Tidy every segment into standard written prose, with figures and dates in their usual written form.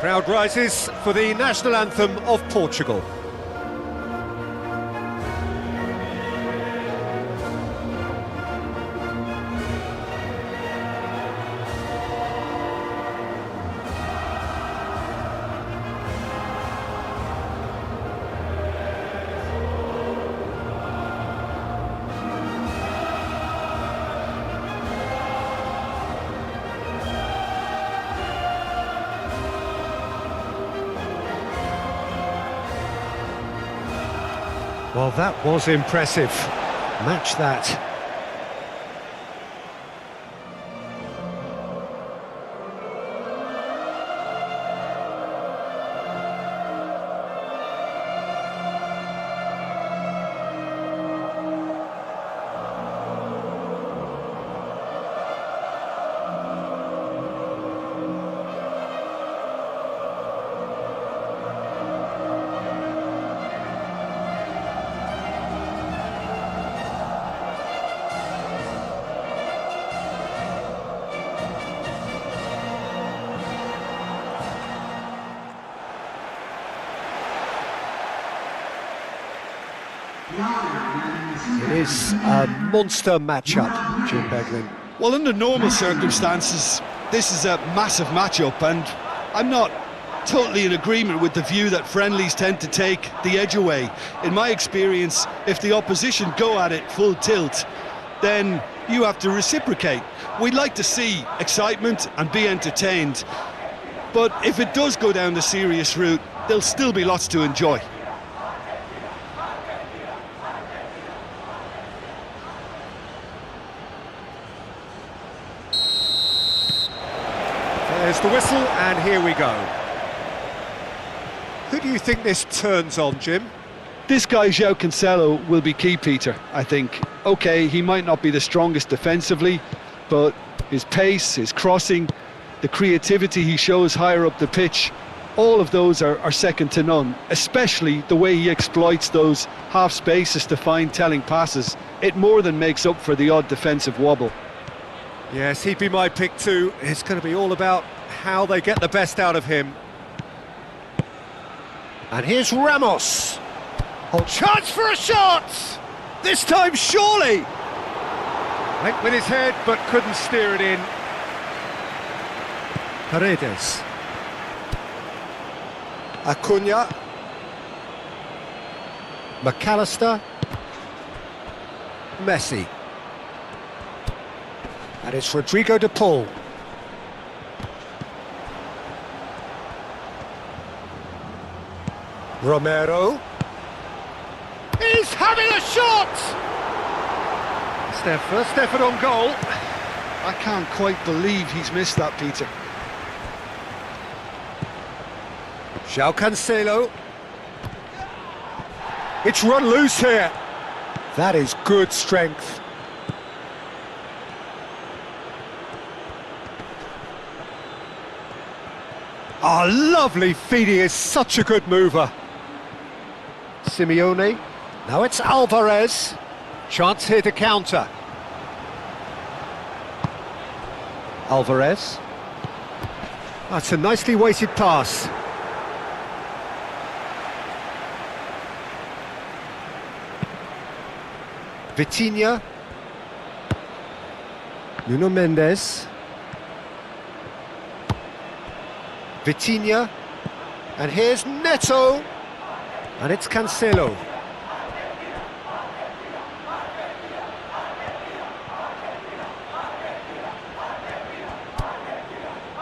Crowd rises for the national anthem of Portugal. Well, that was impressive. Match that. It is a monster matchup, Jim Beglin. Well, under normal circumstances, this is a massive matchup, and I'm not totally in agreement with the view that friendlies tend to take the edge away. In my experience, if the opposition go at it full tilt, then you have to reciprocate. We'd like to see excitement and be entertained, but if it does go down the serious route, there'll still be lots to enjoy. There's the whistle, and here we go. Who do you think this turns on, Jim? This guy, João Cancelo, will be key, Peter, I think. OK, he might not be the strongest defensively, but his pace, his crossing, the creativity he shows higher up the pitch, all of those are second to none, especially the way he exploits those half spaces to find telling passes. It more than makes up for the odd defensive wobble. Yes, he'd be my pick too. It's going to be all about how they get the best out of him. And here's Ramos. Oh, chance for a shot! This time, surely! Went with his head, but couldn't steer it in. Paredes. Acuna. McAllister. Messi. And it's Rodrigo de Paul. Romero. He's having a shot! It's their first effort on goal. I can't quite believe he's missed that, Peter. João Cancelo. It's run loose here. That is good strength. Oh, lovely feet, he is such a good mover. Simeone, now it's Alvarez. Chance here to counter. Alvarez. That's a nicely weighted pass. Vitinha. Nuno Mendes. Vitinha, and here's Neto, and it's Cancelo.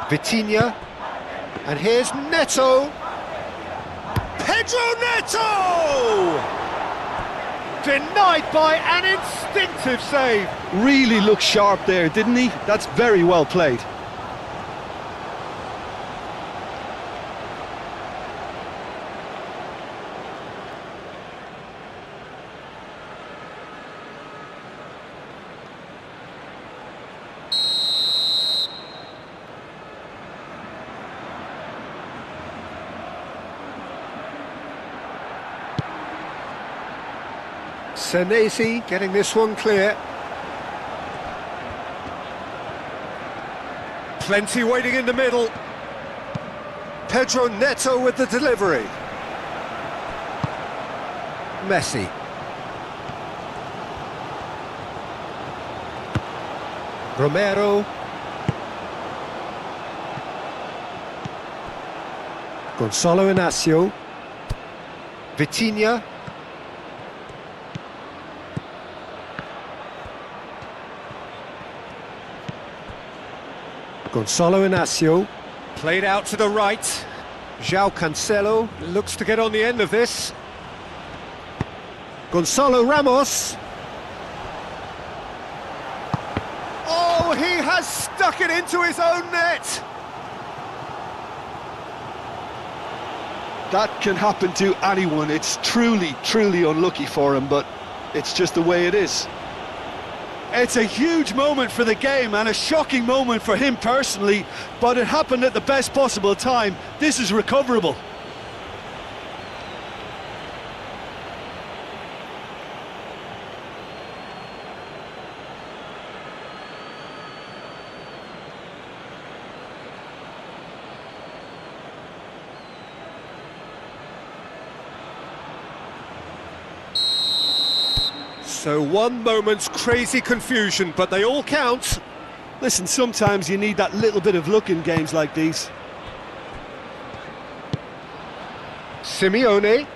Vitinha, and here's Neto. Pedro Neto! Denied by an instinctive save. Really looked sharp there, didn't he? That's very well played. Senesi getting this one clear. Plenty waiting in the middle. Pedro Neto with the delivery. Messi. Romero. Gonzalo Inacio. Vitinha. Gonzalo Inacio. Played out to the right. João Cancelo looks to get on the end of this. Gonzalo Ramos. Oh, he has stuck it into his own net. That can happen to anyone. It's truly, truly unlucky for him, but it's just the way it is. It's a huge moment for the game and a shocking moment for him personally, but it happened at the best possible time. This is recoverable. So one moment's crazy confusion, but they all count. Listen, sometimes you need that little bit of luck in games like these. Simeone.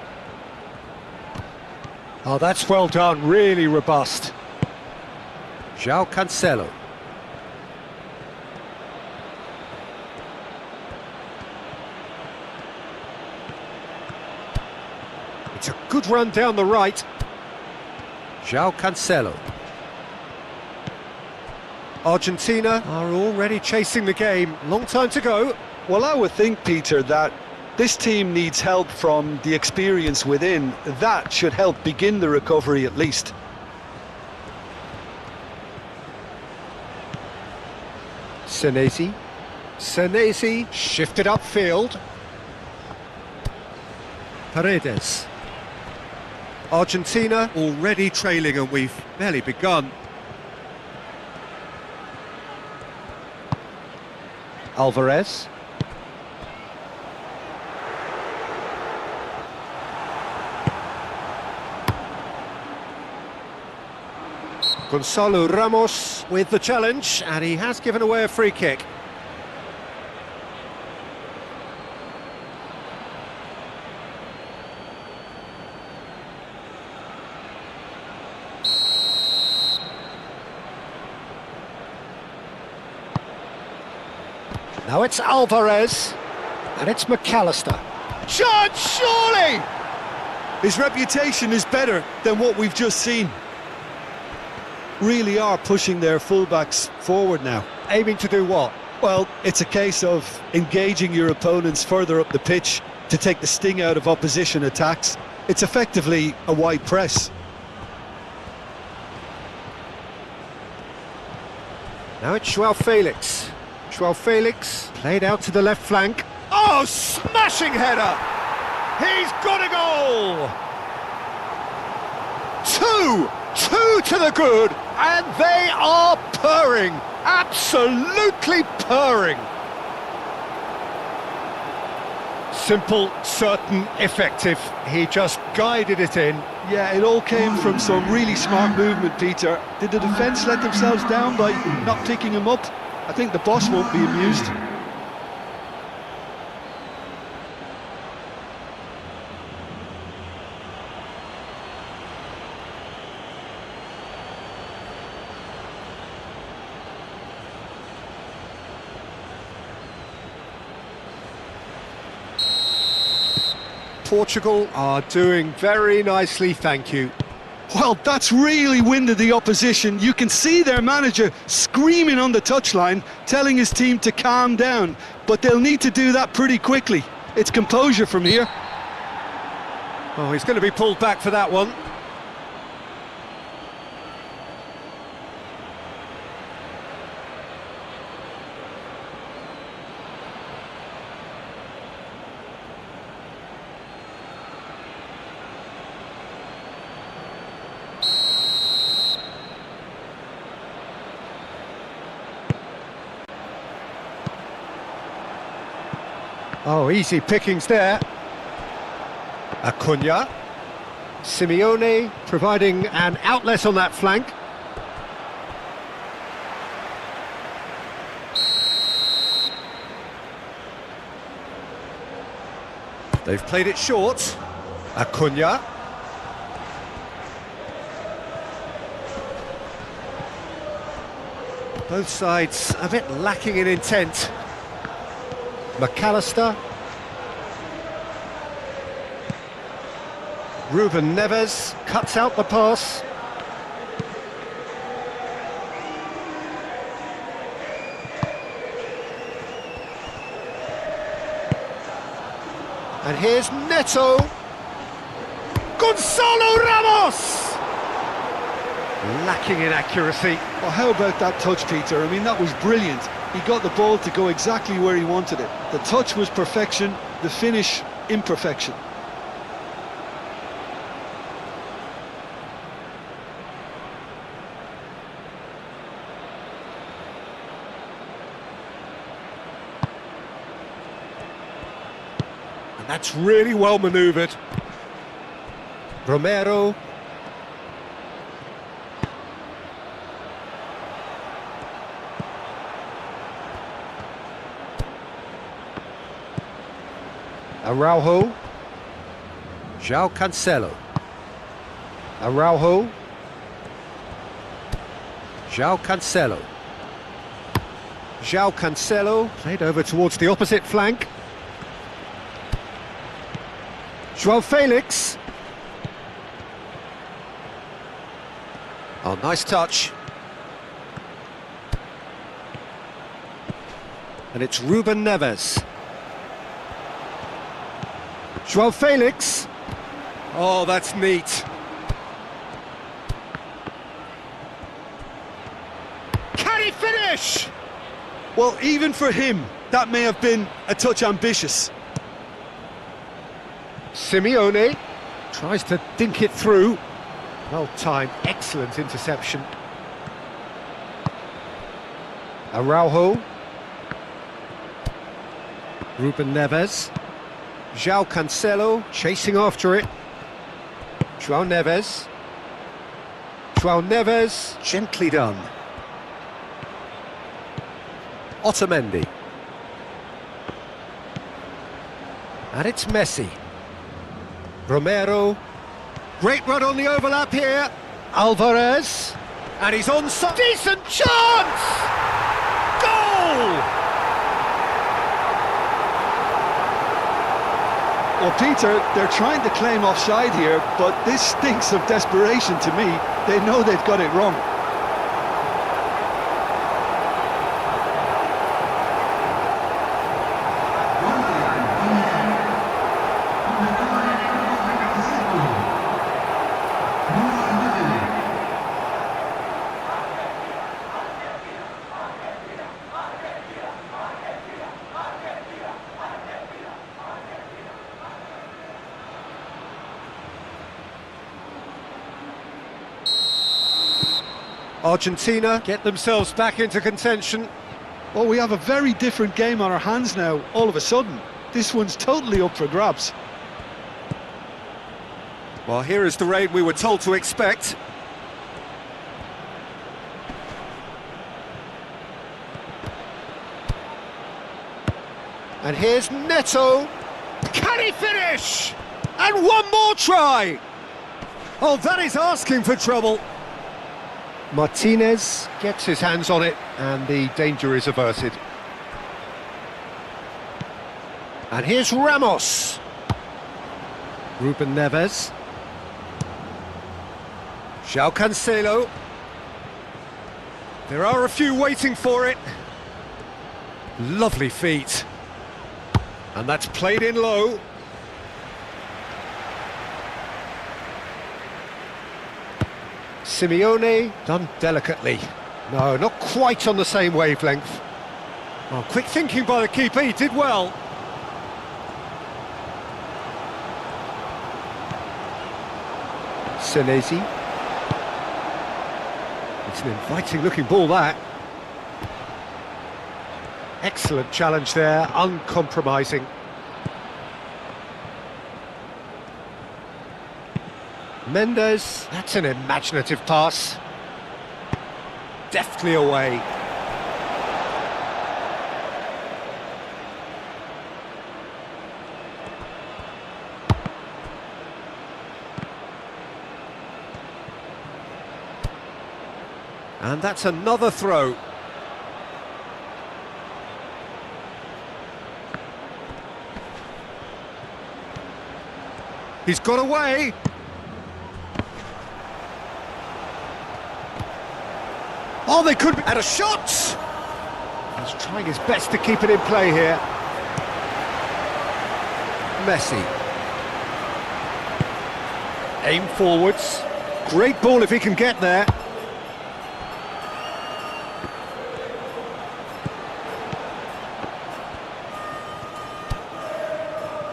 Oh, that's well done, really robust. João Cancelo. It's a good run down the right. João Cancelo. Argentina are already chasing the game. Long time to go. Well, I would think, Peter, that this team needs help from the experience within. That should help begin the recovery at least. Senesi. Senesi shifted upfield. Paredes. Argentina already trailing and we've barely begun. Alvarez. Gonzalo Ramos with the challenge, and he has given away a free kick. Now it's Alvarez, and it's McAllister. Chance, surely! His reputation is better than what we've just seen. Really are pushing their fullbacks forward now. Aiming to do what? Well, it's a case of engaging your opponents further up the pitch to take the sting out of opposition attacks. It's effectively a wide press. Now it's João Felix. João Felix played out to the left flank. Oh, smashing header! He's got a goal! Two to the good, and they are purring, absolutely purring. Simple, certain, effective. He just guided it in. Yeah, it all came from some really smart movement, Peter. Did the defence let themselves down by not picking him up? I think the boss won't be amused. Portugal are doing very nicely, thank you. Well, that's really winded the opposition. You can see their manager screaming on the touchline, telling his team to calm down. But they'll need to do that pretty quickly. It's composure from here. Oh, he's going to be pulled back for that one. Oh, easy pickings there. Acuna. Simeone providing an outlet on that flank. They've played it short. Acuna. Both sides a bit lacking in intent. McAllister. Ruben Neves cuts out the pass. And here's Neto. Gonzalo Ramos! Lacking in accuracy. Well, how about that touch, Peter? I mean, that was brilliant. He got the ball to go exactly where he wanted it. The touch was perfection, the finish, imperfection. And that's really well manoeuvred. Romero. Araujo. João Cancelo. Araujo. João Cancelo. João Cancelo played over towards the opposite flank. João Felix. Oh, nice touch. And it's Ruben Neves. João Felix. Oh, that's neat. Can he finish? Well, even for him, that may have been a touch ambitious. Simeone tries to dink it through. Well timed, excellent interception. Araujo. Ruben Neves. João Cancelo chasing after it. João Neves. João Neves, gently done. Otamendi. And it's Messi. Romero. Great run on the overlap here. Alvarez. And he's on some decent chance! Goal! Well, Peter, they're trying to claim offside here, but this stinks of desperation to me. They know they've got it wrong. Argentina get themselves back into contention. Well, we have a very different game on our hands now, all of a sudden. This one's totally up for grabs. Well, here is the raid we were told to expect. And here's Neto. Can he finish? And one more try! Oh, that is asking for trouble. Martinez gets his hands on it, and the danger is averted. And here's Ramos. Ruben Neves. João Cancelo. There are a few waiting for it. Lovely feet. And that's played in low. Simeone done delicately. No, not quite on the same wavelength. Oh, quick thinking by the keeper, he did well. Senesi. It's an inviting looking ball, that. Excellent challenge there, uncompromising. Mendes, that's an imaginative pass. Deftly away. And that's another throw. He's got away. Oh, they could be at a shot. He's trying his best to keep it in play here. Messi. Aim forwards. Great ball if he can get there.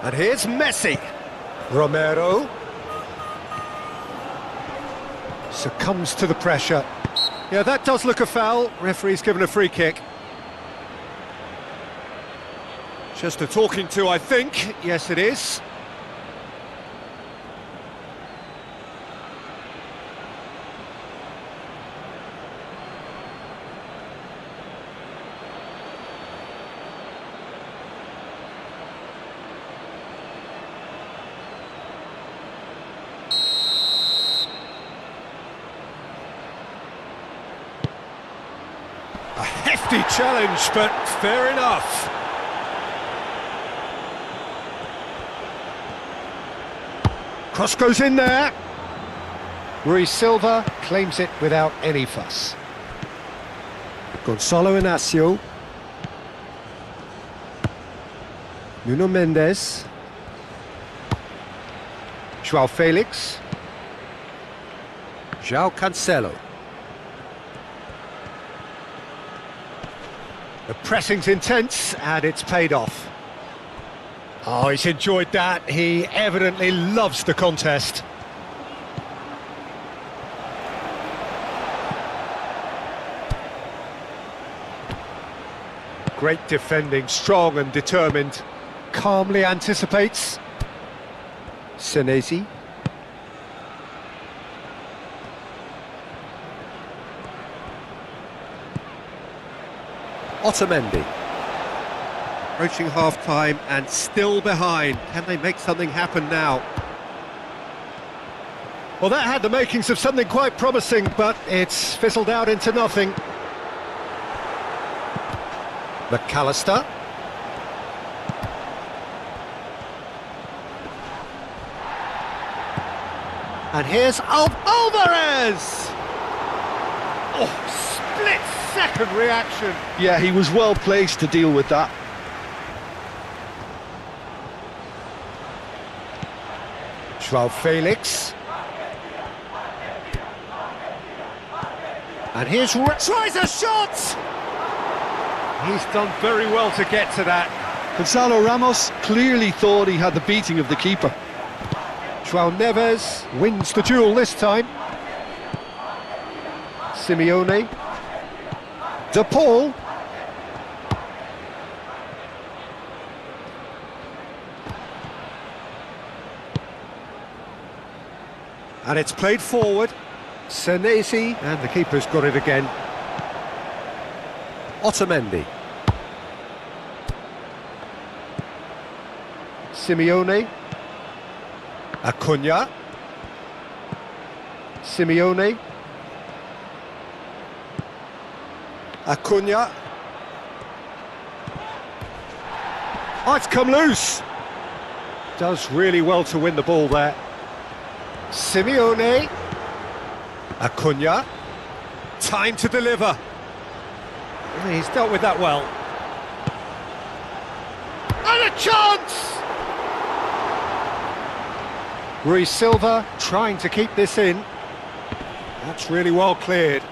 And here's Messi. Romero. Succumbs to the pressure. Yeah, that does look a foul. Referee's given a free kick. Just a talking to, I think. Yes, it is. A hefty challenge, but fair enough. Cross goes in there. Ruiz Silva claims it without any fuss. Gonzalo Inacio. Nuno Mendes. Joao Felix. João Cancelo. The pressing's intense, and it's paid off. Oh, he's enjoyed that. He evidently loves the contest. Great defending, strong and determined. Calmly anticipates. Senesi. Otamendi. Approaching half-time and still behind. Can they make something happen now? Well, that had the makings of something quite promising, but it's fizzled out into nothing. McAllister. And here's Alvarez! Oh, split-second reaction. Yeah, he was well placed to deal with that. Joao Felix. And here's tries a shot! He's done very well to get to that. Gonzalo Ramos clearly thought he had the beating of the keeper. João Neves wins the duel this time. Simeone. De Paul. And it's played forward. Senesi, and the keeper's got it again. Otamendi. Simeone. Acuna. Simeone. Acuna. Oh, it's come loose. Does really well to win the ball there. Simeone. Acuna. Time to deliver. He's dealt with that well. And a chance! Ruiz Silva trying to keep this in. That's really well cleared.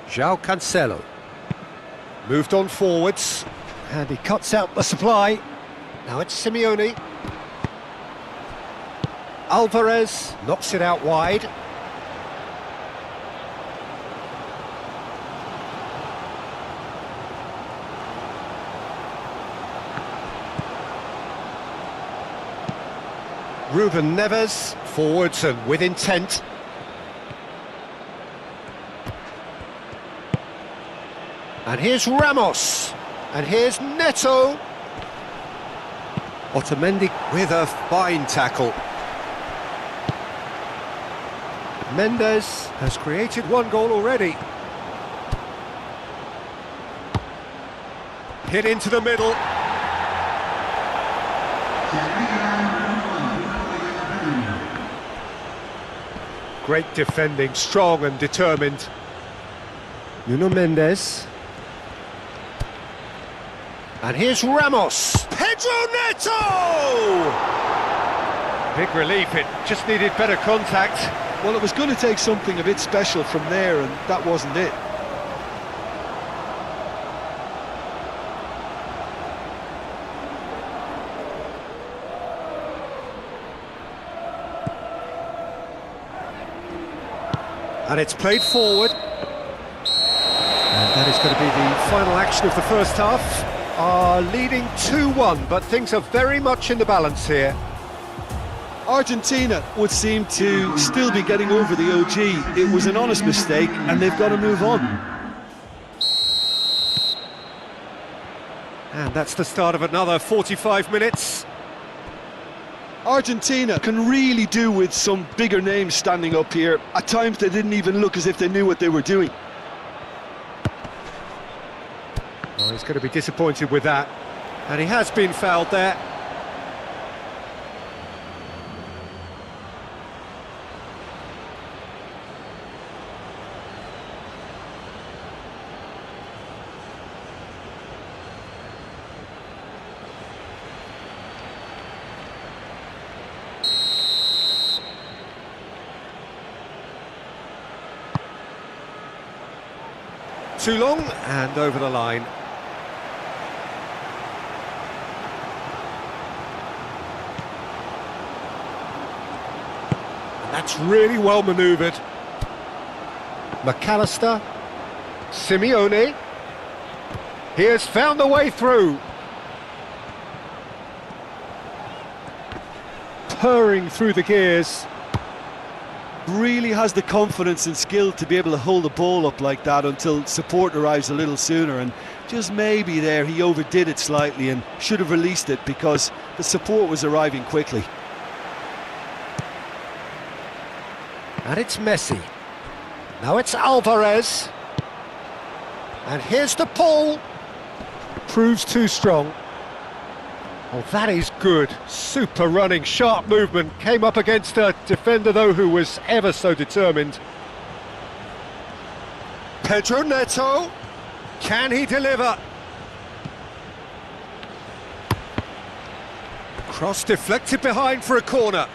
João Cancelo. Moved on forwards. And he cuts out the supply. Now it's Simeone. Alvarez knocks it out wide. Ruben Neves, forwards and with intent. And here's Ramos. And here's Neto. Otamendi with a fine tackle. Mendes has created one goal already. Hit into the middle. Great defending, strong and determined. Nuno Mendes. And here's Ramos. Pedro Neto! Big relief, it just needed better contact. Well, it was going to take something a bit special from there, and that wasn't it. And it's played forward. And that is going to be the final action of the first half. Are leading 2-1, but things are very much in the balance here. Argentina would seem to still be getting over the OG. It was an honest mistake, and they've got to move on. And that's the start of another 45 minutes. Argentina can really do with some bigger names standing up here. At times they didn't even look as if they knew what they were doing. Oh, he's going to be disappointed with that. And he has been fouled there. Too long and over the line. And that's really well manoeuvred. McAllister, Simeone. He has found the way through. Purring through the gears. Really has the confidence and skill to be able to hold the ball up like that until support arrives a little sooner, and just maybe there he overdid it slightly and should have released it because the support was arriving quickly. And it's Messi. Now it's Alvarez. And here's the pull. Proves too strong. Oh, that is good. Super running, sharp movement. Came up against a defender, though, who was ever so determined. Pedro Neto. Can he deliver? Cross deflected behind for a corner.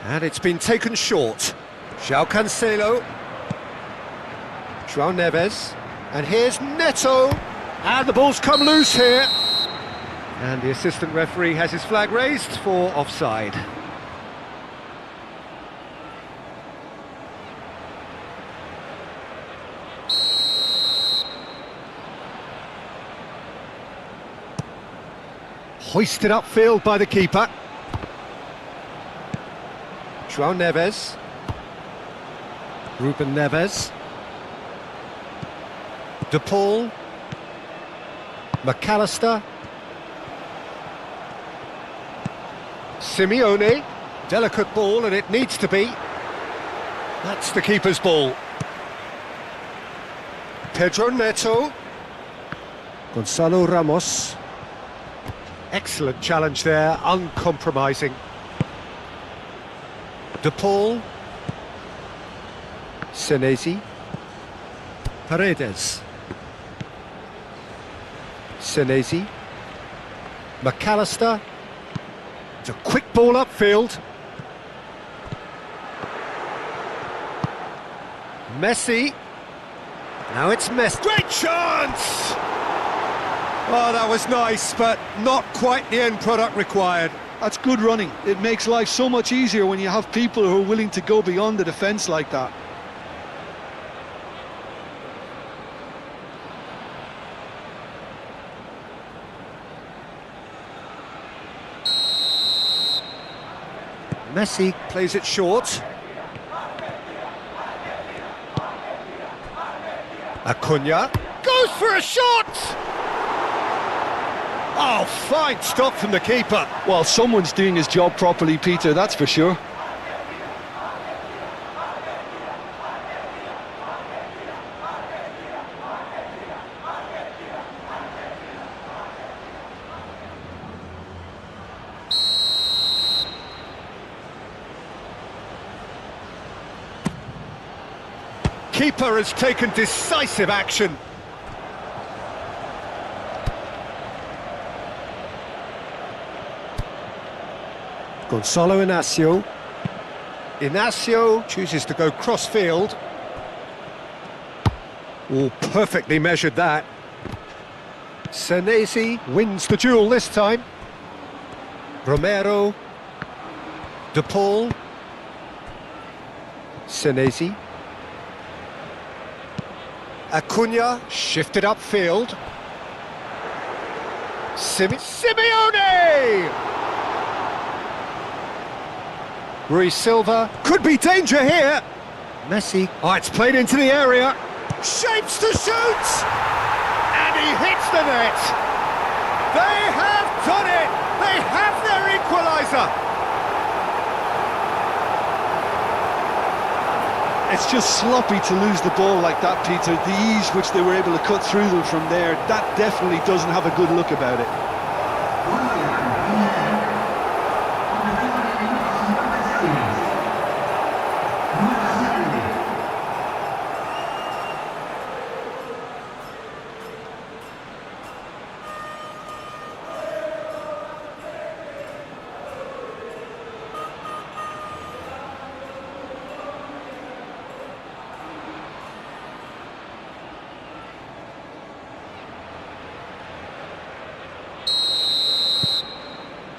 And it's been taken short. João Cancelo. João Neves. And here's Neto. And the ball's come loose here. And the assistant referee has his flag raised for offside. Hoisted upfield by the keeper. João Neves. Ruben Neves. De Paul. McAllister. Simeone. Delicate ball, and it needs to be. That's the keeper's ball. Pedro Neto. Gonzalo Ramos. Excellent challenge there, uncompromising. De Paul. Senesi. Paredes. Senesi. McAllister. It's a quick ball upfield. Messi. Now it's Messi. Great chance! Oh, that was nice, but not quite the end product required. That's good running. It makes life so much easier when you have people who are willing to go beyond the defence like that. Messi plays it short. Acuna goes for a shot! Oh, fine stop from the keeper. Well, someone's doing his job properly, Peter, that's for sure. Keeper has taken decisive action. Gonzalo Inacio. Inacio chooses to go cross-field. Oh, perfectly measured that. Senesi wins the duel this time. Romero. De Paul. Senesi. Acuna shifted upfield. Simeone! Rui Silva, could be danger here. Messi, oh, it's played into the area. Shapes to shoot! And he hits the net. They have done it! They have their equaliser! It's just sloppy to lose the ball like that, Peter. The ease which they were able to cut through them from there, that definitely doesn't have a good look about it.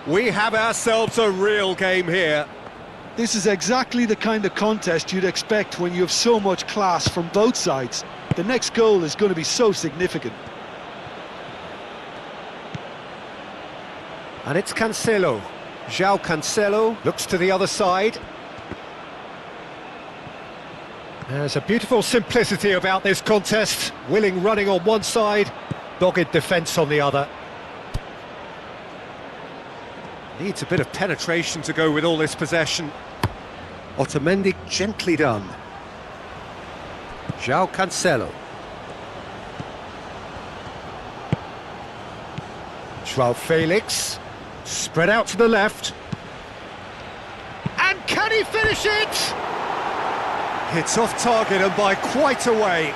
We have ourselves a real game here. This is exactly the kind of contest you'd expect when you have so much class from both sides. The next goal is going to be so significant. And it's Cancelo. João Cancelo looks to the other side. There's a beautiful simplicity about this contest. Willing running on one side, dogged defence on the other. Needs a bit of penetration to go with all this possession. Otamendi gently done. João Cancelo. João Felix. Spread out to the left. And can he finish it? Hits off target and by quite a way.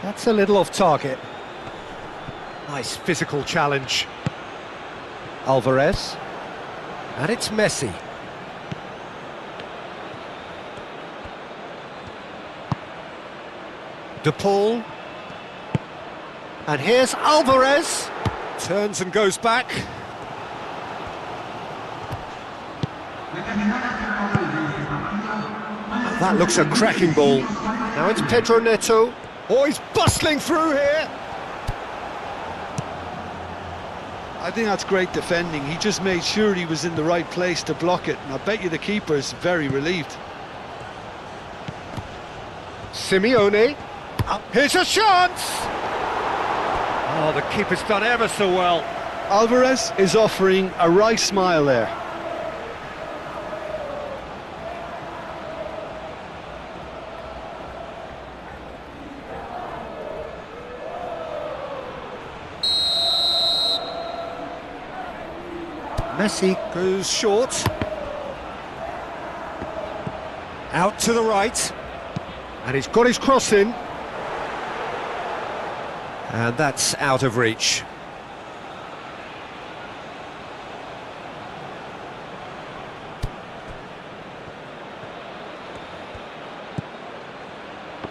That's a little off target. Nice physical challenge. Alvarez. And it's Messi. De Paul. And here's Alvarez. Turns and goes back. That looks a cracking ball. Now it's Pedro Neto. Oh, he's bustling through here. I think that's great defending. He just made sure he was in the right place to block it, and I bet you the keeper's very relieved. Simeone. Here's a chance! Oh, the keeper's done ever so well. Alvarez is offering a wry smile there. Messi goes short. Out to the right. And he's got his cross in. And that's out of reach.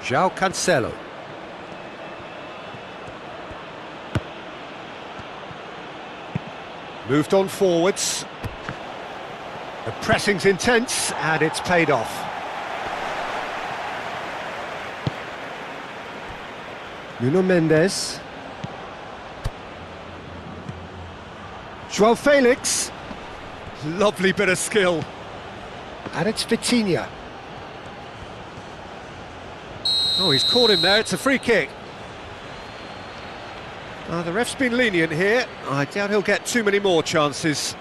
João Cancelo. Moved on forwards. The pressing's intense, and it's paid off. Nuno Mendes. João Felix. Lovely bit of skill. And it's Vitinha. Oh, he's caught him there, it's a free kick. The ref's been lenient here. I doubt he'll get too many more chances.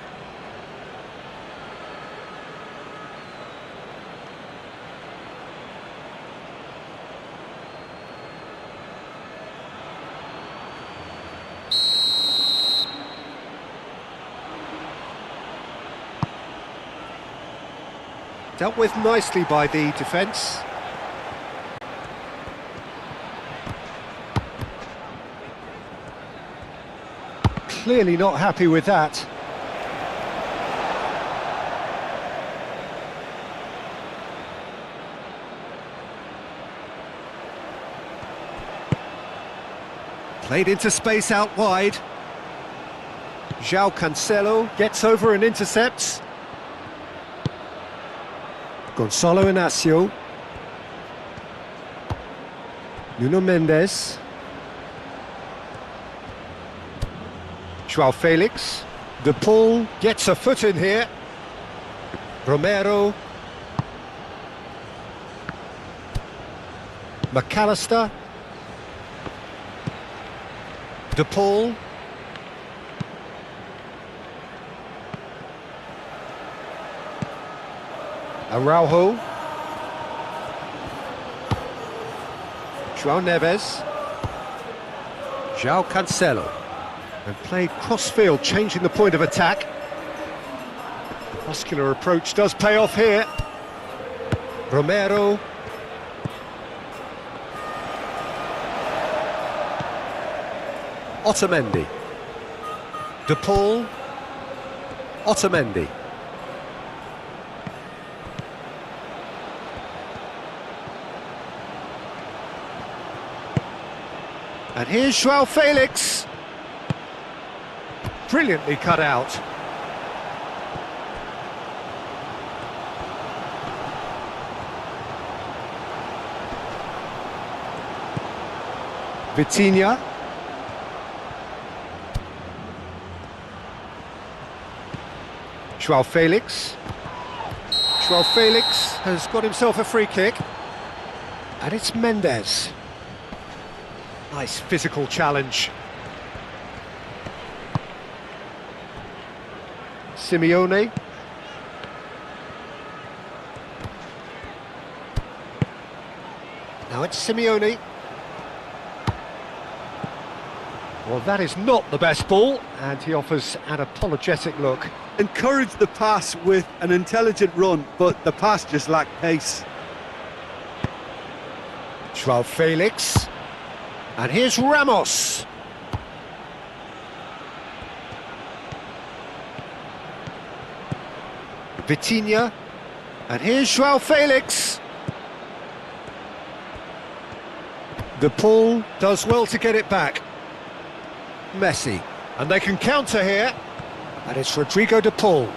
Dealt with nicely by the defence. Clearly not happy with that. Played into space out wide. João Cancelo gets over and intercepts. Gonçalo Inácio. Nuno Mendes. João Felix. De Paul gets a foot in here. Romero. McAllister. De Paul. Araujo. João Neves. João Cancelo. And played cross-field, changing the point of attack. The muscular approach does pay off here. Romero. Otamendi. De Paul. Otamendi. And here's João Felix. Brilliantly cut out. Vitinha. João Felix. João Felix has got himself a free kick. And it's Mendes. Nice physical challenge. Simeone. Now it's Simeone. Well, that is not the best ball, and he offers an apologetic look. Encouraged the pass with an intelligent run, but the pass just lacked pace. João Felix. And here's Ramos. Vitinha. And here's João Felix. De Paul does well to get it back. Messi. And they can counter here. And it's Rodrigo De Paul.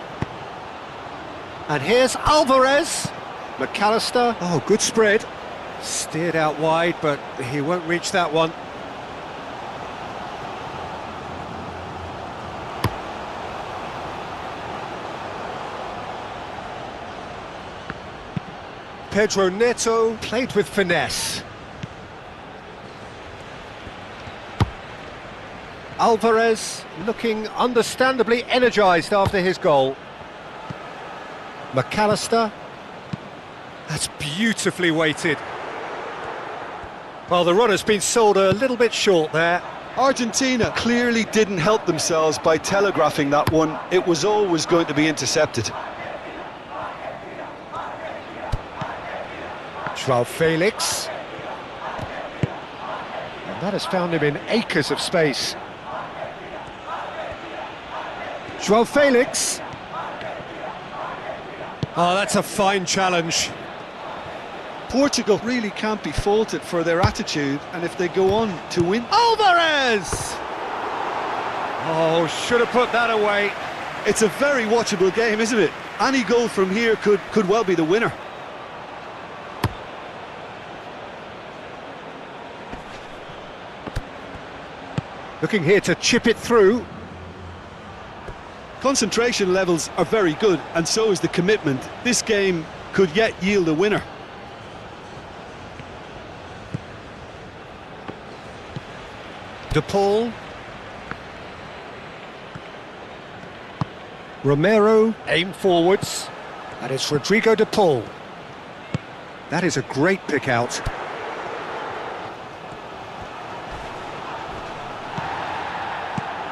And here's Alvarez. McAllister. Oh, good spread. Steered out wide, but he won't reach that one. Pedro Neto played with finesse. Alvarez looking understandably energised after his goal. McAllister. That's beautifully weighted. Well, the runner's been sold a little bit short there. Argentina clearly didn't help themselves by telegraphing that one. It was always going to be intercepted. João Felix. And that has found him in acres of space. João Felix. Oh, that's a fine challenge. Portugal really can't be faulted for their attitude, and if they go on to win... Alvarez! Oh, should have put that away. It's a very watchable game, isn't it? Any goal from here could well be the winner. Looking here to chip it through. Concentration levels are very good, and so is the commitment. This game could yet yield a winner. De Paul. Romero, aim forwards. And it's Rodrigo De Paul. That is a great pick out.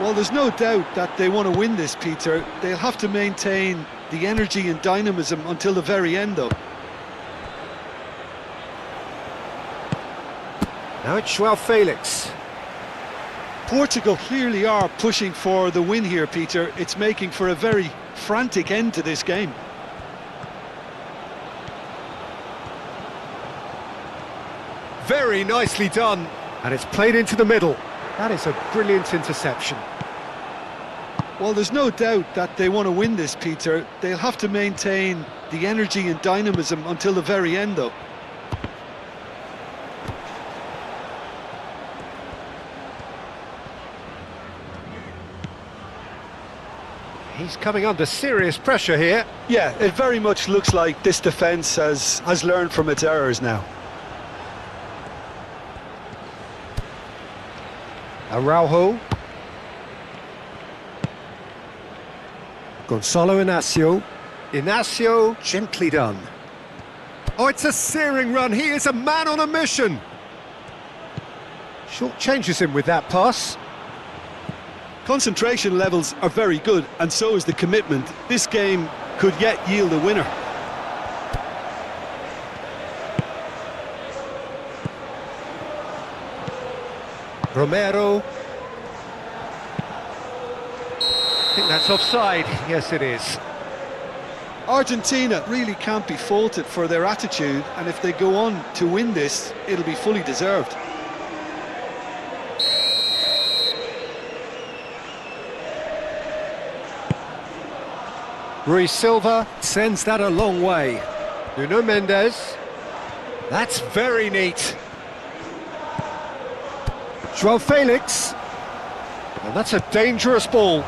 Well, there's no doubt that they want to win this, Peter. They'll have to maintain the energy and dynamism until the very end, though. Now it's João Felix. Portugal clearly are pushing for the win here, Peter. It's making for a very frantic end to this game. Very nicely done. And it's played into the middle. That is a brilliant interception. Well, there's no doubt that they want to win this, Peter. They'll have to maintain the energy and dynamism until the very end, though. He's coming under serious pressure here. Yeah, it very much looks like this defence has learned from its errors now. Araujo. Gonzalo Inacio. Inacio, gently done. Oh, it's a searing run. He is a man on a mission. Short changes him with that pass. Concentration levels are very good, and so is the commitment. This game could yet yield a winner. Romero. I think that's offside. Yes, it is. Argentina really can't be faulted for their attitude, and if they go on to win this, it'll be fully deserved. Rui Silva sends that a long way. Nuno Mendes. That's very neat. João Felix. And that's a dangerous ball.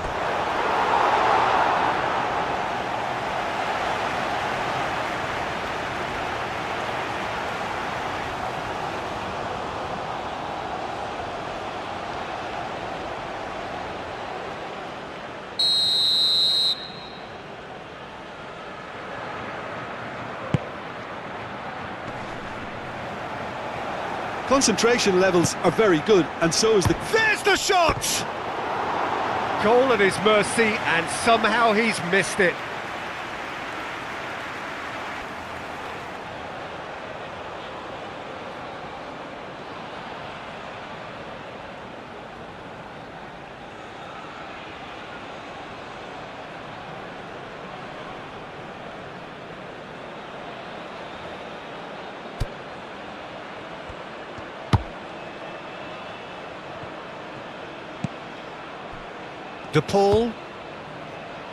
Concentration levels are very good, and so is the... There's the shot! Goal at his mercy, and somehow he's missed it. De Paul.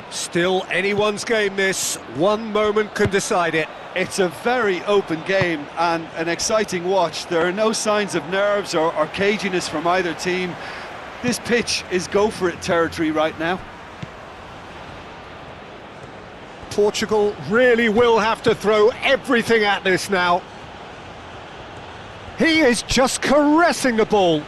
Still anyone's game this. One moment can decide it. It's a very open game and an exciting watch. There are no signs of nerves or caginess from either team. This pitch is go-for-it territory right now. Portugal really will have to throw everything at this now. He is just caressing the ball.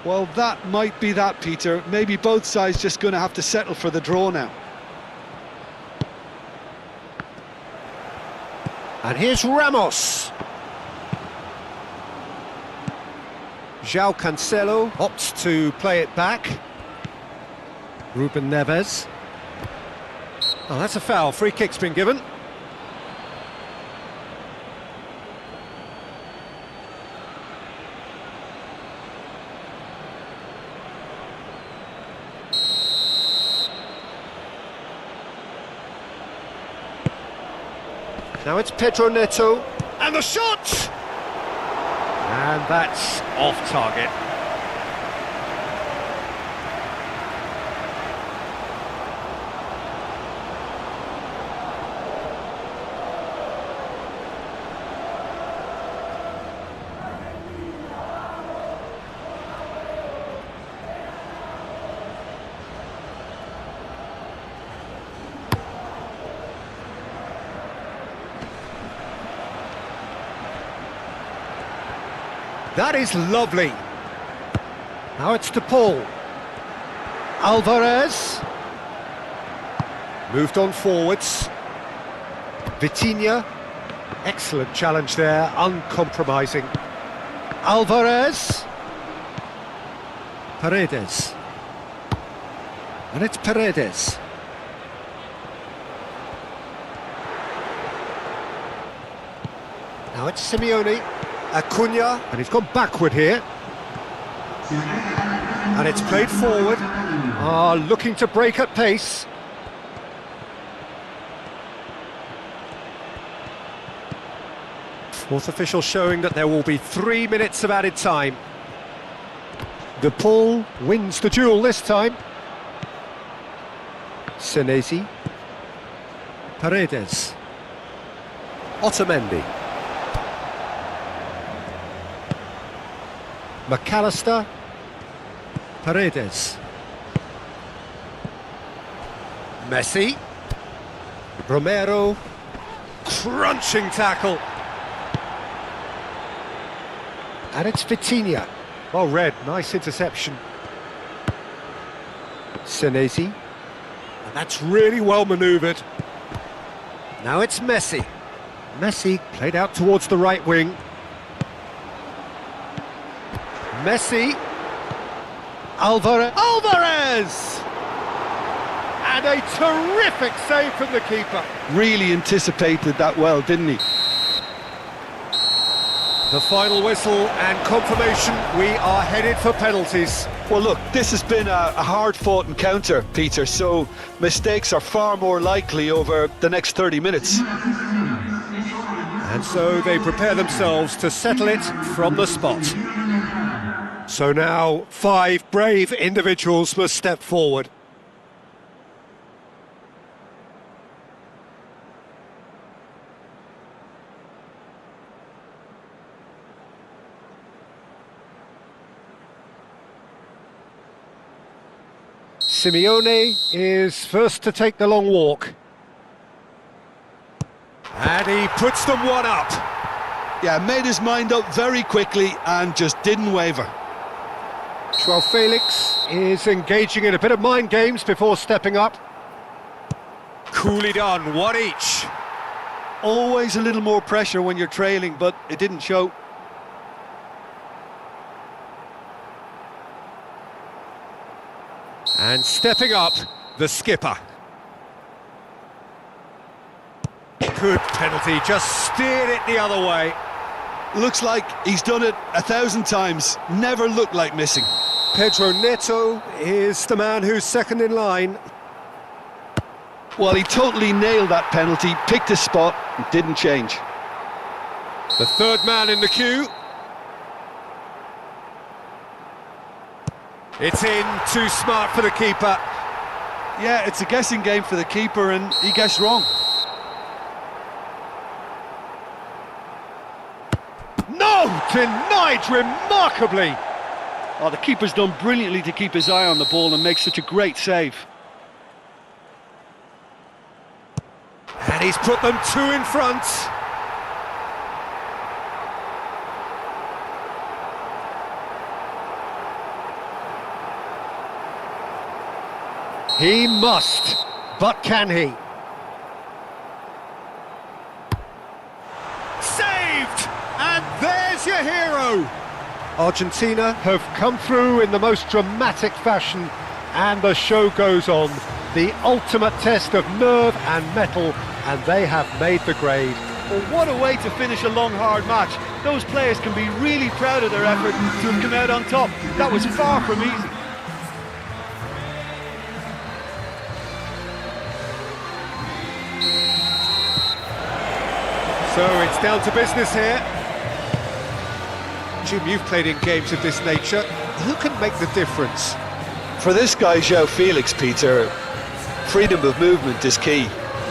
Well, that might be that, Peter. Maybe both sides just going to have to settle for the draw now. And here's Ramos. João Cancelo opts to play it back. Ruben Neves. Oh, that's a foul. Free kick's been given. Now it's Pedro Neto, and the shot! And that's off target. That is lovely. Now it's to Paul. Alvarez. Moved on forwards. Vitinha. Excellent challenge there, uncompromising. Alvarez. Paredes. And it's Paredes. Now it's Simeone. Acuna, and he's gone backward here. And it's played forward. Looking to break at pace. Fourth official showing that there will be 3 minutes of added time. De Paul wins the duel this time. Senesi. Paredes. Otamendi. McAllister. Paredes. Messi. Romero. Crunching tackle. And it's Vitinha. Well read, nice interception. Senesi. And that's really well manoeuvred. Now it's Messi. Messi played out towards the right wing. Messi. Alvarez! And a terrific save from the keeper. Really anticipated that well, didn't he? The final whistle and confirmation, we are headed for penalties. Well, look, this has been a hard-fought encounter, Peter, so mistakes are far more likely over the next 30 minutes. And so they prepare themselves to settle it from the spot. So now 5 brave individuals must step forward. Simeone is first to take the long walk. And he puts them one up. Yeah, made his mind up very quickly and just didn't waver. Joao Felix is engaging in a bit of mind games before stepping up. Coolly done, one each. Always a little more pressure when you're trailing, but it didn't show. And stepping up, the skipper. Good penalty, just steered it the other way. Looks like he's done it 1,000 times, never looked like missing. Pedro Neto is the man who's second in line. Well, he totally nailed that penalty, picked his spot, and didn't change. The third man in the queue. It's in, too smart for the keeper. Yeah, it's a guessing game for the keeper, and he guessed wrong. No! Denied remarkably! Oh, the keeper's done brilliantly to keep his eye on the ball and make such a great save. And he's put them 2 in front. He must, but can he? Saved! And there's your hero! Argentina have come through in the most dramatic fashion, and the show goes on. The ultimate test of nerve and mettle, and they have made the grade. Well, what a way to finish a long, hard match. Those players can be really proud of their effort to have come out on top. That was far from easy. So it's down to business here. Jim, you've played in games of this nature. Who can make the difference? For this guy, João Felix, Peter, freedom of movement is key.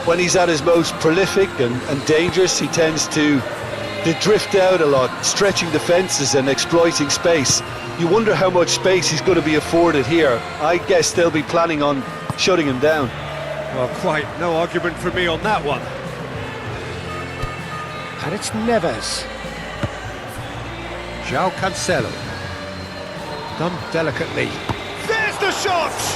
When he's at his most prolific and dangerous, he tends to drift out a lot, stretching defences and exploiting space. You wonder how much space he's going to be afforded here. I guess they'll be planning on shutting him down. Well, quite no argument from me on that one. And it's Neves. João Cancelo. Done delicately. There's the shot!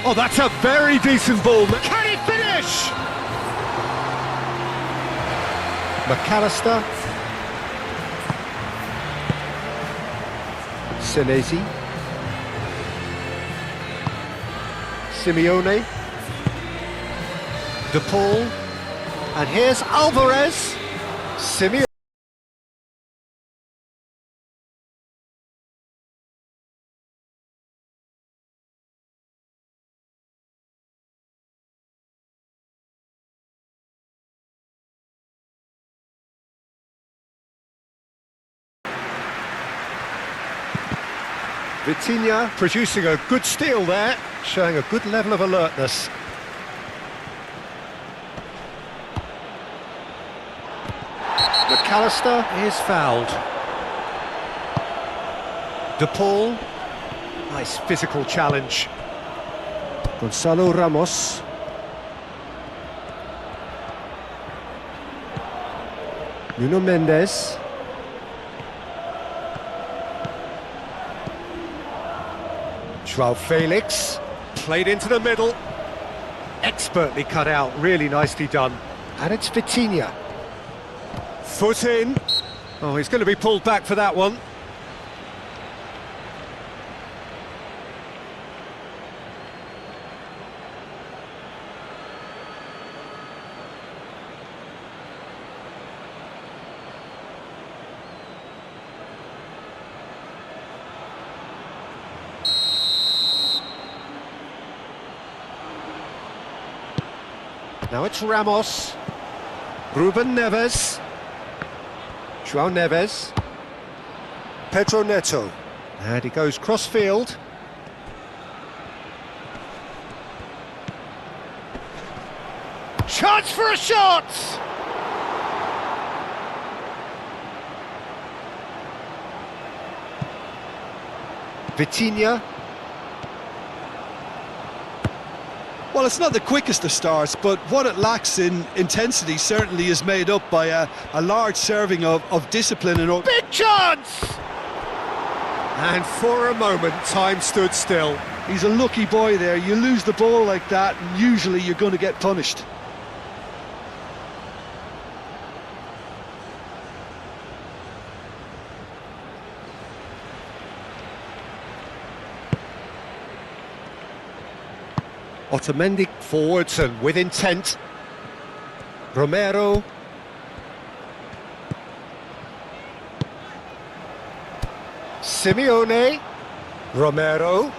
Oh, that's a very decent ball. Can he finish? McAllister. Senesi. Simeone. De Paul. And here's Alvarez. Simeone. Vitinha producing a good steal there, showing a good level of alertness. McAllister is fouled. De Paul, nice physical challenge. Gonzalo Ramos. Nuno Mendes. João Felix, played into the middle, expertly cut out, really nicely done. And it's Vitinha. Foot in. Oh, he's going to be pulled back for that one. Now it's Ramos, Ruben Neves, João Neves, Pedro Neto, and he goes cross-field. Chance for a shot! Vitinha. Well, it's not the quickest of starts, but what it lacks in intensity certainly is made up by a large serving of discipline and... Big chance! And for a moment, time stood still. He's a lucky boy there. You lose the ball like that, and usually you're going to get punished. Otamendi forwards and with intent. Romero. Simeone. Romero.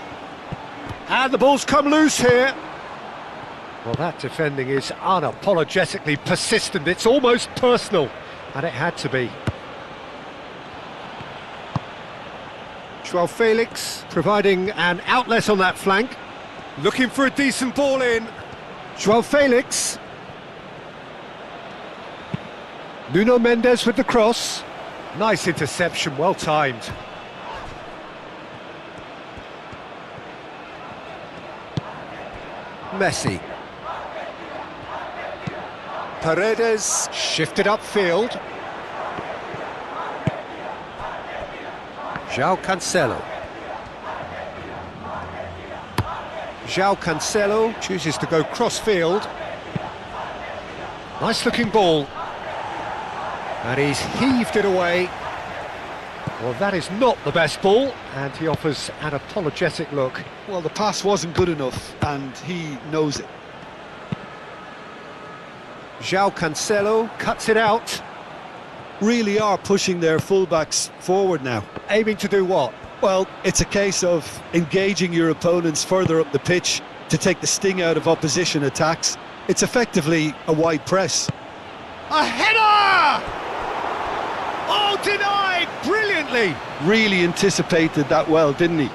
And the ball's come loose here. Well, that defending is unapologetically persistent. It's almost personal. And it had to be. Joao Felix providing an outlet on that flank. Looking for a decent ball in. Joao Felix. Nuno Mendes with the cross. Nice interception, well timed. Messi. Paredes shifted upfield. João Cancelo. João Cancelo chooses to go cross-field. Nice looking ball. And he's heaved it away. Well, that is not the best ball, and he offers an apologetic look. Well, the pass wasn't good enough, and he knows it. João Cancelo cuts it out. Really are pushing their fullbacks forward now. Aiming to do what? Well, it's a case of engaging your opponents further up the pitch to take the sting out of opposition attacks. It's effectively a wide press. A header! Oh, denied brilliantly! Really anticipated that well, didn't he?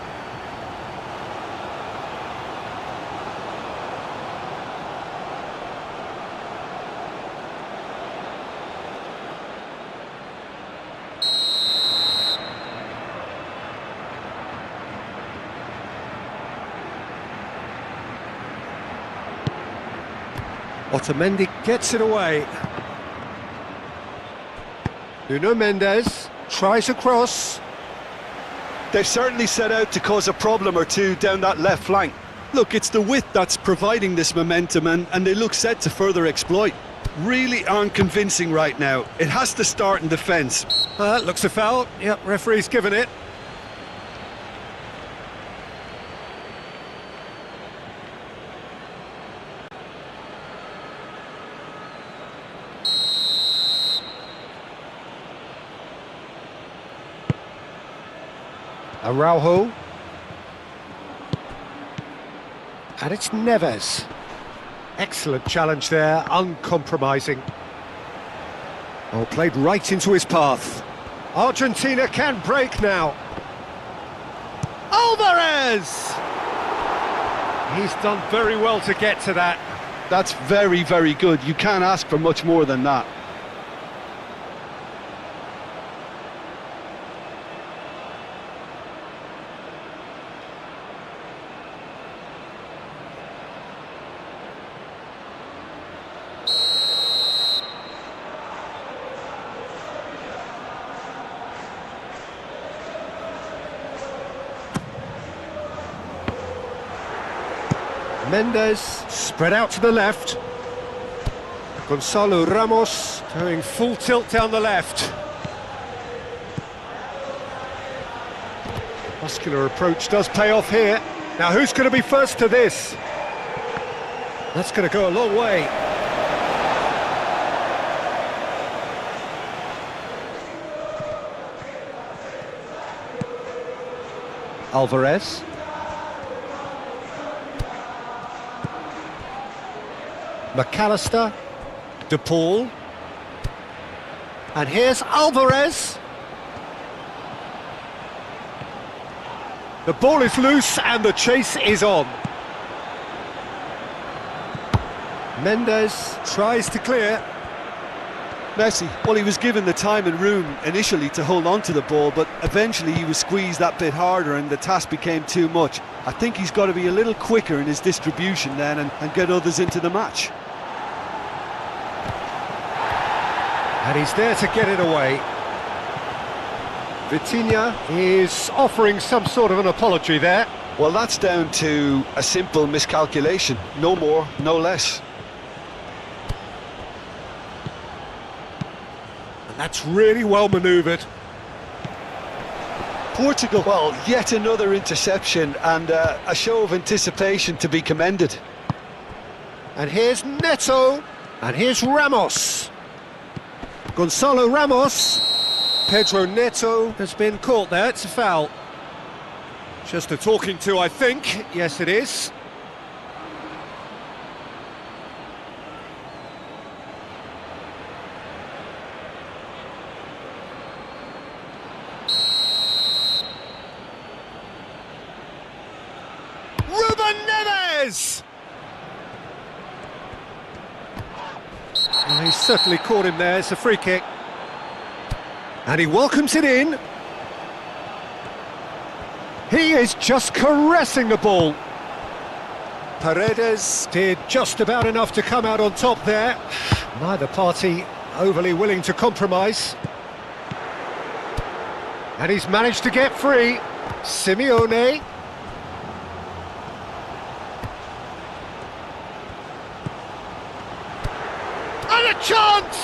Otamendi gets it away. Nuno Mendes tries a cross. They've certainly set out to cause a problem or two down that left flank. Look, it's the width that's providing this momentum, and they look set to further exploit. Really aren't convincing right now. It has to start in defence. Looks a foul. Yep, referee's given it. Araujo. And it's Neves. Excellent challenge there, uncompromising. Oh, played right into his path. Argentina can break now. Alvarez! He's done very well to get to that. That's very, very good. You can't ask for much more than that. Mendes spread out to the left. Gonzalo Ramos doing full tilt down the left. Muscular approach does pay off here. Now who's going to be first to this? That's going to go a long way. Alvarez. McAllister, De Paul, and here's Alvarez. The ball is loose and the chase is on. Mendes tries to clear. Messi, well, he was given the time and room initially to hold on to the ball, but eventually he was squeezed that bit harder and the task became too much. I think he's got to be a little quicker in his distribution then and get others into the match. And he's there to get it away. Vitinha is offering some sort of an apology there. Well, that's down to a simple miscalculation. No more, no less. And that's really well manoeuvred. Portugal, well, yet another interception and a show of anticipation to be commended. And here's Neto. And here's Ramos. Gonzalo Ramos. Pedro Neto has been caught there. It's a foul. Just a talking to, I think. Yes, it is. Alvarez! Well, he's certainly caught him there. It's a free kick. And he welcomes it in. He is just caressing the ball. Paredes did just about enough to come out on top there. Neither party overly willing to compromise. And he's managed to get free. Simeone. And a chance!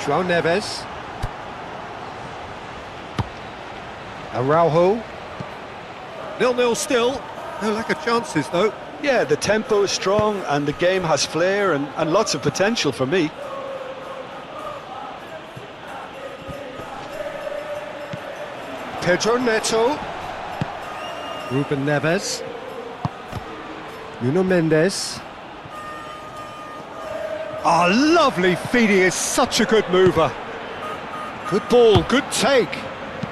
João Neves. Araujo. 0-0 still. No lack of chances, though. Yeah, the tempo is strong and the game has flair and lots of potential for me. Pedro Neto. Ruben Neves. Nuno Mendes. Oh, lovely feed. He is such a good mover. Good ball, good take.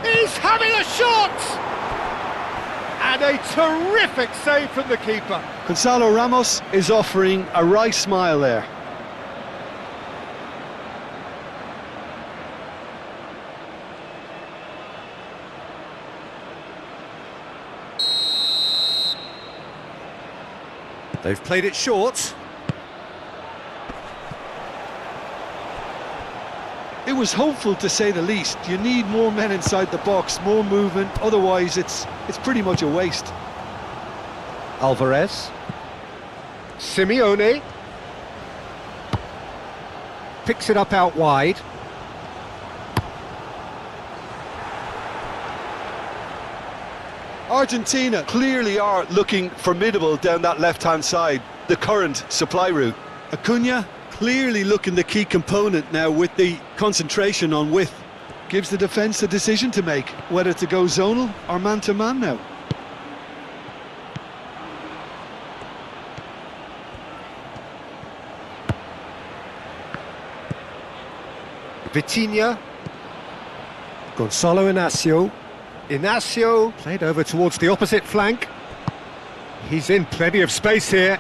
He's having a shot! And a terrific save from the keeper. Gonzalo Ramos is offering a wry smile there. They've played it short. It was hopeful, to say the least. You need more men inside the box, more movement, otherwise it's pretty much a waste. Alvarez. Simeone. Picks it up out wide. Argentina clearly are looking formidable down that left-hand side, the current supply route. Acuna clearly looking the key component now with the concentration on width. Gives the defence the decision to make, whether to go zonal or man-to-man now. Vitinha. Gonzalo Inacio. Inacio played over towards the opposite flank. He's in plenty of space here.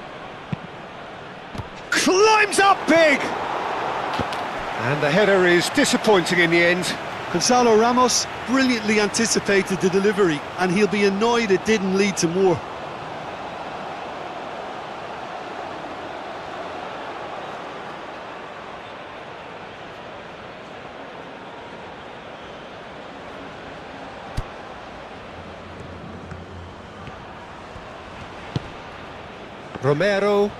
Climbs up big! And the header is disappointing in the end. Gonzalo Ramos brilliantly anticipated the delivery, and he'll be annoyed it didn't lead to more. Romero.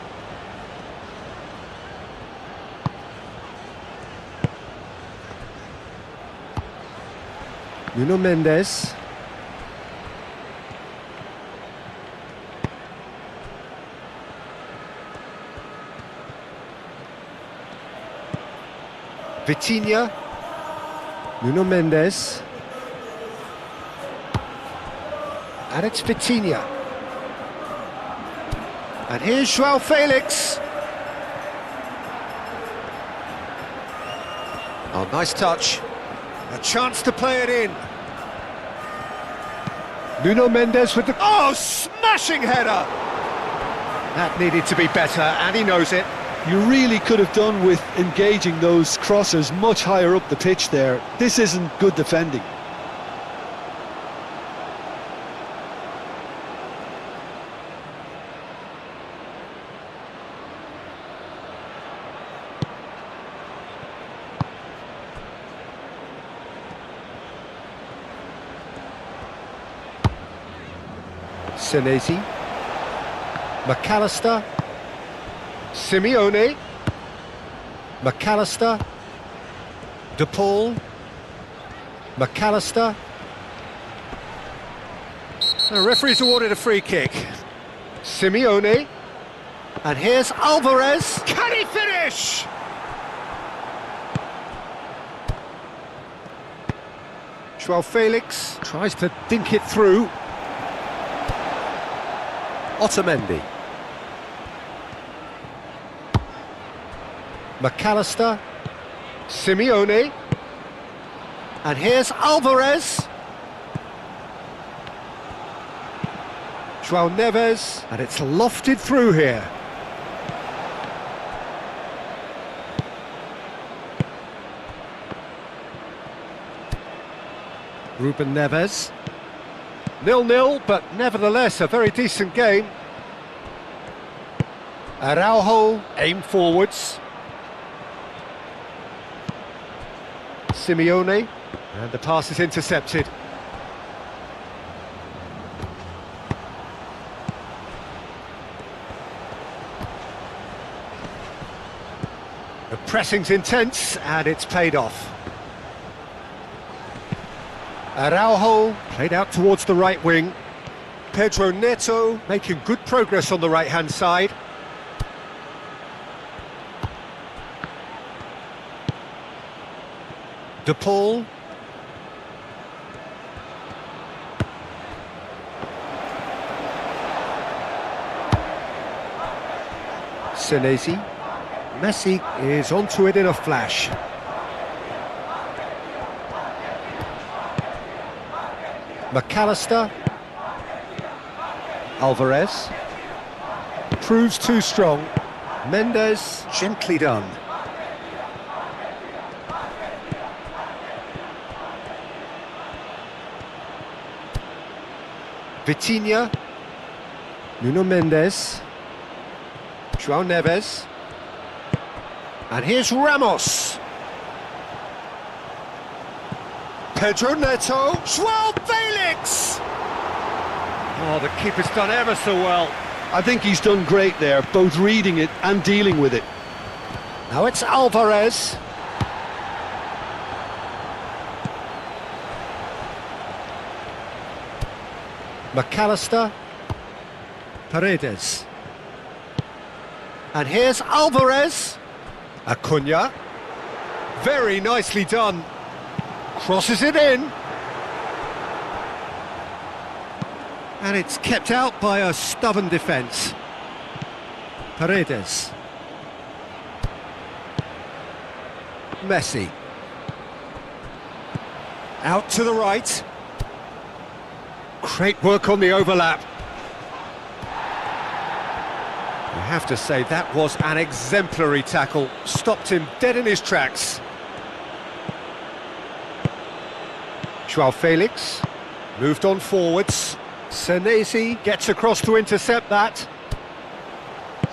Nuno Mendes. Vitinha. Nuno Mendes. And it's Vitinha. And here's João Felix. Oh, nice touch. A chance to play it in. Nuno Mendes with the... Oh, smashing header! That needed to be better, and he knows it. You really could have done with engaging those crossers much higher up the pitch there. This isn't good defending. Senesi. McAllister. Simeone. McAllister. De Paul. McAllister. The referee's awarded a free kick. Simeone. And here's Alvarez. Can he finish? João Felix tries to dink it through. Otamendi. McAllister. Simeone. And here's Alvarez. João Neves, and it's lofted through here. Ruben Neves. 0-0, but nevertheless a very decent game. Araujo, aim forwards. Simeone, and the pass is intercepted. The pressing's intense, and it's paid off. Araujo, played out towards the right wing. Pedro Neto, making good progress on the right-hand side. De Paul. Senesi. Messi is onto it in a flash. McAllister. Alvarez. Proves too strong. Mendes, gently done. Vitinha. Nuno Mendes. João Neves. And here's Ramos. Pedro Neto. João Felix! Oh, the keeper's done ever so well. I think he's done great there, both reading it and dealing with it. Now it's Alvarez. McAllister. Paredes. And here's Alvarez. Acuna. Very nicely done. Crosses it in. And it's kept out by a stubborn defence. Paredes. Messi. Out to the right. Great work on the overlap. I have to say that was an exemplary tackle. Stopped him dead in his tracks. João Felix. Moved on forwards. Senesi gets across to intercept that.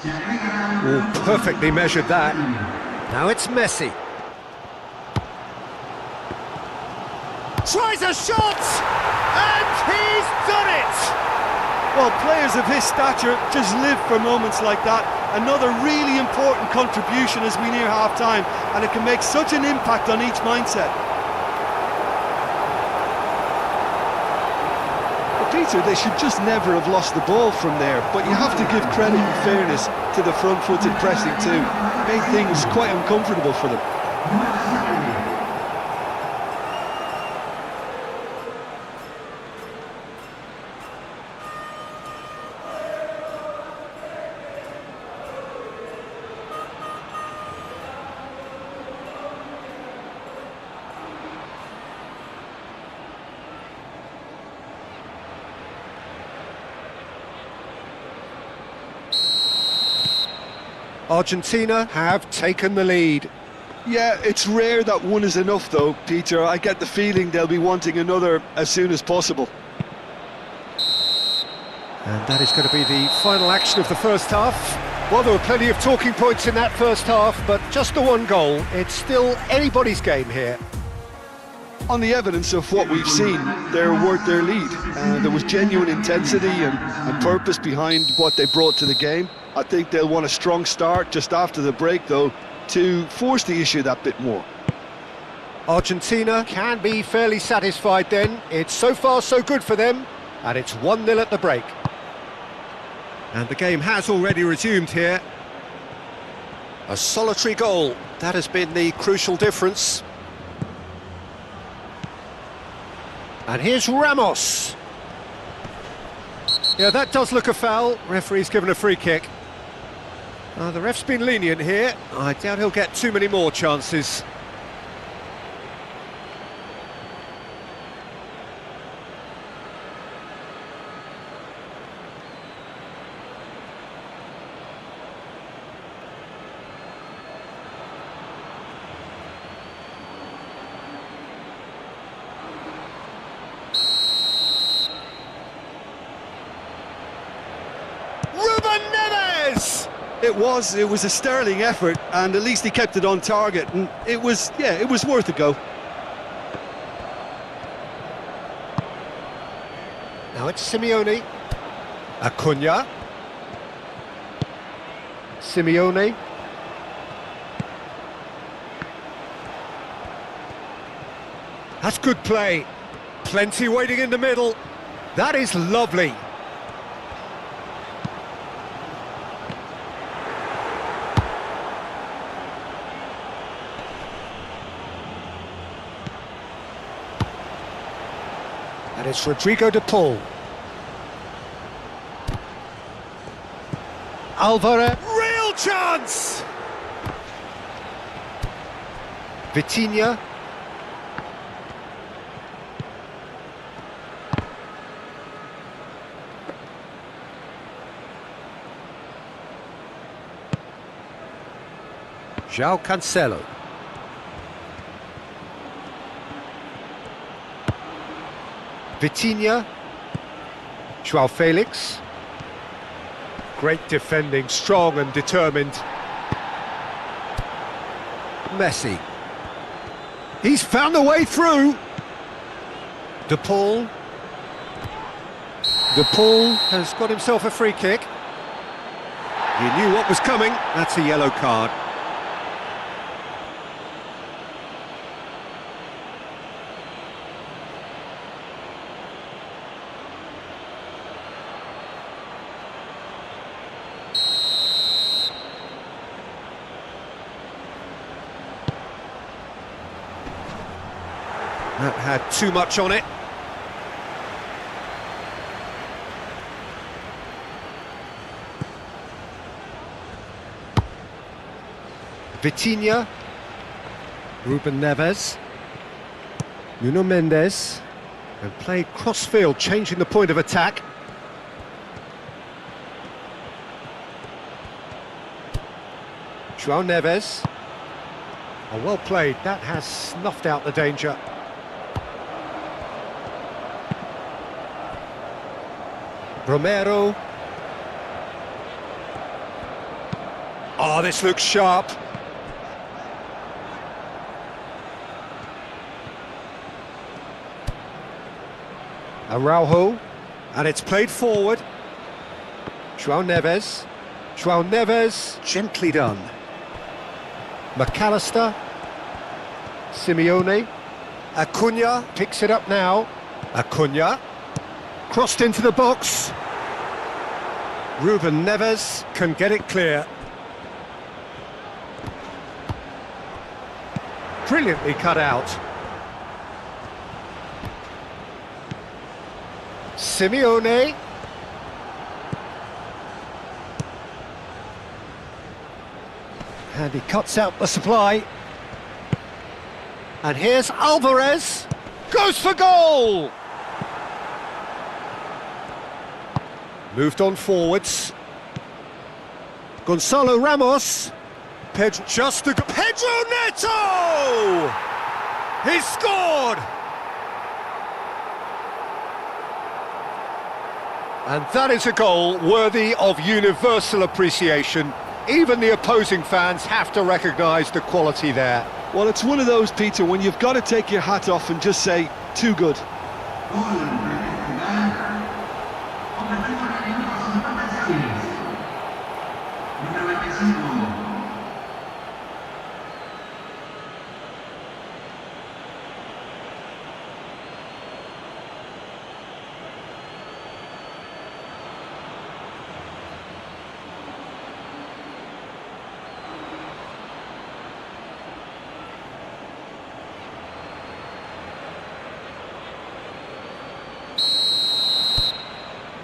Oh, perfectly measured that. Now it's Messi. Tries a shot! And he's done it! Well, players of his stature just live for moments like that. Another really important contribution as we near half-time, and it can make such an impact on each mindset. But Peter, they should just never have lost the ball from there, but you have to give credit and fairness to the front-footed pressing too. Made things quite uncomfortable for them. Argentina have taken the lead. Yeah, it's rare that one is enough though, Peter. I get the feeling they'll be wanting another as soon as possible. And that is going to be the final action of the first half. Well, there were plenty of talking points in that first half, but just the one goal. It's still anybody's game here. On the evidence of what we've seen, they're worth their lead. There was genuine intensity and purpose behind what they brought to the game. I think they'll want a strong start just after the break, though, to force the issue that bit more. Argentina can be fairly satisfied then. It's so far so good for them, and it's 1-0 at the break. And the game has already resumed here. A solitary goal, that has been the crucial difference. And here's Ramos. Yeah, that does look a foul. Referee's given a free kick. The ref's been lenient here. I doubt he'll get too many more chances. It was a sterling effort, and at least he kept it on target, and it was worth a go. Now it's Simeone. Acuna. Simeone. That's good play. Plenty waiting in the middle. That is lovely. And it's Rodrigo de Paul. Alvarez. Real chance! Vitinha. João Cancelo. Vitinha. João Felix. Great defending, strong and determined. Messi. He's found a way through. De Paul. De Paul has got himself a free kick. He knew what was coming. That's a yellow card. That had too much on it. Vitinha. Ruben Neves. Nuno Mendes. And played cross-field, changing the point of attack. João Neves. Oh, well played. That has snuffed out the danger. Romero. Oh, this looks sharp. Araujo. And it's played forward. João Neves. João Neves. Gently done. McAllister. Simeone. Acuna picks it up now. Acuna. Crossed into the box. Ruben Neves can get it clear. Brilliantly cut out. Simeone. And he cuts out the supply. And here's Alvarez. Goes for goal! Moved on forwards. Gonzalo Ramos. Pedro just to go. Pedro Neto! He scored! And that is a goal worthy of universal appreciation. Even the opposing fans have to recognise the quality there. Well, it's one of those, Peter, when you've got to take your hat off and just say, too good.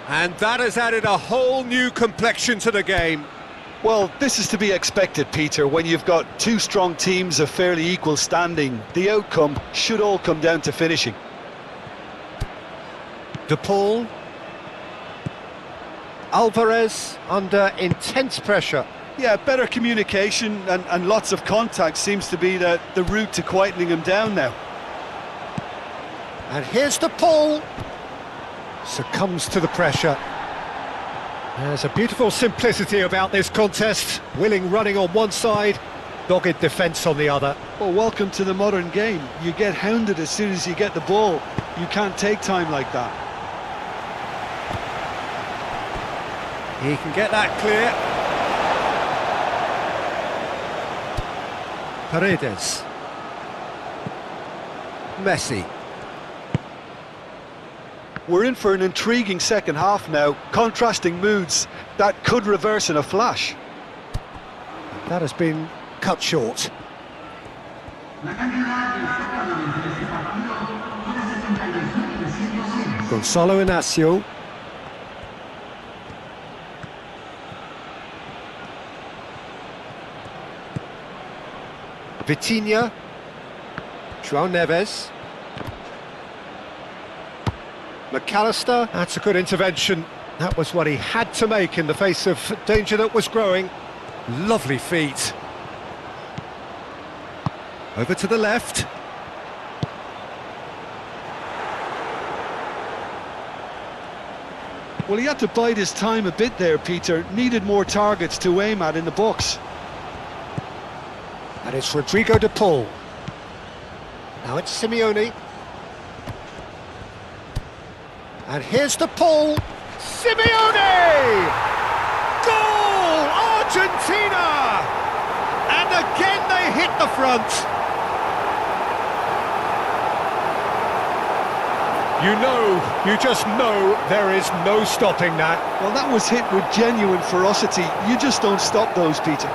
And that has added a whole new complexion to the game. Well, this is to be expected, Peter, when you've got two strong teams of fairly equal standing. The outcome should all come down to finishing. De Paul. Alvarez under intense pressure. Yeah, better communication and lots of contact seems to be the route to quietening him down now. And here's De Paul. Succumbs to the pressure. There's a beautiful simplicity about this contest. Willing running on one side, dogged defence on the other. Well, welcome to the modern game. You get hounded as soon as you get the ball. You can't take time like that. He can get that clear. Paredes. Messi. We're in for an intriguing second half now. Contrasting moods that could reverse in a flash. That has been cut short. Gonzalo Inacio. Vitinha. João Neves. McAllister. That's a good intervention. That was what he had to make in the face of danger that was growing. Lovely feet. Over to the left. Well, he had to bide his time a bit there, Peter. Needed more targets to aim at in the box. And it's Rodrigo de Paul. Now it's Simeone. And here's de Paul. Simeone! Goal! Argentina! And again they hit the front. You just know there is no stopping that. Well, that was hit with genuine ferocity. You just don't stop those, Peter.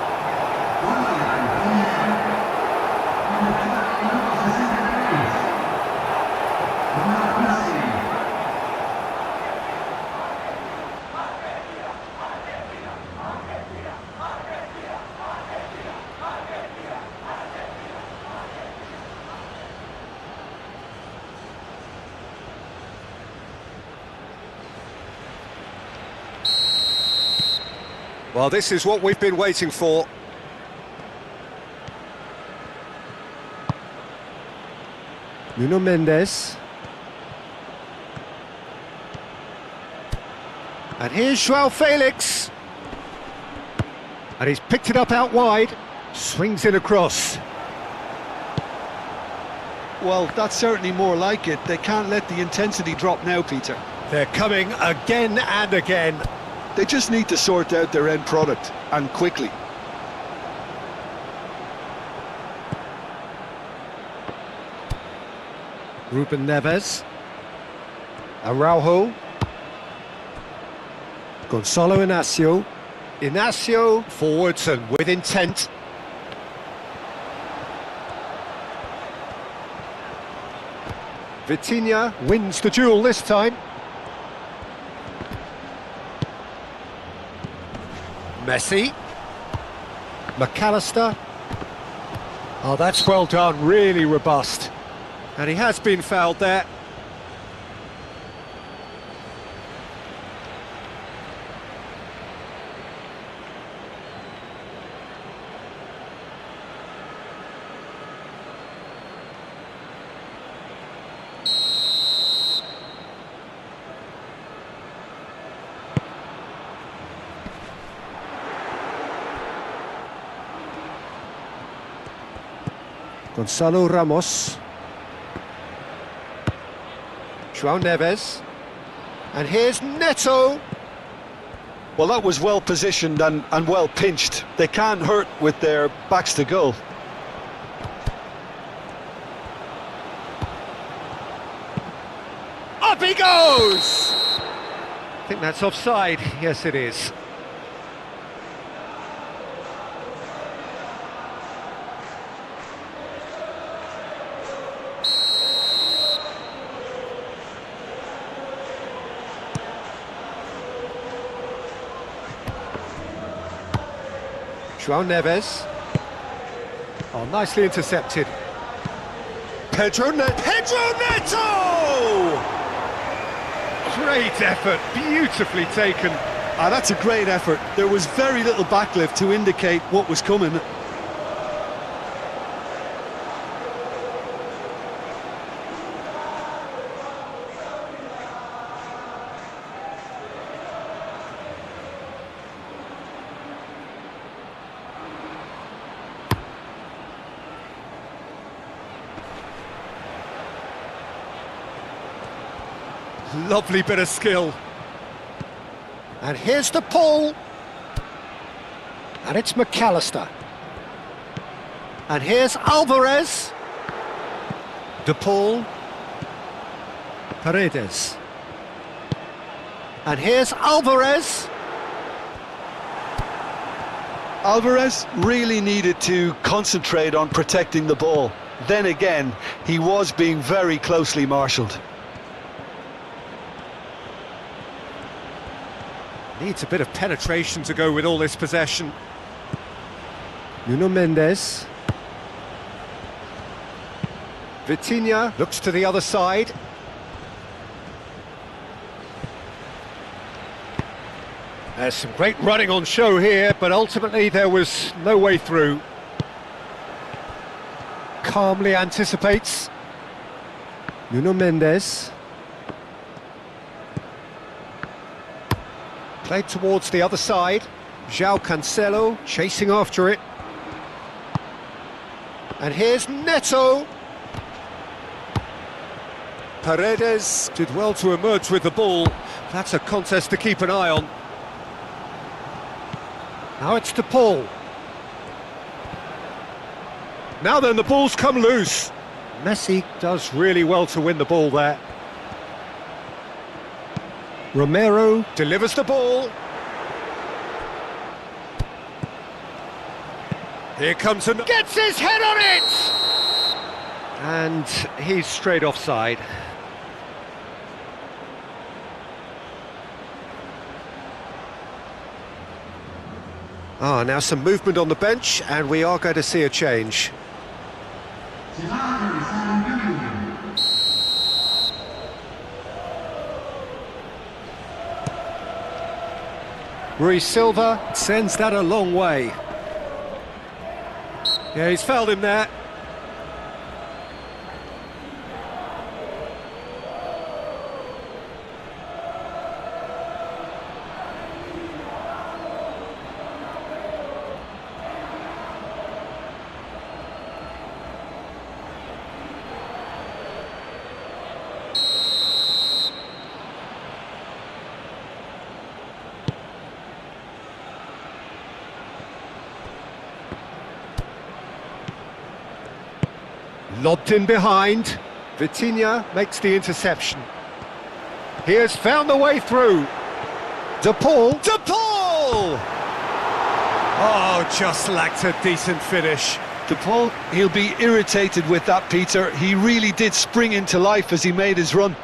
Well, this is what we've been waiting for. Nuno Mendes. And here's João Felix. And he's picked it up out wide. Swings it across. Well, that's certainly more like it. They can't let the intensity drop now, Peter. They're coming again and again. They just need to sort out their end product, and quickly. Ruben Neves. Araujo. Gonzalo Inacio. Inacio forwards and with intent. Vitinha wins the duel this time. Messi. McAllister. Oh, that's well done, really robust. And he has been fouled there. Gonzalo Ramos. João Neves. And here's Neto. Well, that was well positioned and well pinched. They can't hurt with their backs to goal. Up he goes! I think that's offside. Yes, it is. João Neves. Oh, nicely intercepted. Pedro Neto! Great effort, beautifully taken. That's a great effort. There was very little backlift to indicate what was coming. Lovely bit of skill. And here's the pull. And it's McAllister. And here's Alvarez. De Paul. Paredes. And here's Alvarez. Alvarez really needed to concentrate on protecting the ball. Then again, he was being very closely marshalled. Needs a bit of penetration to go with all this possession. Nuno Mendes. Vitinha looks to the other side. There's some great running on show here, but ultimately there was no way through. Calmly anticipates. Nuno Mendes. Played towards the other side. João Cancelo chasing after it. And here's Neto. Paredes did well to emerge with the ball. That's a contest to keep an eye on. Now it's to Paul. Now then, the ball's come loose. Messi does really well to win the ball there. Romero delivers the ball. Here comes and gets his head on it! And he's straight offside. Now some movement on the bench, and we are going to see a change. Rui Silva sends that a long way. Yeah, he's fouled him there. Lobbed in behind. Vitinha makes the interception. He has found the way through. De Paul. De Paul! Oh, just lacked a decent finish. De Paul, he'll be irritated with that, Peter. He really did spring into life as he made his run.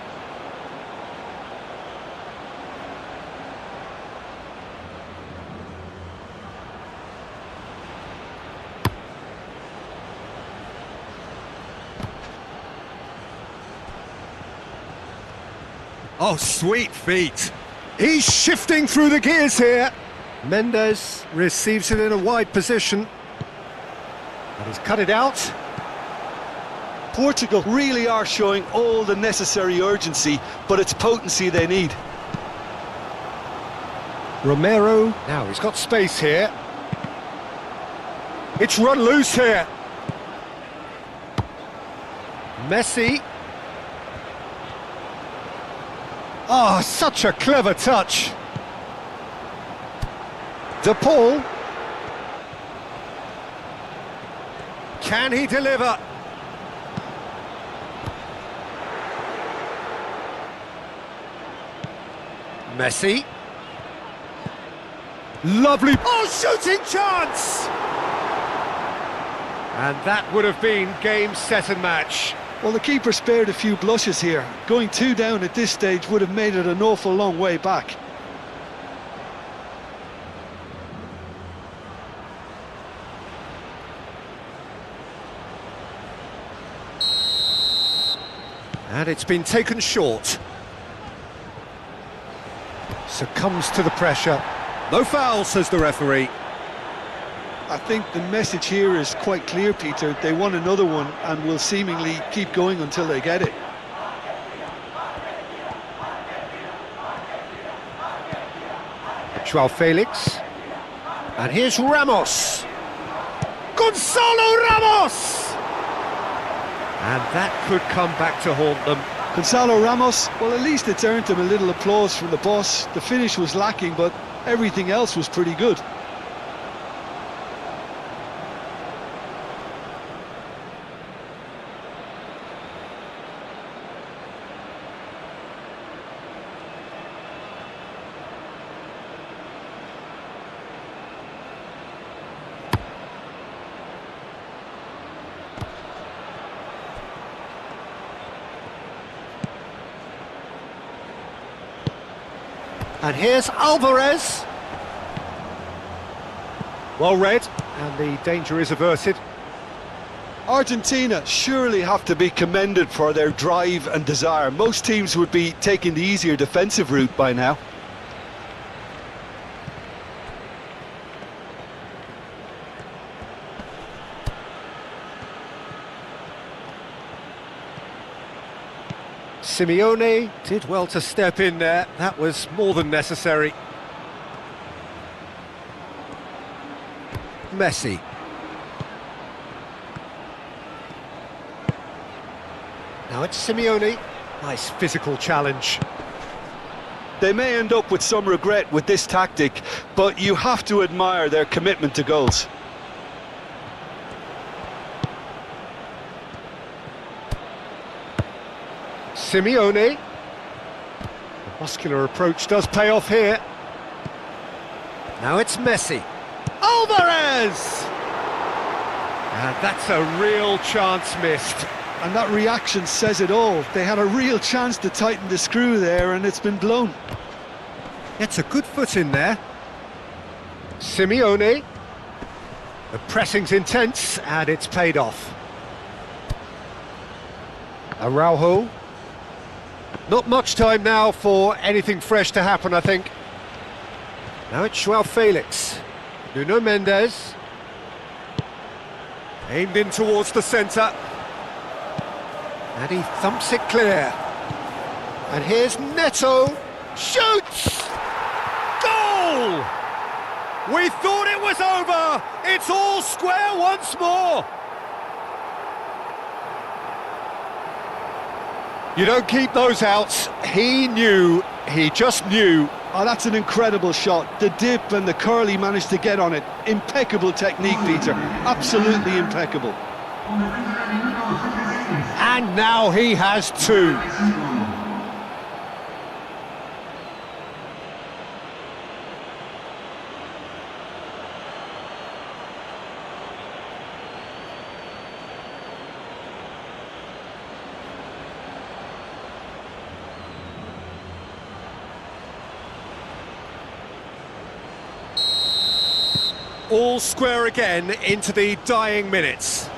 Oh, sweet feet. He's shifting through the gears here. Mendes receives it in a wide position. And he's cut it out. Portugal really are showing all the necessary urgency, but it's potency they need. Romero. Now he's got space here. It's run loose here. Messi. Oh, such a clever touch. De Paul. Can he deliver? Messi. Lovely. Oh, shooting chance! And that would have been game, set and match. Well, the keeper spared a few blushes here. Going 2 down at this stage would have made it an awful long way back. And it's been taken short. Succumbs to the pressure. No foul, says the referee. I think the message here is quite clear, Peter. They want another one and will seemingly keep going until they get it. João Felix. And here's Ramos. Gonzalo Ramos! And that could come back to haunt them. Gonzalo Ramos, well, at least it's earned him a little applause from the boss. The finish was lacking, but everything else was pretty good. And here's Alvarez. Well read, and the danger is averted. Argentina surely have to be commended for their drive and desire. Most teams would be taking the easier defensive route by now. Simeone did well to step in there. That was more than necessary. Messi. Now it's Simeone. Nice physical challenge. They may end up with some regret with this tactic, but you have to admire their commitment to goals. Simeone. The muscular approach does pay off here. Now it's Messi. Alvarez! And that's a real chance missed. And that reaction says it all. They had a real chance to tighten the screw there, and it's been blown. Gets a good foot in there. Simeone. The pressing's intense, and it's paid off. Araujo. Not much time now for anything fresh to happen, I think. Now it's Joao Felix. Nuno Mendes. Aimed in towards the centre. And he thumps it clear. And here's Neto. Shoots! Goal! We thought it was over. It's all square once more. You don't keep those outs. He knew, he just knew. Oh, that's an incredible shot. The dip and the curl he managed to get on it. Impeccable technique, Peter. Absolutely impeccable. And now he has two. All square again into the dying minutes.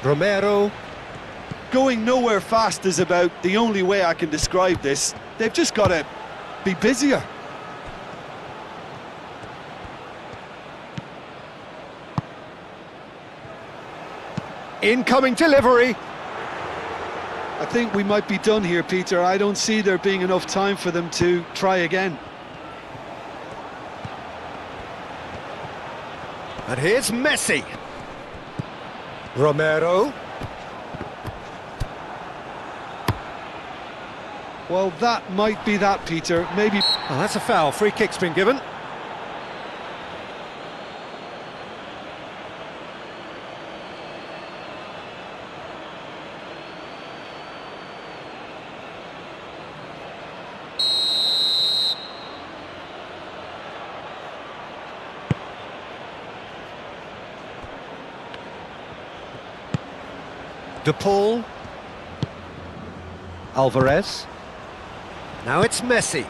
Romero. Going nowhere fast is about the only way I can describe this. They've just got to be busier. Incoming delivery. I think we might be done here, Peter. I don't see there being enough time for them to try again. And here's Messi. Romero. Well, that might be that, Peter. Maybe... Oh, that's a foul. Free kick's been given. De Paul. Alvarez. Now it's Messi.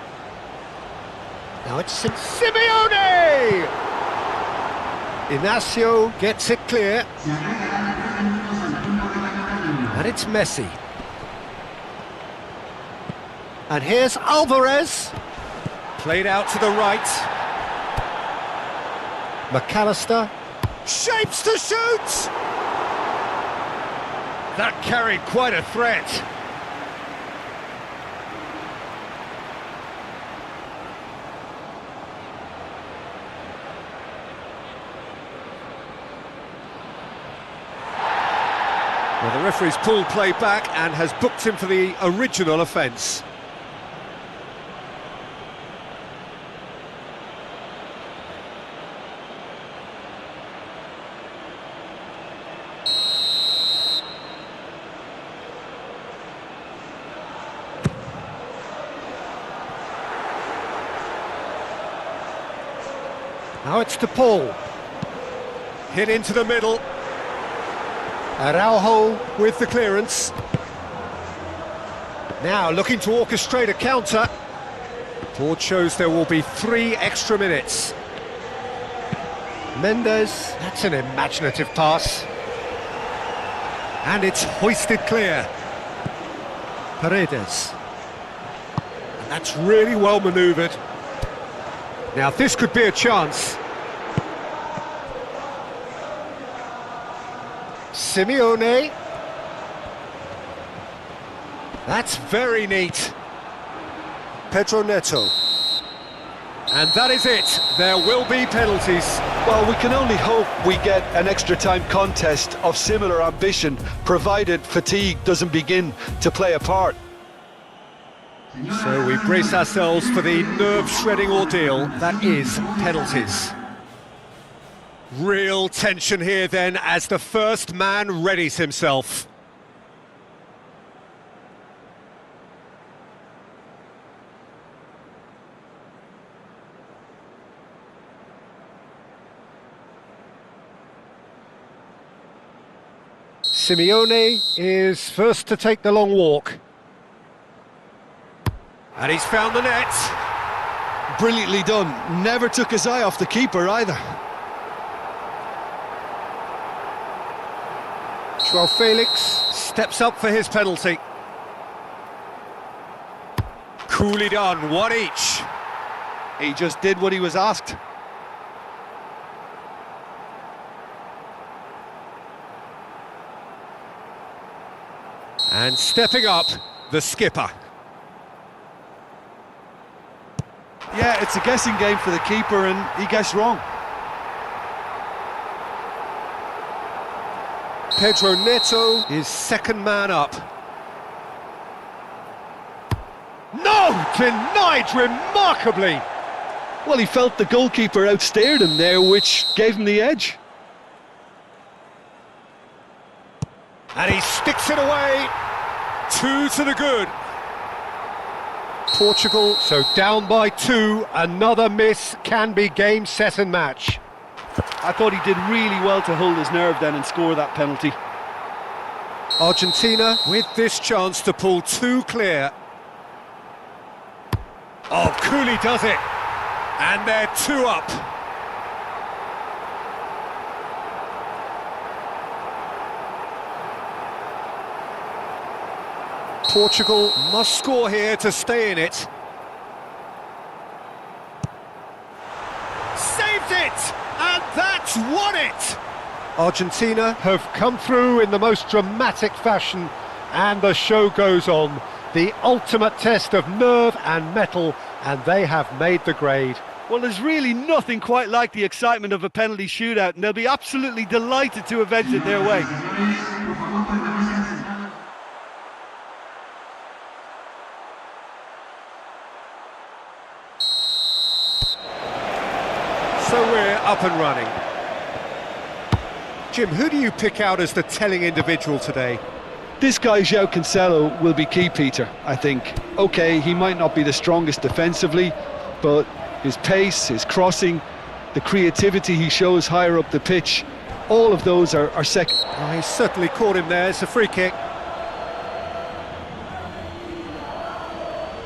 Now it's Simeone! Inacio gets it clear. And it's Messi. And here's Alvarez. Played out to the right. McAllister. Shapes to shoot! That carried quite a threat. Well, the referee's pulled play back and has booked him for the original offence. Now it's to Paul. Hit into the middle. Araujo with the clearance. Now looking to orchestrate a counter. Board shows there will be 3 extra minutes. Mendes, that's an imaginative pass. And it's hoisted clear. Paredes. And that's really well manoeuvred. Now this could be a chance. Simeone. That's very neat. Pedro Neto. And that is it. There will be penalties. Well, we can only hope we get an extra time contest of similar ambition, provided fatigue doesn't begin to play a part. So we brace ourselves for the nerve-shredding ordeal that is penalties. Real tension here then as the first man readies himself. Simeone is first to take the long walk. And he's found the net. Brilliantly done. Never took his eye off the keeper either. Joao Felix steps up for his penalty. Coolly done, 1 each. He just did what he was asked. And stepping up, the skipper. Yeah, it's a guessing game for the keeper and he guessed wrong. Pedro Neto is second man up. No! Denied remarkably! Well, he felt the goalkeeper outstared him there, which gave him the edge. And he sticks it away. 2 to the good. Portugal, so down by 2. Another miss can be game, set and match. I thought he did really well to hold his nerve then and score that penalty. Argentina with this chance to pull 2 clear. Oh, Cooley does it. And they're 2 up. Portugal must score here to stay in it. Saved it! And that's won it! Argentina have come through in the most dramatic fashion, and the show goes on. The ultimate test of nerve and mettle, and they have made the grade. Well, there's really nothing quite like the excitement of a penalty shootout, and they'll be absolutely delighted to have edged it their way. So we're up and running. Jim, who do you pick out as the telling individual today? This guy, João Cancelo, will be key, Peter, I think. OK, he might not be the strongest defensively, but his pace, his crossing, the creativity he shows higher up the pitch, all of those are second. Oh, he certainly caught him there. It's a free kick.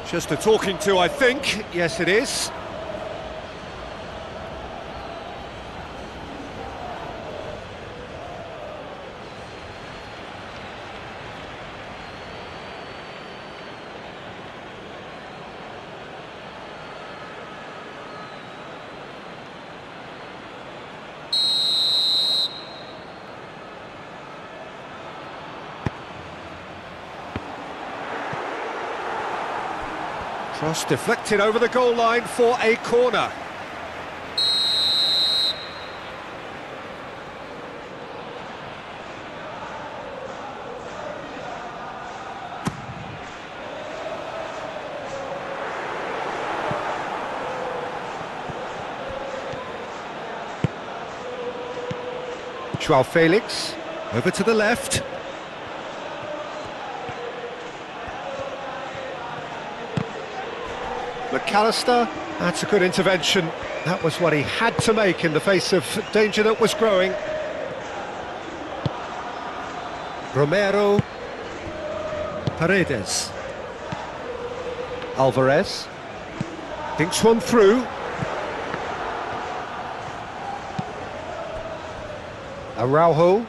Just a talking to, I think. Yes, it is. Cross deflected over the goal line for a corner. Joao Felix, over to the left. McAllister, that's a good intervention. That was what he had to make in the face of danger that was growing. Romero, Paredes, Alvarez, thinks one through. Araujo.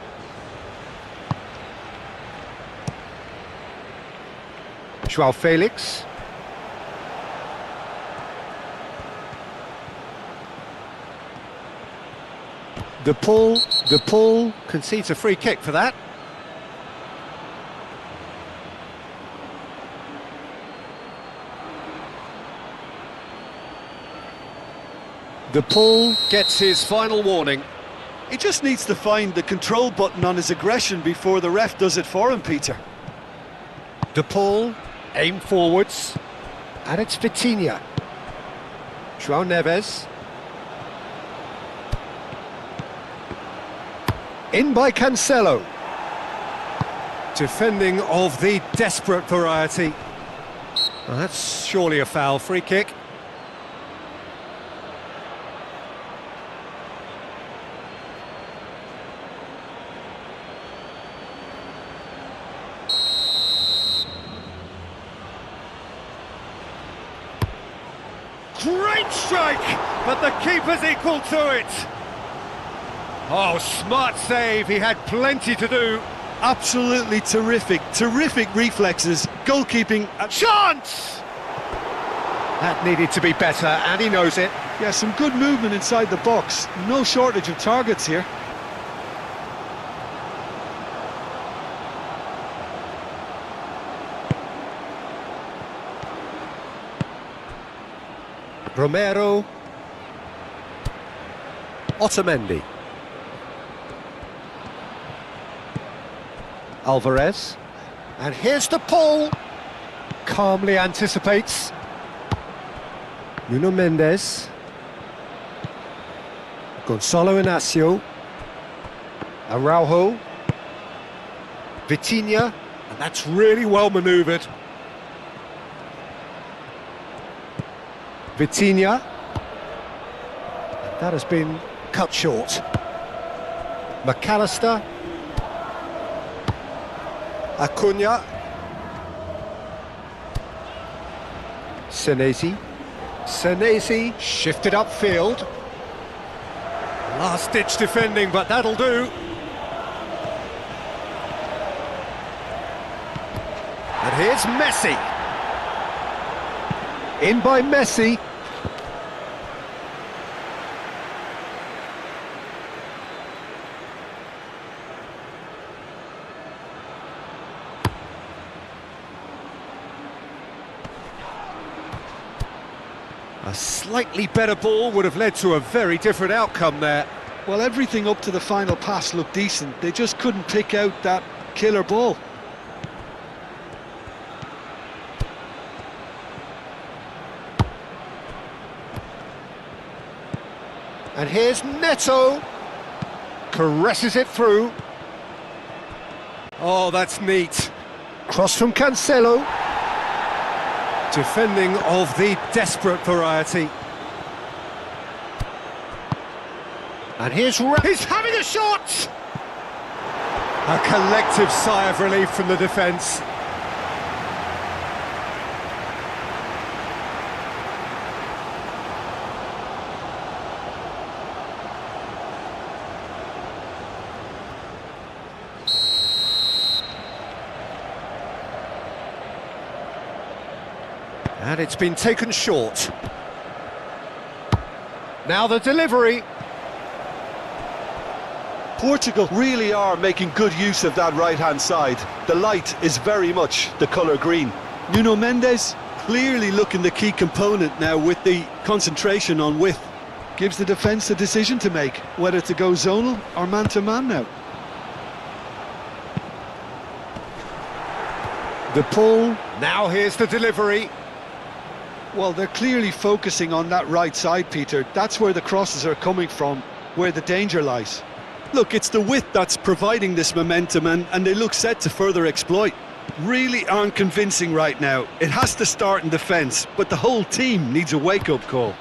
Joao Felix. De Paul concedes a free kick for that. De Paul gets his final warning. He just needs to find the control button on his aggression before the ref does it for him, Peter. De Paul, aim forwards, and it's Vitinha. João Neves. In by Cancelo. Defending of the desperate variety. Well, that's surely a foul. Free kick. Great strike, but the keeper's equal to it. Oh, smart save, he had plenty to do. Absolutely terrific reflexes, goalkeeping. Chance! That needed to be better, and he knows it. Yeah, some good movement inside the box, no shortage of targets here. Romero, Otamendi, Alvarez, and here's the Paul. Calmly anticipates. Nuno Mendes, Gonzalo Inacio, Araujo, Vitinha, and that's really well manoeuvred. Vitinha, that has been cut short. McAllister, Acuna, Senesi, shifted upfield. Last-ditch defending, but that'll do. And here's Messi. In by Messi. A slightly better ball would have led to a very different outcome there. Well, everything up to the final pass looked decent. They just couldn't pick out that killer ball. And here's Neto. Caresses it through. Oh, that's neat. Cross from Cancelo. Defending of the desperate variety. And he's having a shot! A collective sigh of relief from the defence. And it's been taken short. Now the delivery. Portugal really are making good use of that right-hand side. The light is very much the colour green. Nuno Mendes clearly looking the key component now with the concentration on width. Gives the defence a decision to make, whether to go zonal or man-to-man now. De Paul. Now here's the delivery. Well, they're clearly focusing on that right side, Peter. That's where the crosses are coming from, where the danger lies. Look, it's the width that's providing this momentum, and they look set to further exploit. Really aren't convincing right now. It has to start in defence, but the whole team needs a wake-up call.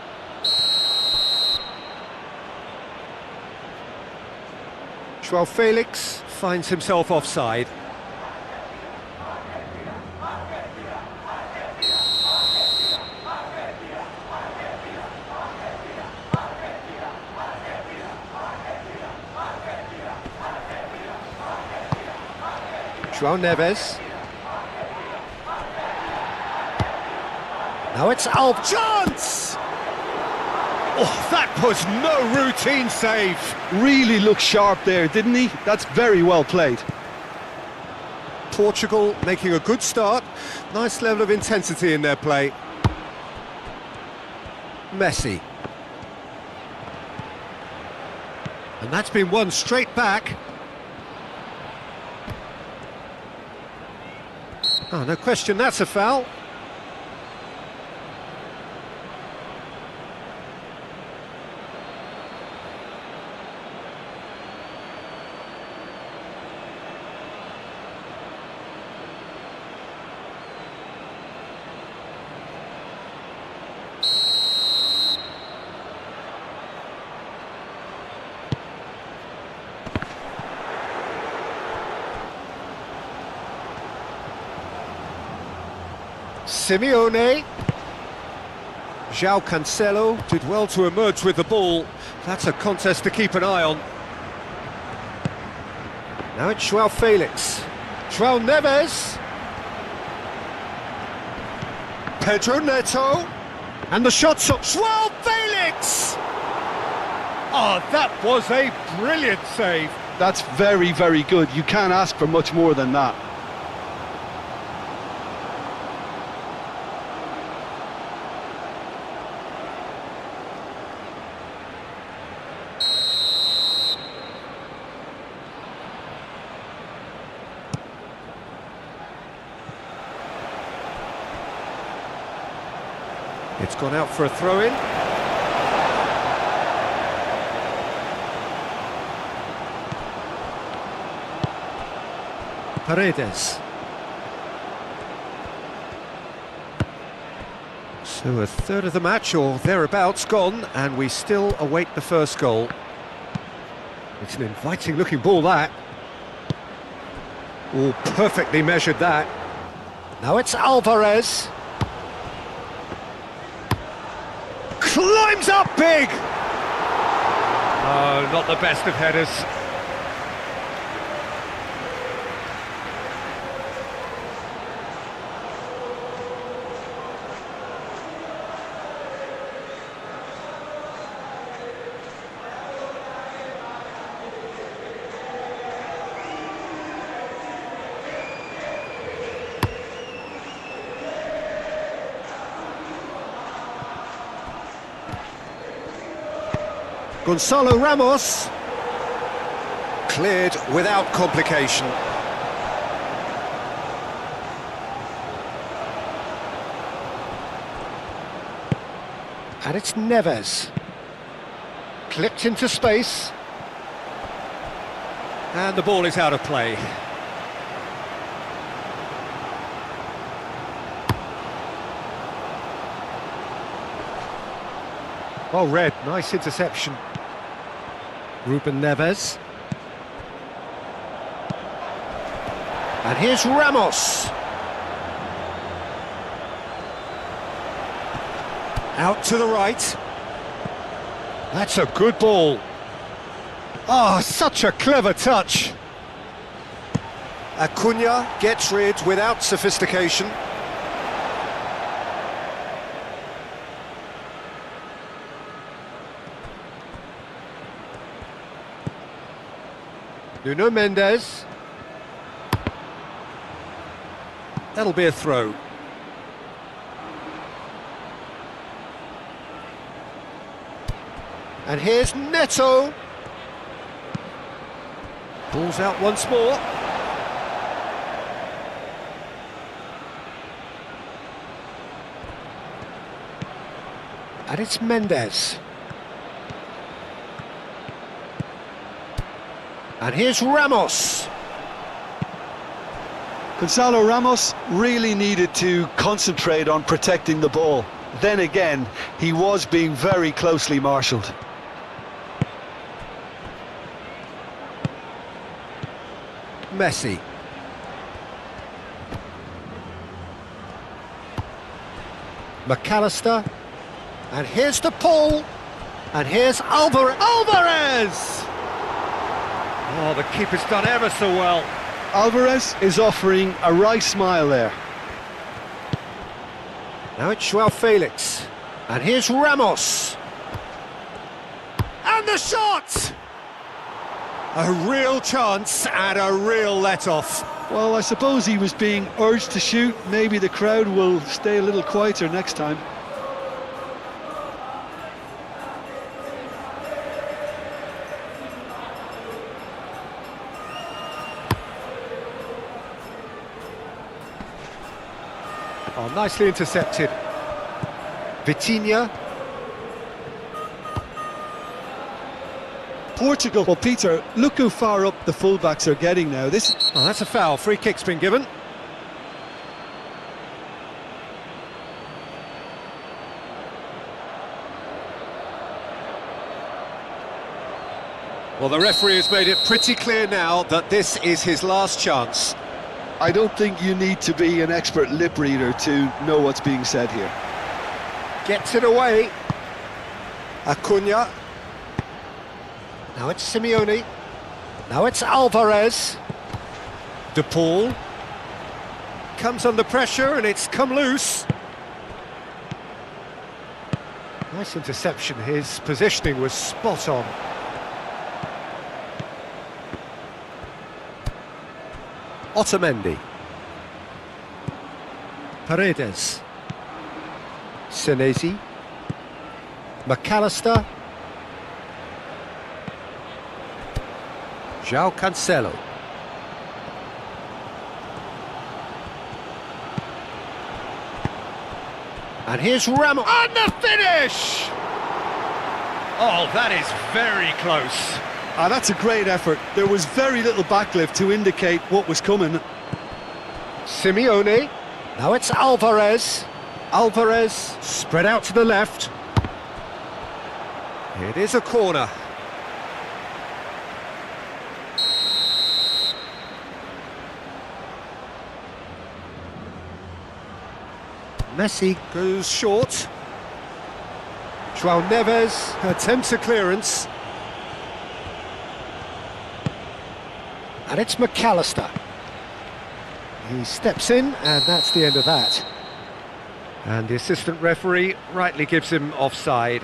Joao Felix finds himself offside. Joao Neves. Now it's chance! Oh, that was no routine save. Really looked sharp there, didn't he? That's very well played. Portugal making a good start. Nice level of intensity in their play. Messi. And that's been won straight back. Oh, no question, that's a foul. Simeone. João Cancelo did well to emerge with the ball. That's a contest to keep an eye on. Now it's Joao Felix. Joao Neves. Pedro Neto. And the shot's up. Joao Felix! Oh, that was a brilliant save. That's very, very good. You can't ask for much more than that. It's gone out for a throw-in. Paredes. So a third of the match, or thereabouts, gone, and we still await the first goal. It's an inviting-looking ball, that. Oh, perfectly measured, that. Now it's Alvarez. Climbs up big! Oh, not the best of headers. Gonzalo Ramos, cleared without complication. And it's Neves, clipped into space, and the ball is out of play. Well read, nice interception. Ruben Neves. And here's Ramos. Out to the right. That's a good ball. Oh, such a clever touch. Acuna gets rid without sophistication. Nuno Mendes. That'll be a throw. And here's Neto. Ball's out once more. And it's Mendes. And here's Ramos. Gonzalo Ramos really needed to concentrate on protecting the ball. Then again, he was being very closely marshalled. Messi. McAllister. And here's the pull. And here's Alvarez. Oh, the keeper's done ever so well. Alvarez is offering a wry smile there. Now it's Joao Felix. And here's Ramos. And the shot! A real chance and a real let-off. Well, I suppose he was being urged to shoot. Maybe the crowd will stay a little quieter next time. Oh, nicely intercepted. Vitinha. Portugal. Well, Peter, look how far up the fullbacks are getting now. Oh, that's a foul. Free kick's been given. Well, the referee has made it pretty clear now that this is his last chance. I don't think you need to be an expert lip reader to know what's being said here. Gets it away. Acuna. Now it's Simeone. Now it's Alvarez. De Paul. Comes under pressure and it's come loose. Nice interception. His positioning was spot on. Otamendi. Paredes. Senesi. McAllister. João Cancelo. And here's Ramos. And the finish! Oh, that is very close. That's a great effort. There was very little backlift to indicate what was coming. Simeone. Now it's Alvarez. Alvarez spread out to the left. It is a corner. Messi goes short. João Neves attempts a clearance. And it's McAllister. He steps in, and that's the end of that. And the assistant referee rightly gives him offside.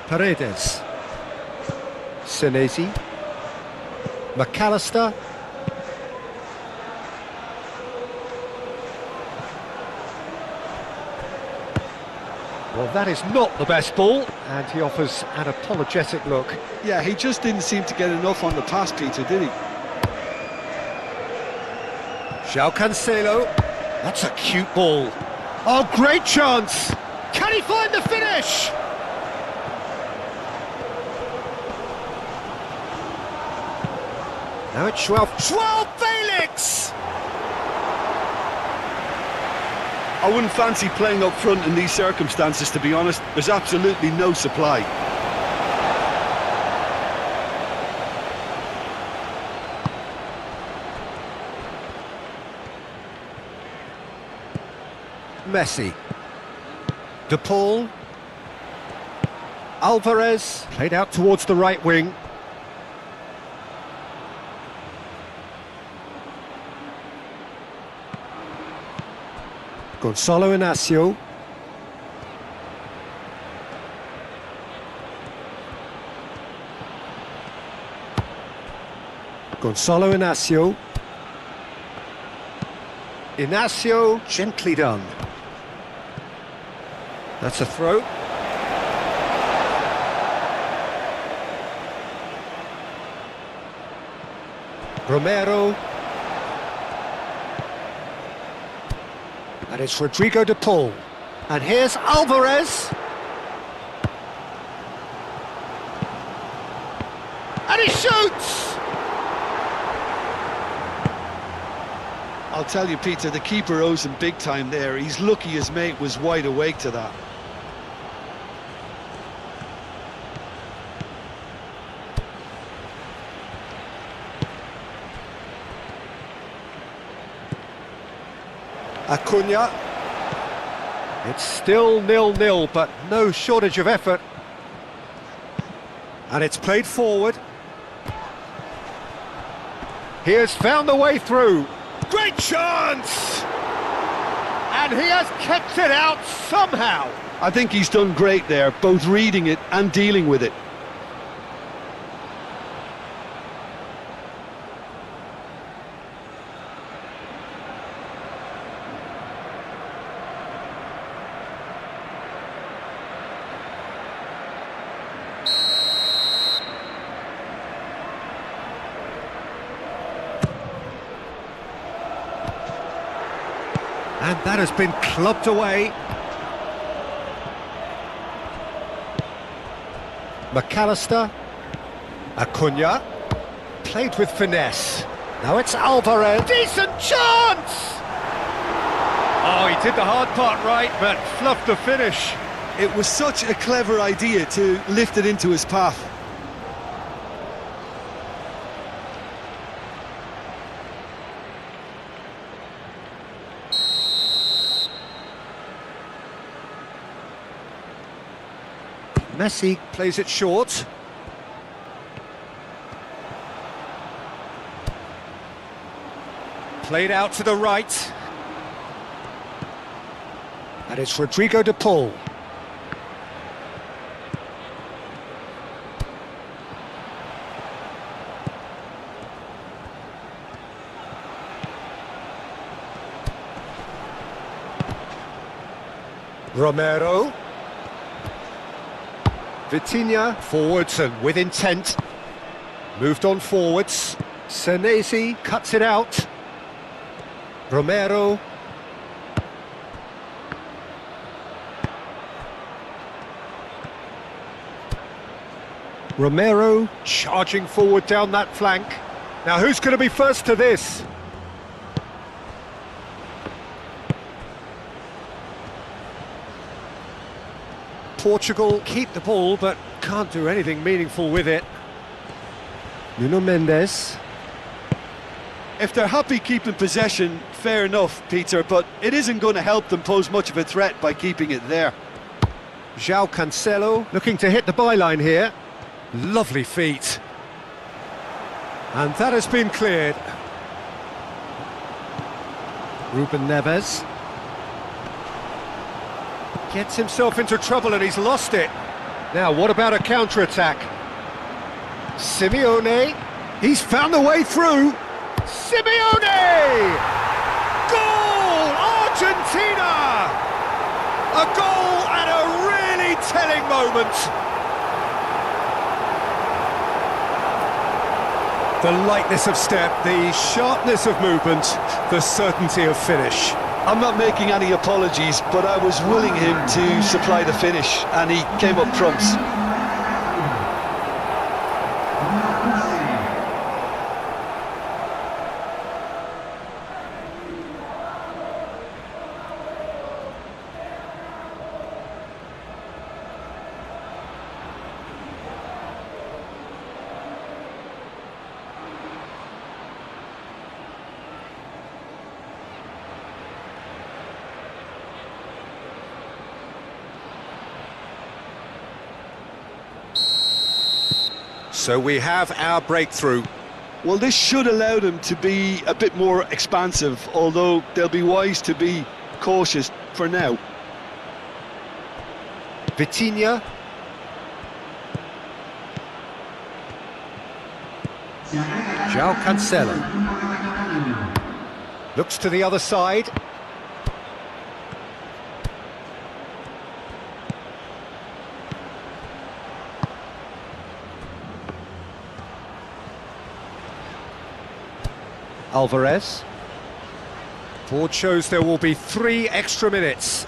Paredes. Senesi. McAllister. Well, that is not the best ball, and he offers an apologetic look. Yeah, he just didn't seem to get enough on the pass, Peter, did he? João Cancelo. That's a cute ball. Oh, great chance! Can he find the finish? Now it's Joao Felix! I wouldn't fancy playing up front in these circumstances, to be honest. There's absolutely no supply. Messi. De Paul. Alvarez. Played out towards the right wing. Gonzalo Inacio. Gonzalo Inacio. Inacio, gently done. That's a throw. Romero. And it's Rodrigo de Paul. And here's Alvarez. And he shoots! I'll tell you, Peter, the keeper owes him big time there. He's lucky his mate was wide awake to that. Acuna. It's still 0-0, but no shortage of effort. And it's played forward. He has found the way through. Great chance! And he has kept it out somehow. I think he's done great there, both reading it and dealing with it. And that has been clubbed away. McAllister. Acuna. Played with finesse. Now it's Alvarez. Decent chance! Oh, he did the hard part right, but fluffed the finish. It was such a clever idea to lift it into his path. Messi plays it short. Played out to the right. And it's Rodrigo de Paul. Romero. Vitinha forwards and with intent. Moved on forwards. Senesi cuts it out. Romero. Romero charging forward down that flank. Now who's going to be first to this? Portugal keep the ball, but can't do anything meaningful with it. Nuno Mendes. If they're happy keeping possession, fair enough, Peter, but it isn't going to help them pose much of a threat by keeping it there. João Cancelo looking to hit the byline here. Lovely feet. And that has been cleared. Ruben Neves. Gets himself into trouble and he's lost it. Now, what about a counter-attack? Simeone. He's found the way through. Simeone! Goal! Argentina! A goal at a really telling moment. The lightness of step, the sharpness of movement, the certainty of finish. I'm not making any apologies, but I was willing him to supply the finish, and he came up trumps. So we have our breakthrough. Well, this should allow them to be a bit more expansive, although they'll be wise to be cautious for now. Vitinha. João Cancelo. Looks to the other side. Alvarez. Board shows there will be 3 extra minutes.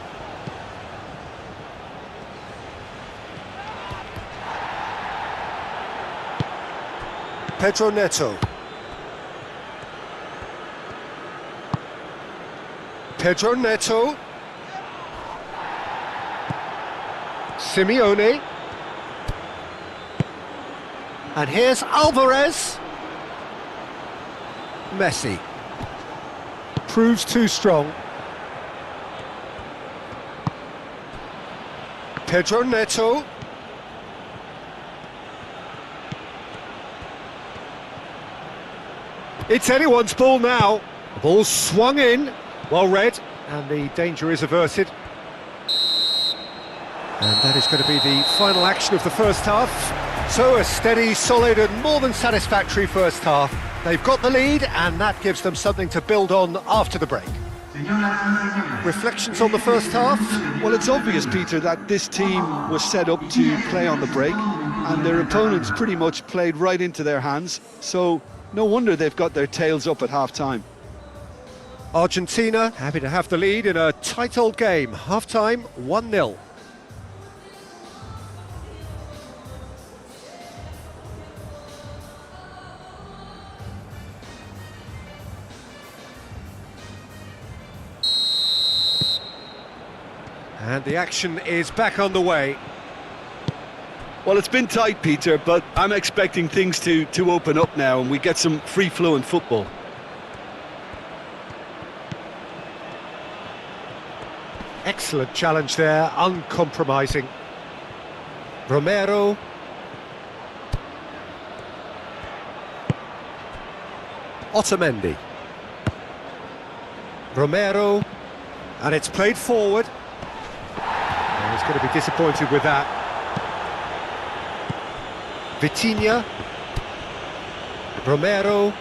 Pedro Neto. Pedro Neto. Simeone. And here's Alvarez. Messi. Proves too strong. Pedro Neto. It's anyone's ball now. The ball's swung in. Well read. And the danger is averted. And that is going to be the final action of the first half. So a steady, solid and more than satisfactory first half. They've got the lead and that gives them something to build on after the break. Reflections on the first half? Well, it's obvious, Peter, that this team was set up to play on the break and their opponents pretty much played right into their hands. So no wonder they've got their tails up at half-time. Argentina happy to have the lead in a tight old game. Half-time, 1-0. And the action is back on the way. Well, it's been tight, Peter, but I'm expecting things to open up now and we get some free-flowing football. Excellent challenge there, uncompromising. Romero. Otamendi. Romero. And it's played forward. And he's going to be disappointed with that. Vitinha. Romero.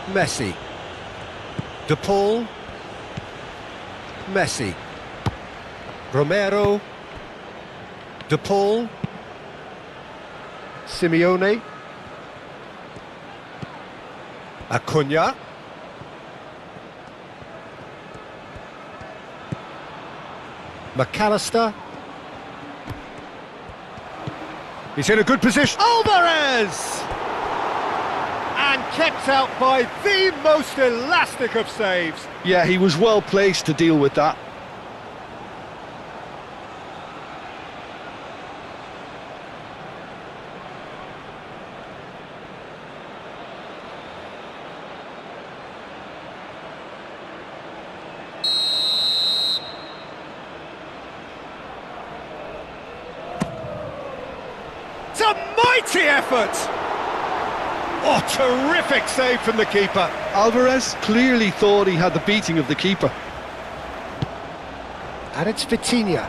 Messi. De Paul. Messi. Romero. De Paul. Simeone. Acuna. McAllister. He's in a good position. Alvarez! And kept out by the most elastic of saves. Yeah, he was well placed to deal with that. It's a mighty effort! Oh, terrific save from the keeper. Alvarez clearly thought he had the beating of the keeper. And it's Vitinha.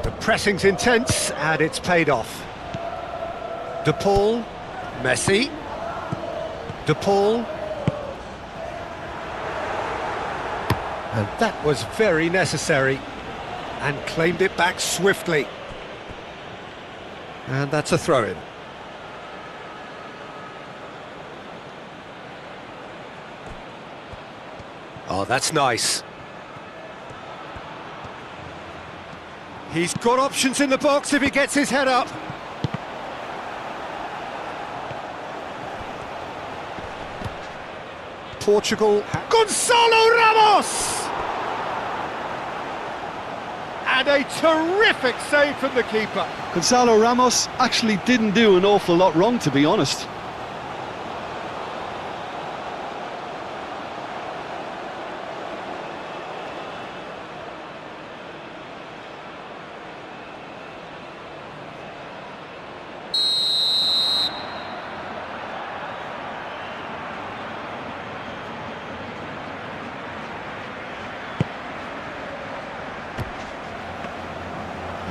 The pressing's intense, and it's paid off. De Paul, Messi. De Paul. And that was very necessary. And claimed it back swiftly. And that's a throw-in. Oh, that's nice. He's got options in the box if he gets his head up. Portugal. Gonzalo Ramos! And a terrific save from the keeper. Gonzalo Ramos actually didn't do an awful lot wrong, to be honest.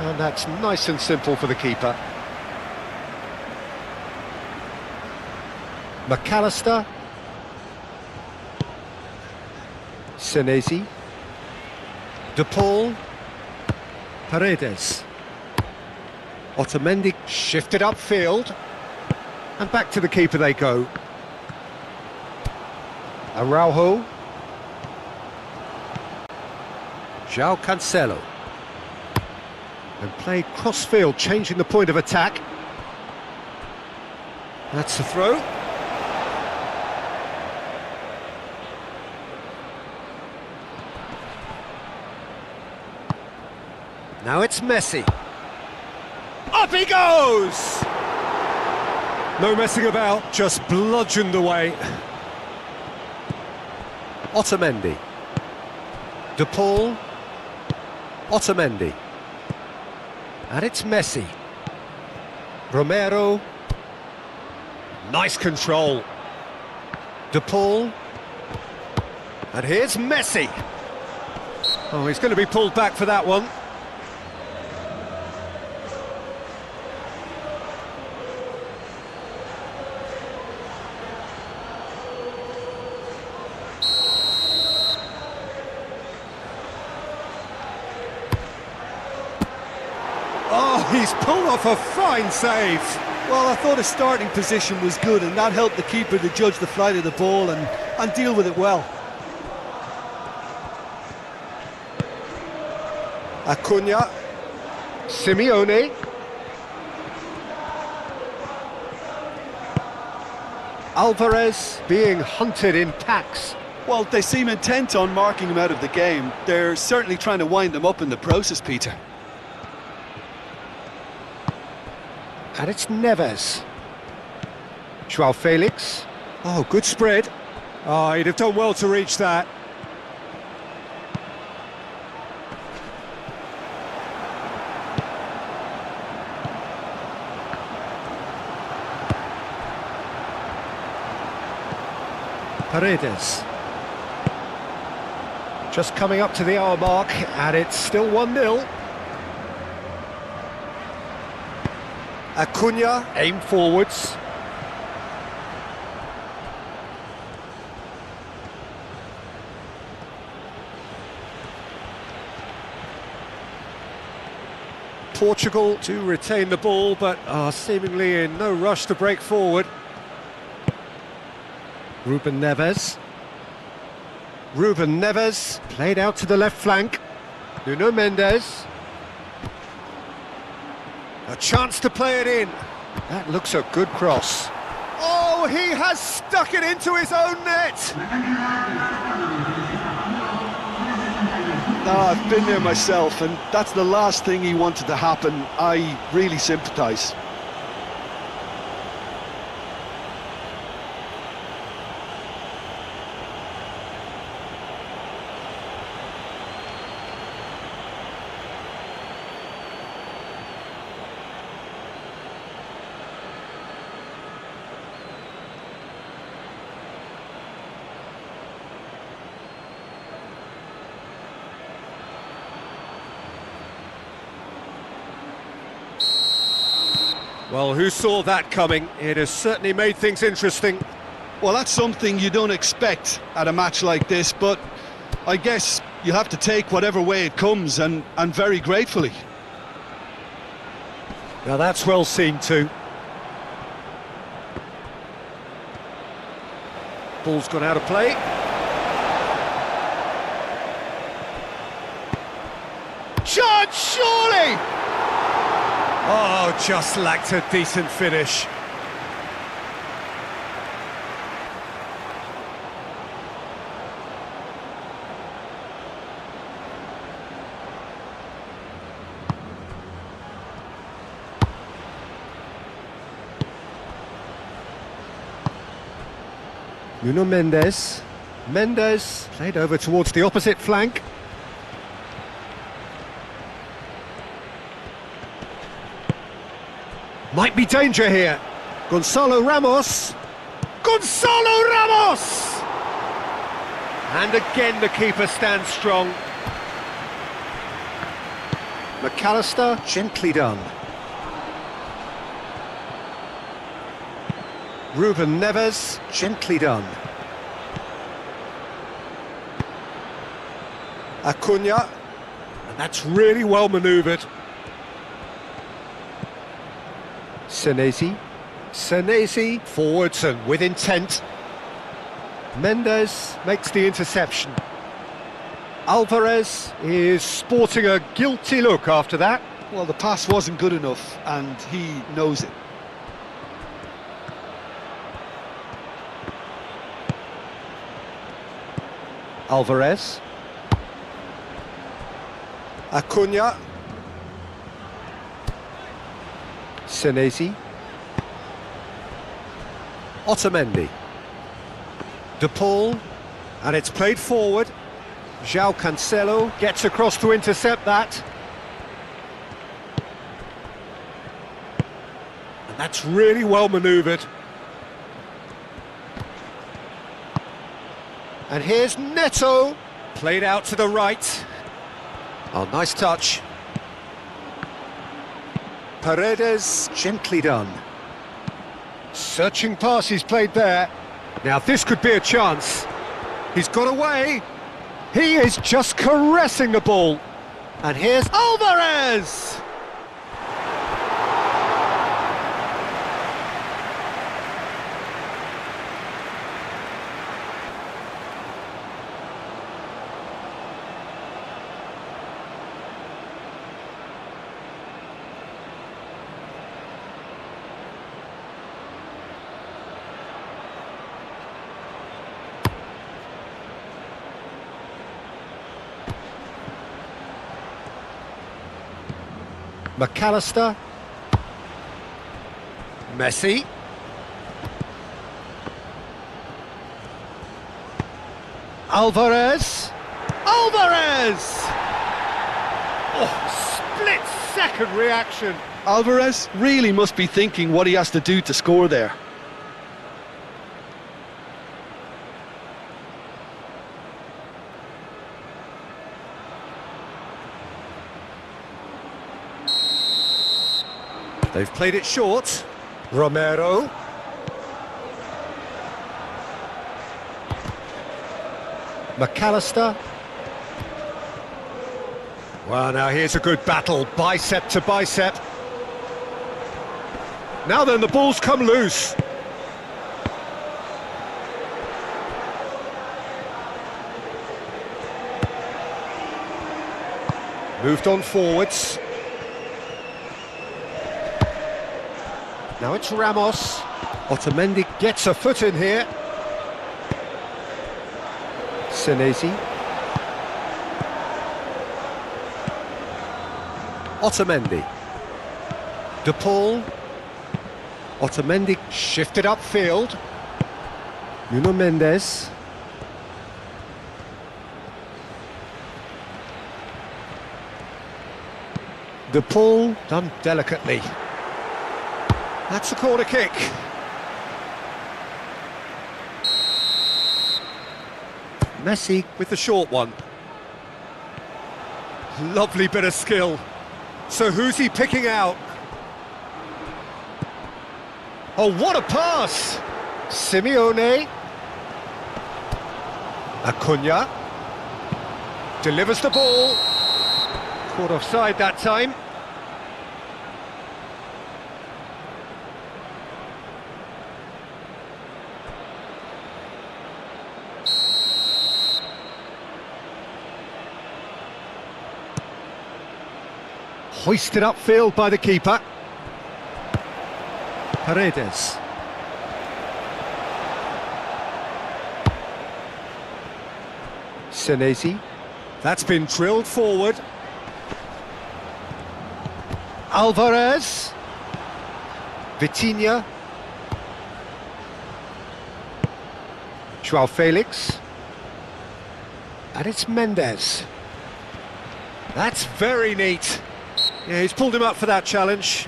And that's nice and simple for the keeper. McAllister. Senesi. De Paul. Paredes. Otamendi shifted upfield. And back to the keeper they go. Araujo. João Cancelo. And played cross-field, changing the point of attack. That's the throw. Now it's Messi. Up he goes! No messing about, just bludgeoned away. Otamendi. De Paul. Otamendi. And it's Messi. Romero. Nice control. De Paul. And here's Messi. Oh, he's going to be pulled back for that one. Oh, he's pulled off a fine save. Well, I thought his starting position was good, and that helped the keeper to judge the flight of the ball and deal with it well. Acuna. Simeone. Alvarez being hunted in packs. Well, they seem intent on marking him out of the game. They're certainly trying to wind them up in the process, Peter. And it's Neves. João Felix. Oh, good spread. Oh, he'd have done well to reach that. Paredes. Just coming up to the hour mark, and it's still 1-0. Acuna, aim forwards. Portugal to retain the ball, but are seemingly in no rush to break forward. Ruben Neves. Ruben Neves, played out to the left flank. Nuno Mendes. A chance to play it in. That looks a good cross. Oh, he has stuck it into his own net! No, I've been there myself, and that's the last thing he wanted to happen. I really sympathise. Well, who saw that coming? It has certainly made things interesting. Well, that's something you don't expect at a match like this, but I guess you have to take whatever way it comes, and very gratefully. Now that's well seen too. Ball's gone out of play. Chance, surely! Oh, just lacked a decent finish. Nuno Mendes. Mendes played over towards the opposite flank. Might be danger here. Gonzalo Ramos. Gonzalo Ramos! And again the keeper stands strong. McAllister, gently done. Ruben Neves, gently done. Acuna, and that's really well manoeuvred. Senesi, forwards and with intent. Mendes makes the interception. Alvarez is sporting a guilty look after that. Well, the pass wasn't good enough, and he knows it. Alvarez. Acuna. Senesi. Otamendi. De Paul, and it's played forward. João Cancelo gets across to intercept that. And that's really well manoeuvred. And here's Neto, played out to the right. Oh, nice touch. Paredes, gently done. Searching pass he's played there. Now this could be a chance. He's got away. He is just caressing the ball. And here's Alvarez! McAllister. Messi. Alvarez. Alvarez! Oh, split-second reaction. Alvarez really must be thinking what he has to do to score there. They've played it short. Romero. McAllister. Well, now here's a good battle, bicep to bicep. Now then, the ball's come loose. Moved on forwards. Now it's Ramos. Otamendi gets a foot in here. Senesi. Otamendi. De Paul. Otamendi shifted upfield. Nuno Mendes. De Paul done delicately. That's a corner kick. Messi with the short one. Lovely bit of skill. So who's he picking out? Oh, what a pass! Simeone. Acuna. Delivers the ball. Caught offside that time. Hoisted upfield by the keeper. Paredes. Senesi. That's been drilled forward. Alvarez. Vitinha. João Felix. And it's Mendes. That's very neat. Yeah, he's pulled him up for that challenge.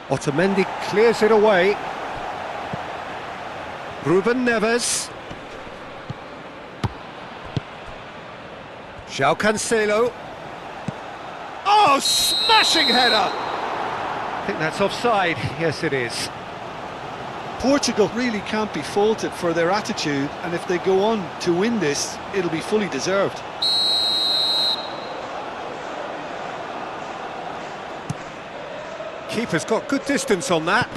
Otamendi clears it away. Ruben Neves. João Cancelo. Oh, smashing header! I think that's offside. Yes, it is. Portugal really can't be faulted for their attitude, and if they go on to win this, it'll be fully deserved. Keeper's got good distance on that.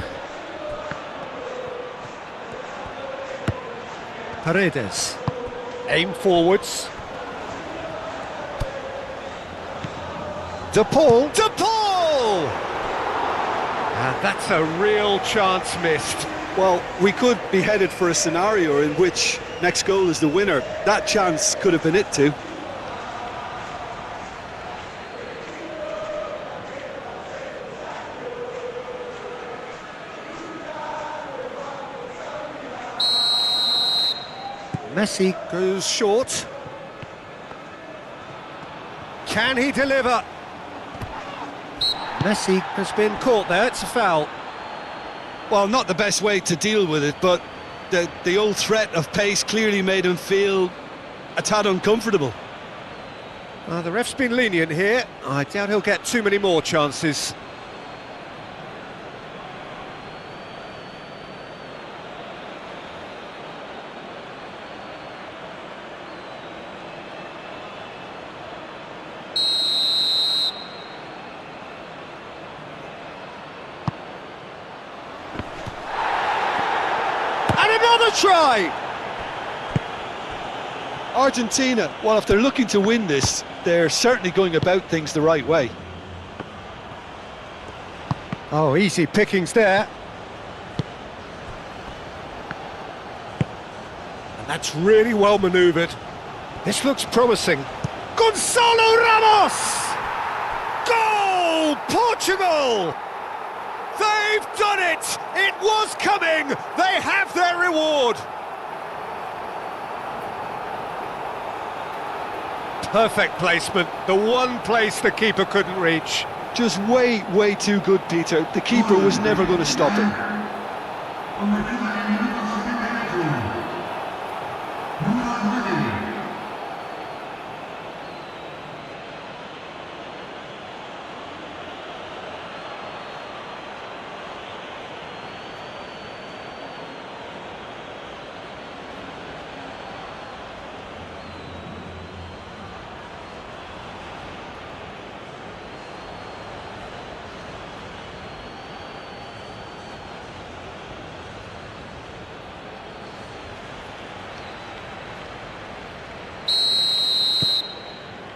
Paredes. Aim forwards. De Paul. De Paul! And that's a real chance missed. Well, we could be headed for a scenario in which next goal is the winner. That chance could have been it too. Messi goes short. Can he deliver? Messi has been caught there, it's a foul. Well, not the best way to deal with it, but the old threat of pace clearly made him feel a tad uncomfortable. Well, the ref's been lenient here. I doubt he'll get too many more chances. Another try! Argentina, well, if they're looking to win this, they're certainly going about things the right way. Oh, easy pickings there. And that's really well manoeuvred. This looks promising. Gonzalo Ramos! Goal! Portugal! They've done it! It was coming! They have their reward! Perfect placement, the one place the keeper couldn't reach. Just way too good, Peter. The keeper was never going to stop it.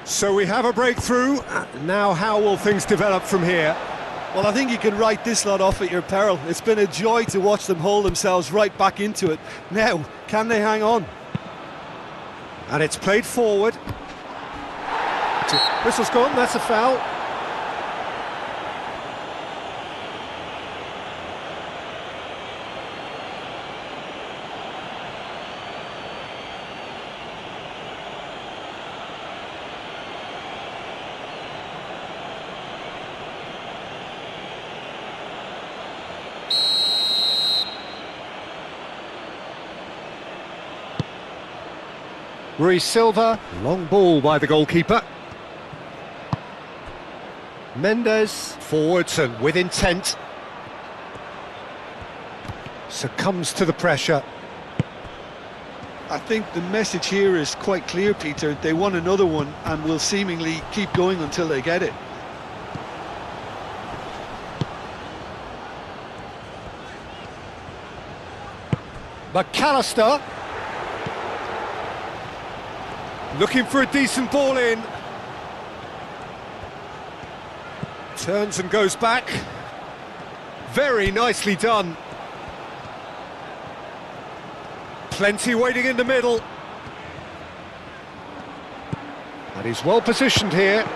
So we have a breakthrough. Now how will things develop from here? Well, I think you can write this lot off at your peril. It's been a joy to watch them hold themselves right back into it. Now, can they hang on? And it's played forward. Whistle's gone, that's a foul. Rui Silva, long ball by the goalkeeper. Mendes, forwards and with intent. Succumbs to the pressure. I think the message here is quite clear, Peter. They won another one and will seemingly keep going until they get it. McAllister. Looking for a decent ball in. Turns and goes back. Very nicely done. Plenty waiting in the middle. And he's well positioned here.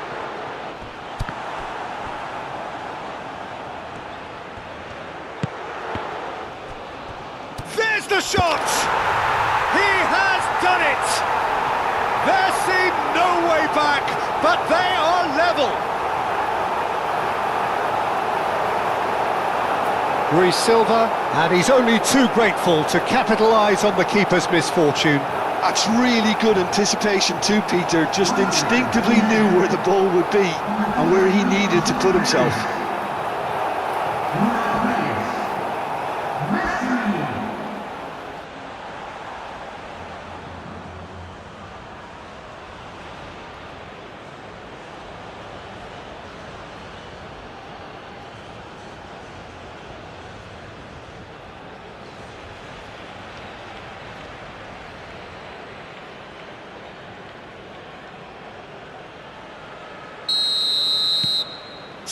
There's the shot! He has done it! There seemed no way back, but they are level. Rui Silva, and he's only too grateful to capitalise on the keeper's misfortune. That's really good anticipation too, Peter. Just instinctively knew where the ball would be and where he needed to put himself.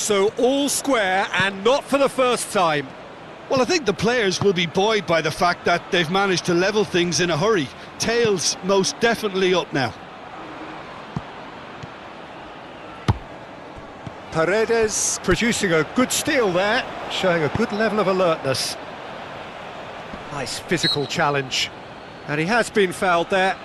So all square, and not for the first time. Well, I think the players will be buoyed by the fact that they've managed to level things in a hurry. Tails most definitely up now. Paredes producing a good steal there, showing a good level of alertness. Nice physical challenge. And he has been fouled there.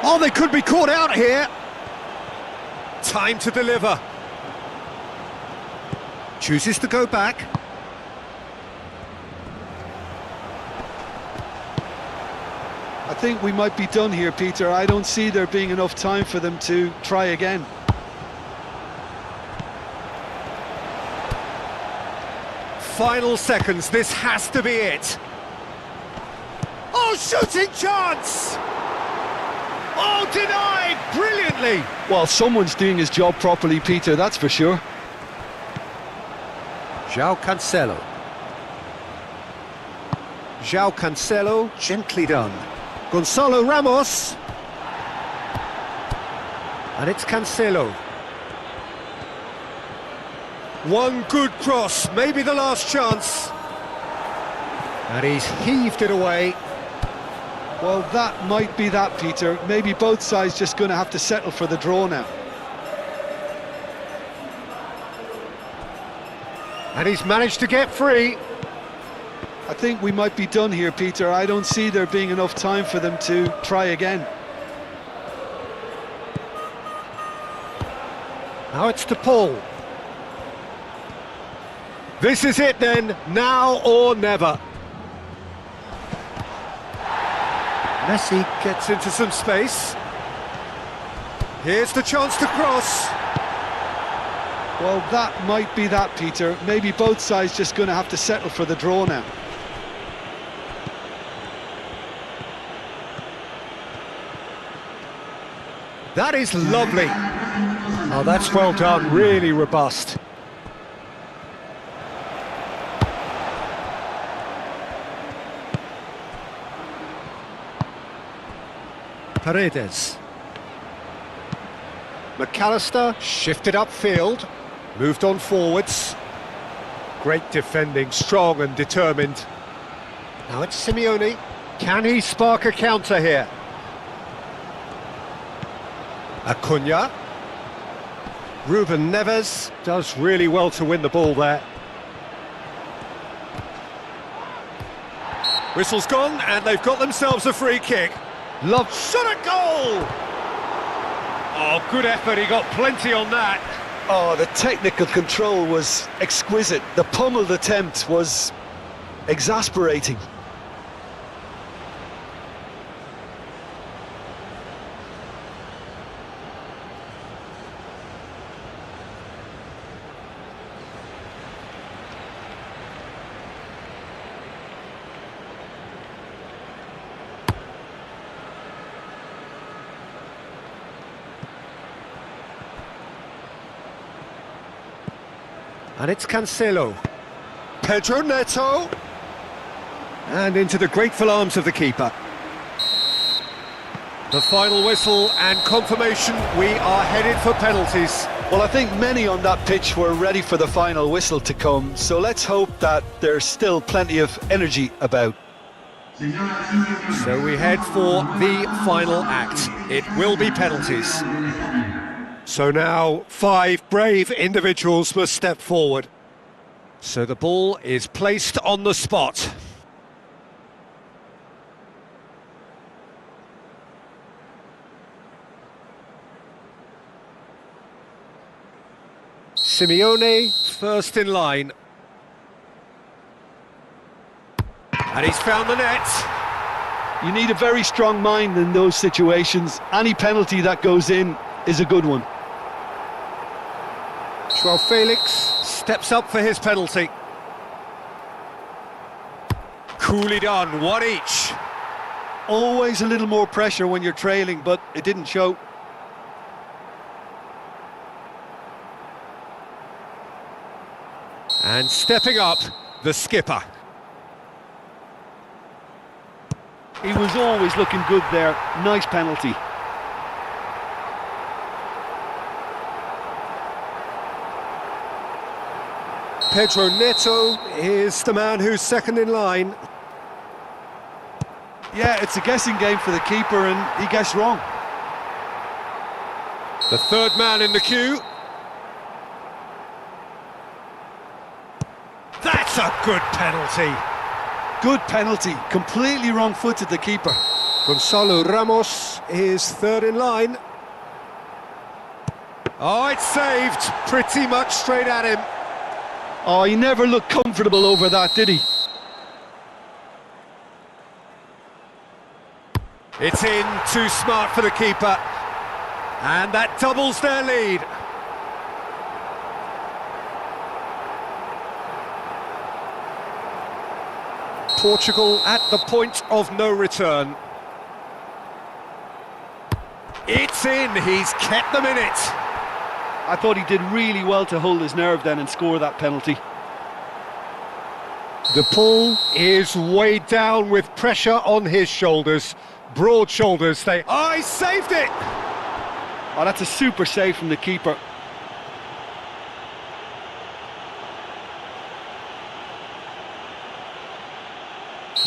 Oh, they could be caught out here. Time to deliver. Chooses to go back. I think we might be done here, Peter. I don't see there being enough time for them to try again. Final seconds, this has to be it. Oh, shooting chance! Oh, denied brilliantly! Well, someone's doing his job properly, Peter, that's for sure. João Cancelo. João Cancelo, gently done. Gonzalo Ramos. And it's Cancelo. One good cross, maybe the last chance. And he's heaved it away. Well, that might be that, Peter. Maybe both sides just going to have to settle for the draw now. And he's managed to get free. I think we might be done here, Peter. I don't see there being enough time for them to try again. Now it's to Paul. This is it then, now or never. Messi gets into some space. Here's the chance to cross. Well, that might be that, Peter. Maybe both sides just going to have to settle for the draw now. That is lovely. Oh, that's well done, really robust. Paredes. McAllister shifted upfield, moved on forwards. Great defending, strong and determined. Now it's Simeone. Can he spark a counter here? Acuna. Ruben Neves does really well to win the ball there. Whistle's gone and they've got themselves a free kick. Love shot at goal! Oh, good effort, he got plenty on that. Oh, the technical control was exquisite. The pummeled attempt was exasperating. And it's Cancelo. Pedro Neto. And into the grateful arms of the keeper. The final whistle and confirmation, we are headed for penalties. Well, I think many on that pitch were ready for the final whistle to come, so let's hope that there's still plenty of energy about. So we head for the final act. It will be penalties. So now 5 brave individuals must step forward. So the ball is placed on the spot. Simeone first in line. And he's found the net. You need a very strong mind in those situations. Any penalty that goes in is a good one. João Felix steps up for his penalty. Coolly done, one each. Always a little more pressure when you're trailing, but it didn't show. And stepping up, the skipper. He was always looking good there. Nice penalty. Pedro Neto is the man who's second in line. Yeah, it's a guessing game for the keeper and he guessed wrong. The third man in the queue. That's a good penalty. Good penalty. Completely wrong-footed the keeper. Gonzalo Ramos is third in line. Oh, it's saved. Pretty much straight at him. Oh, he never looked comfortable over that, did he? It's in, too smart for the keeper. And that doubles their lead. Portugal at the point of no return. It's in, he's kept them in it. I thought he did really well to hold his nerve then and score that penalty. The pull is weighed down with pressure on his shoulders. Broad shoulders, Oh, he saved it! Oh, that's a super save from the keeper.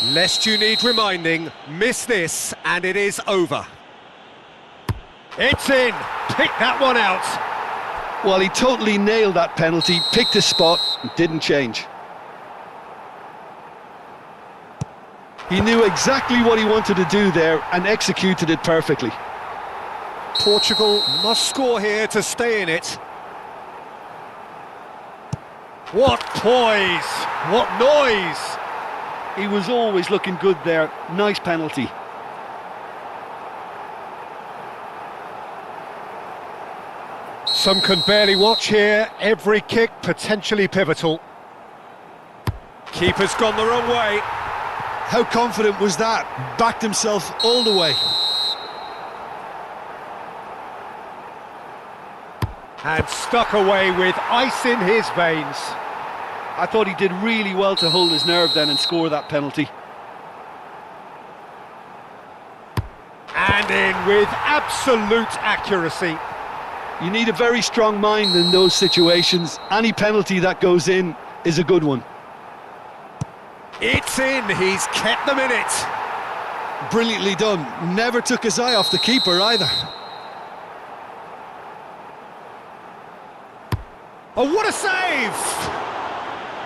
Lest you need reminding, miss this and it is over. It's in, pick that one out. Well, he totally nailed that penalty, picked his spot, and didn't change. He knew exactly what he wanted to do there and executed it perfectly. Portugal must score here to stay in it. What poise! What noise! He was always looking good there. Nice penalty. Some can barely watch here. Every kick potentially pivotal. Keeper's gone the wrong way. How confident was that? Backed himself all the way. And stuck away with ice in his veins. I thought he did really well to hold his nerve then and score that penalty. And in with absolute accuracy. You need a very strong mind in those situations. Any penalty that goes in is a good one. It's in, he's kept them in it. Brilliantly done. Never took his eye off the keeper either. Oh, what a save!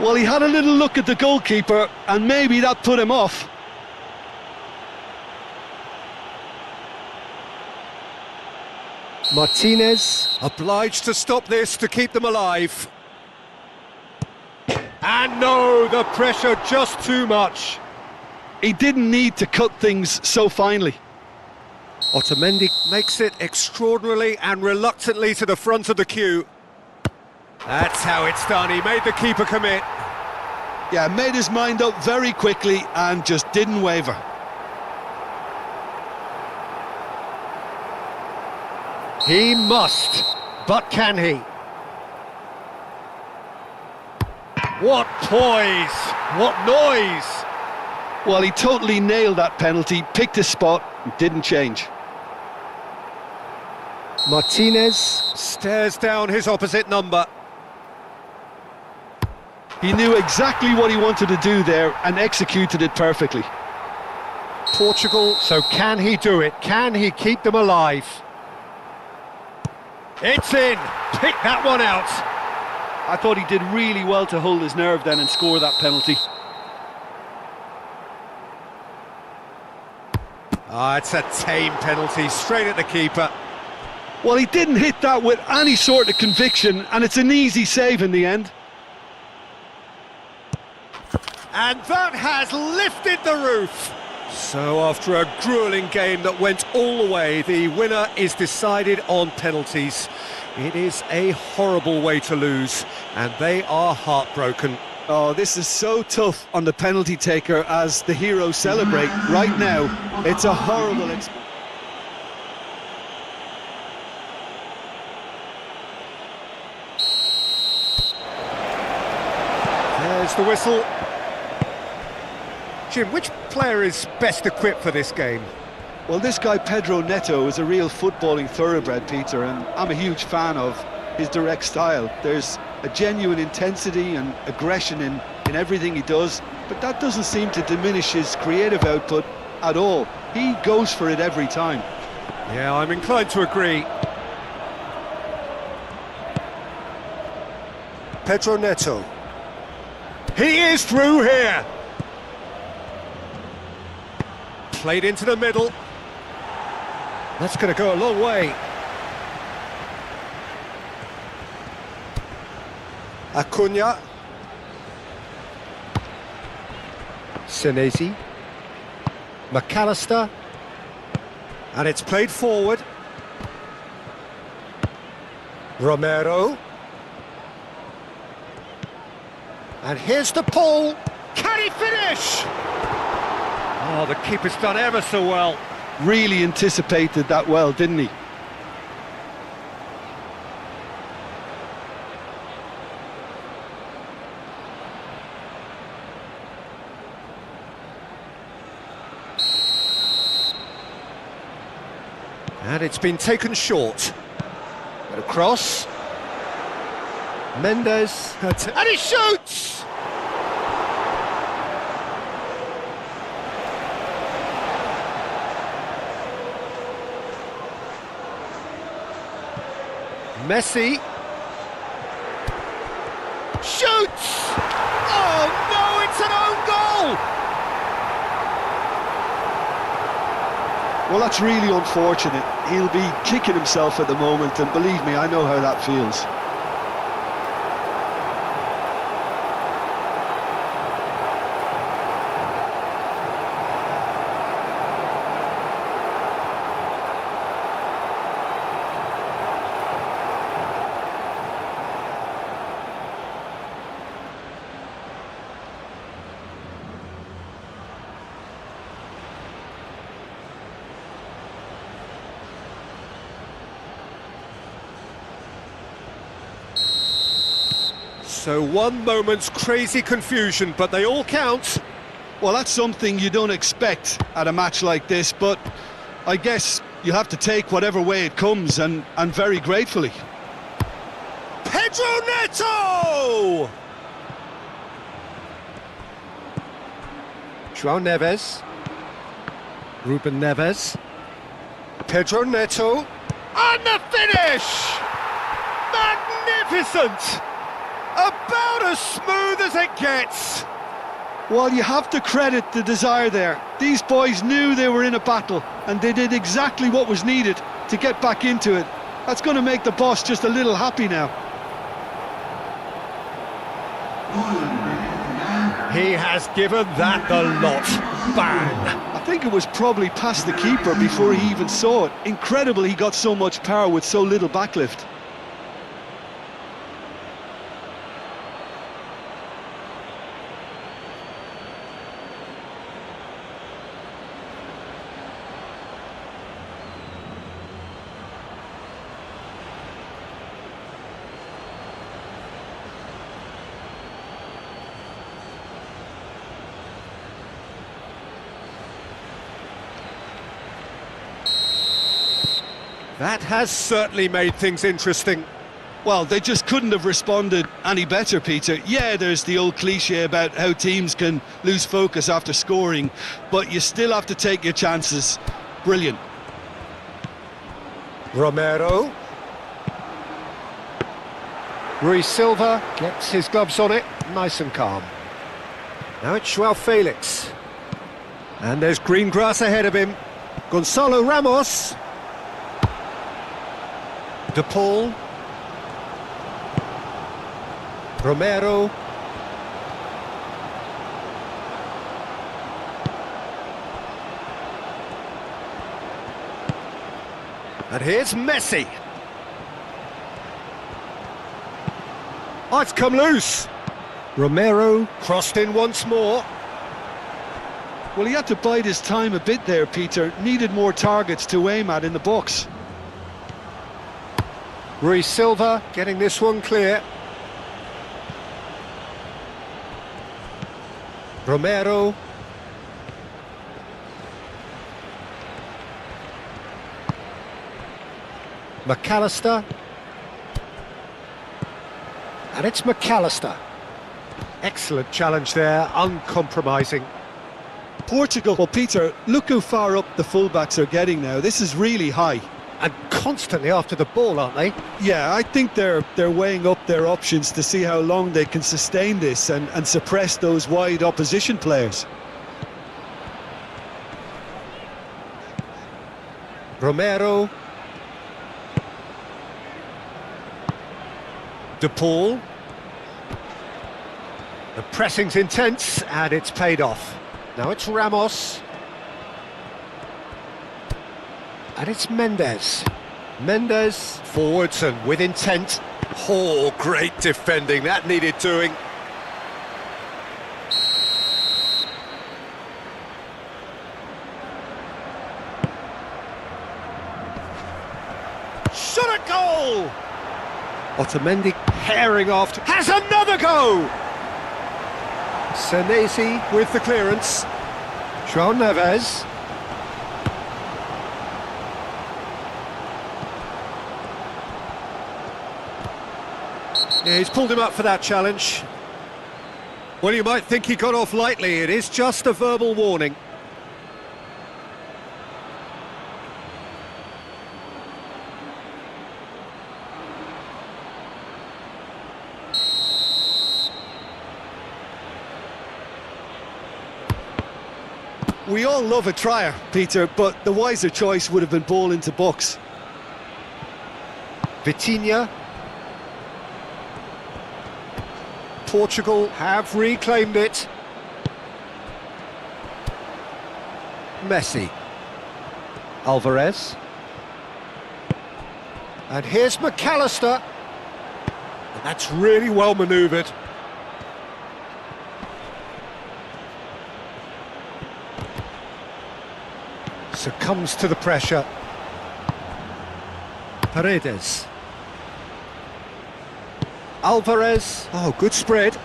Well, he had a little look at the goalkeeper and maybe that put him off. Martinez obliged to stop this to keep them alive. And no, the pressure just too much. He didn't need to cut things so finely. Otamendi makes it extraordinarily and reluctantly to the front of the queue. That's how it's done, he made the keeper commit. Yeah, made his mind up very quickly and just didn't waver. He must, but can he? What poise, what noise! Well, he totally nailed that penalty, picked his spot, and didn't change. Martinez stares down his opposite number. He knew exactly what he wanted to do there and executed it perfectly. Portugal, so can he do it? Can he keep them alive? It's in, pick that one out. I thought he did really well to hold his nerve then and score that penalty. Ah, it's a tame penalty, straight at the keeper. Well, he didn't hit that with any sort of conviction, and it's an easy save in the end. And that has lifted the roof. So after a gruelling game that went all the way, the winner is decided on penalties. It is a horrible way to lose, and they are heartbroken. Oh, this is so tough on the penalty taker as the heroes celebrate. Right now, it's a horrible experience. That's the whistle. Jim, which player is best equipped for this game? Well, this guy Pedro Neto is a real footballing thoroughbred, Peter, and I'm a huge fan of his direct style. There's a genuine intensity and aggression in everything he does, but that doesn't seem to diminish his creative output at all. He goes for it every time. Yeah, I'm inclined to agree. Pedro Neto. He is through here. Played into the middle. That's going to go a long way. Acuna. Senesi. McAllister. And it's played forward. Romero. And here's the pull. Can he finish? Oh, the keeper's done ever so well. Really anticipated that well, didn't he? And it's been taken short. But across. Mendes. And he shoots! Messi. Shoots! Oh no, it's an own goal! Well, that's really unfortunate. He'll be kicking himself at the moment, and believe me, I know how that feels. So one moment's crazy confusion, but they all count. Well, that's something you don't expect at a match like this, but I guess you have to take whatever way it comes, and very gratefully. Pedro Neto! João Neves. Ruben Neves. Pedro Neto. And the finish! Magnificent! About as smooth as it gets. Well, you have to credit the desire there. These boys knew they were in a battle, and they did exactly what was needed to get back into it. That's going to make the boss just a little happy now. He has given that the lot. Bang! I think it was probably past the keeper before he even saw it. Incredible he got so much power with so little backlift. That has certainly made things interesting. Well, they just couldn't have responded any better, Peter. Yeah, there's the old cliche about how teams can lose focus after scoring, but you still have to take your chances. Brilliant. Romero. Rui Silva gets his gloves on it, nice and calm. Now it's João Felix. And there's green grass ahead of him. Gonzalo Ramos. De Paul. Romero. And here's Messi. Oh, it's come loose. Romero crossed in once more. Well, he had to bide his time a bit there, Peter. Needed more targets to aim at in the box. Rui Silva getting this one clear. Romero. McAllister. And it's McAllister. Excellent challenge there, uncompromising. Portugal, well, Peter, look how far up the fullbacks are getting now. This is really high. And constantly after the ball, aren't they? Yeah, I think they're weighing up their options to see how long they can sustain this and suppress those wide opposition players. Romero. De Paul. The pressing's intense and it's paid off. Now it's Ramos. And it's Mendes. Mendes forwards and with intent. Oh, great defending, that needed doing. Shot a goal! Otamendi herring off, has another go! Senesi with the clearance. João Neves. Yeah, he's pulled him up for that challenge. Well, you might think he got off lightly. It is just a verbal warning. We all love a trier, Peter, but the wiser choice would have been ball into box. Vitinha. Portugal have reclaimed it. Messi. Alvarez. And here's McAllister. And that's really well manoeuvred. Succumbs to the pressure. Paredes. Alvarez. Oh, good spread.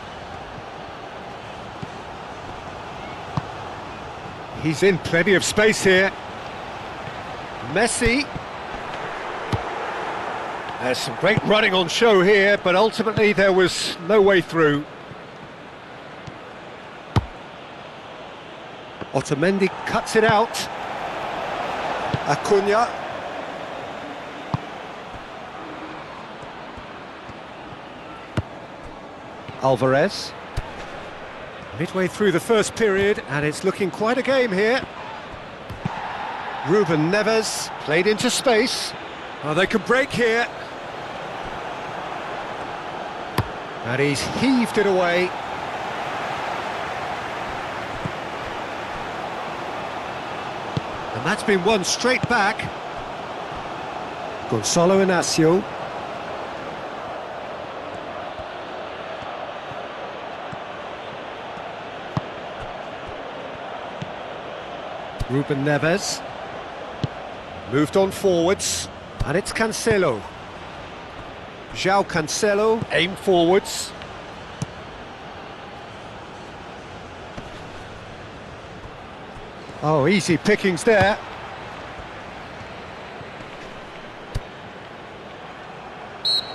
He's in plenty of space here. Messi. There's some great running on show here, but ultimately there was no way through. Otamendi cuts it out. Acuna. Alvarez. Midway through the first period, and it's looking quite a game here. Ruben Neves played into space. Oh, they could break here. And he's heaved it away. And that's been won straight back. Gonzalo Inacio. Ruben Neves. Moved on forwards. And it's Cancelo. João Cancelo, aim forwards. Oh, easy pickings there.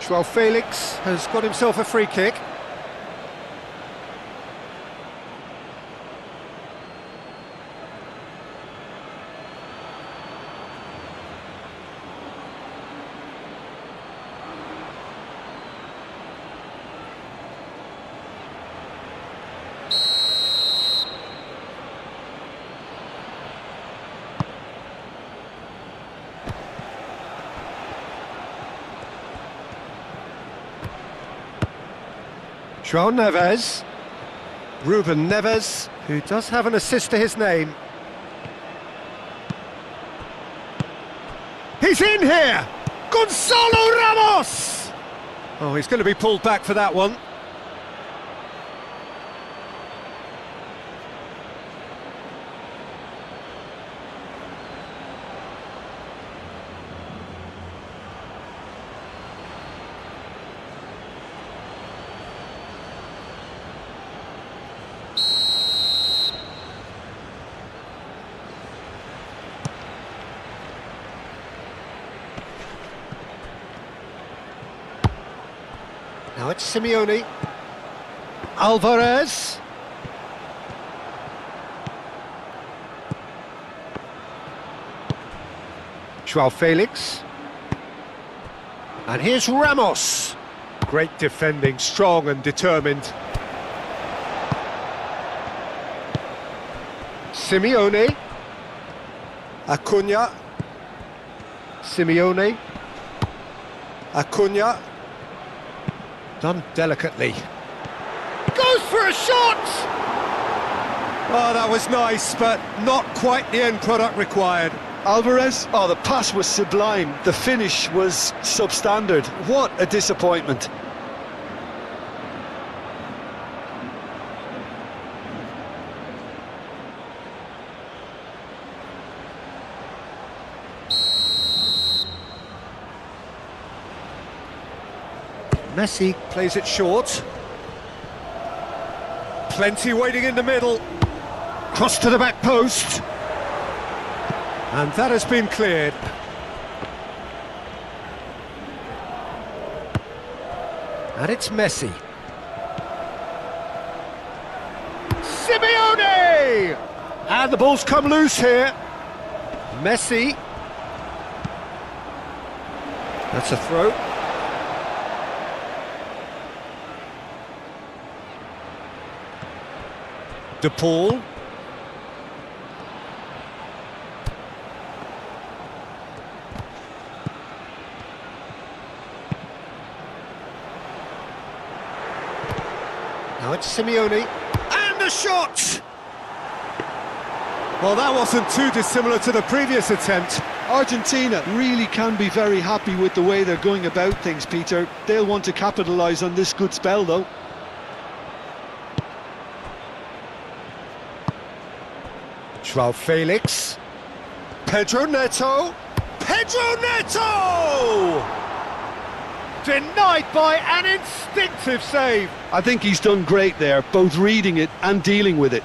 João Felix has got himself a free kick. João Neves. Ruben Neves, who does have an assist to his name. He's in here! Gonzalo Ramos! Oh, he's going to be pulled back for that one. it's Simeone. Alvarez. Joao Felix. And here's Ramos. Great defending, strong and determined. Simeone. Acuna. Simeone. Acuna. Done delicately. Goes for a shot! Oh, that was nice, but not quite the end product required. Alvarez, oh, the pass was sublime. The finish was substandard. What a disappointment. Messi plays it short. Plenty waiting in the middle. Cross to the back post. And that has been cleared. And it's Messi. Simeone! And the ball's come loose here. Messi. That's a throw. De Paul. Now it's Simeone. And a shot! Well, that wasn't too dissimilar to the previous attempt. Argentina really can be very happy with the way they're going about things, Peter. They'll want to capitalise on this good spell, though. Joao Felix. Pedro Neto. Pedro Neto! Denied by an instinctive save. I think he's done great there, both reading it and dealing with it.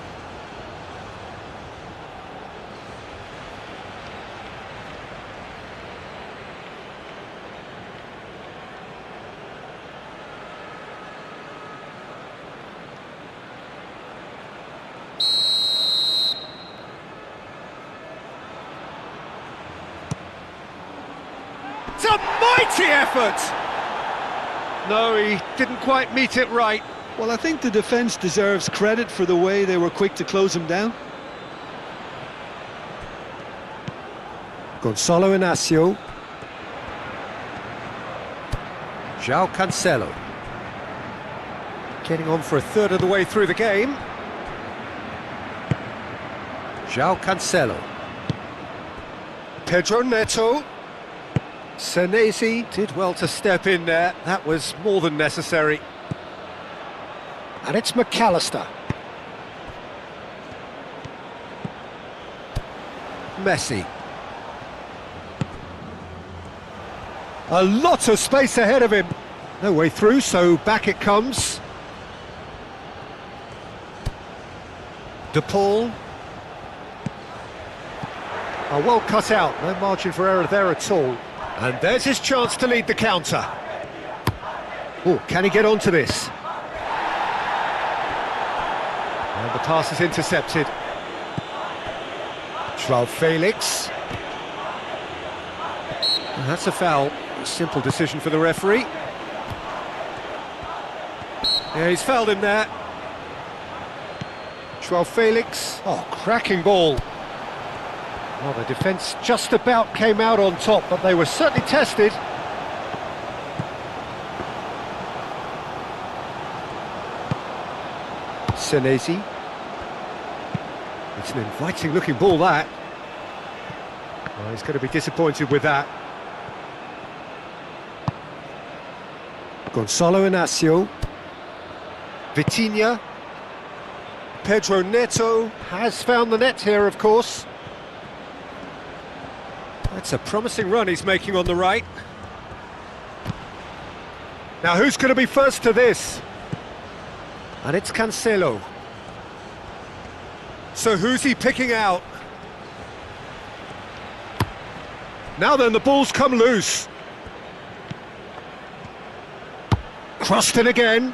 It's a mighty effort! No, he didn't quite meet it right. Well, I think the defence deserves credit for the way they were quick to close him down. Gonzalo Inacio. João Cancelo. Getting on for a third of the way through the game. João Cancelo. Pedro Neto. Senesi did well to step in there. That was more than necessary. And it's McAllister. Messi. A lot of space ahead of him. No way through, so back it comes. De Paul. Oh, well cut out. No margin for error there at all. And there's his chance to lead the counter. Oh, can he get onto this? And the pass is intercepted. Joao Felix. And that's a foul. A simple decision for the referee. Yeah, he's fouled him there. Joao Felix. Oh, cracking ball. Well, the defence just about came out on top, but they were certainly tested. Senesi. It's an inviting-looking ball, that. Well, he's going to be disappointed with that. Gonzalo Inacio. Vitinha. Pedro Neto has found the net here, of course. That's a promising run he's making on the right. Now who's going to be first to this? And it's Cancelo. So who's he picking out? Now then, the ball's come loose. Crossed in again.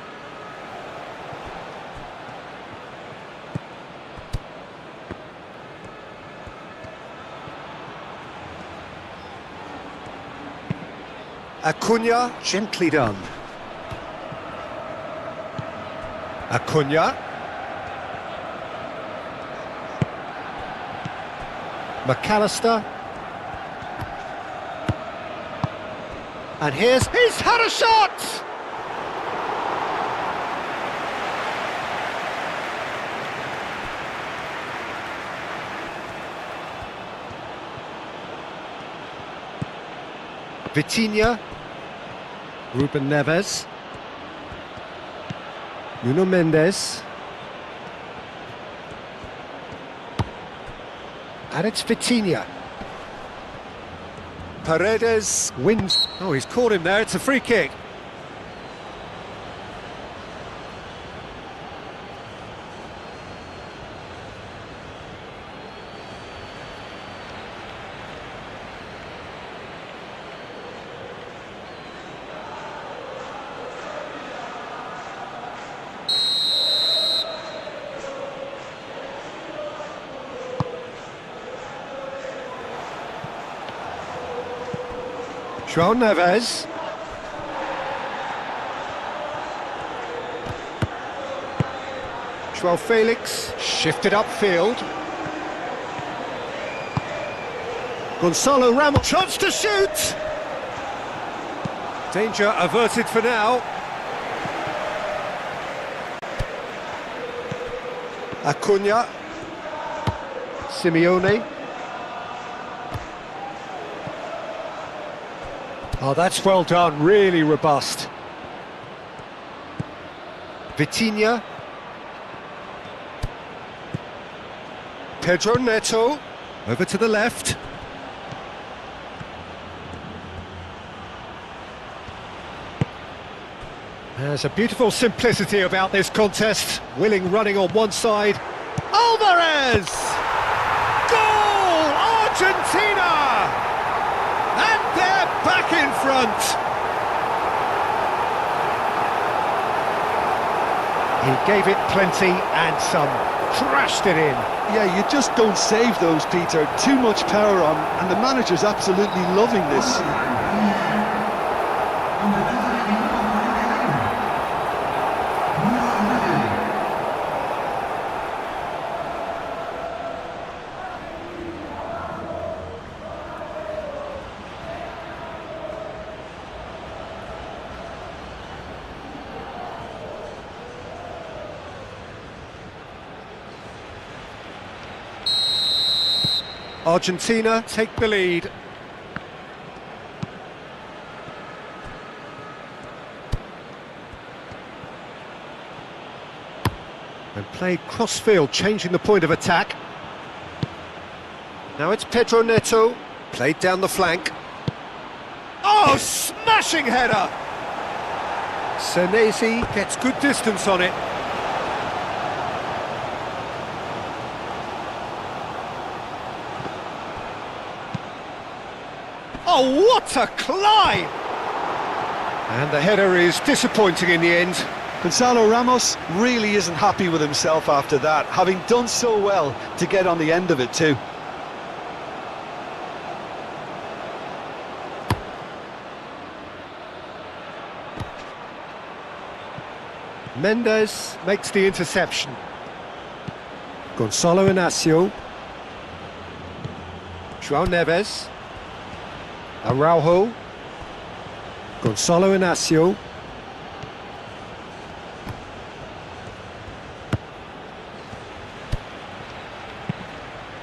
Acuna, gently done. Acuna. McAllister. And he's had a shot! Vitinha. Ruben Neves. Nuno Mendes. And it's Vitinha. Paredes wins. Oh, he's caught him there. It's a free kick. João Neves. João Felix shifted upfield. Gonzalo Ramos, chance to shoot! Danger averted for now. Acuna. Simeone. Oh, that's well done, really robust. Vitinha. Pedro Neto, over to the left. There's a beautiful simplicity about this contest. Willing running on one side. Alvarez! Goal! Argentina! And they're back in front. He gave it plenty and some, crashed it in. Yeah, you just don't save those, Peter. Too much power on, and the manager's absolutely loving this. Argentina take the lead. And played cross-field, changing the point of attack. Now it's Pedro Neto, played down the flank. Oh, smashing header! Senesi gets good distance on it. Oh, what a climb! And the header is disappointing in the end. Gonzalo Ramos really isn't happy with himself after that, having done so well to get on the end of it too. Mendes makes the interception. Gonzalo Inacio. João Neves. Araujo. Gonzalo Inacio.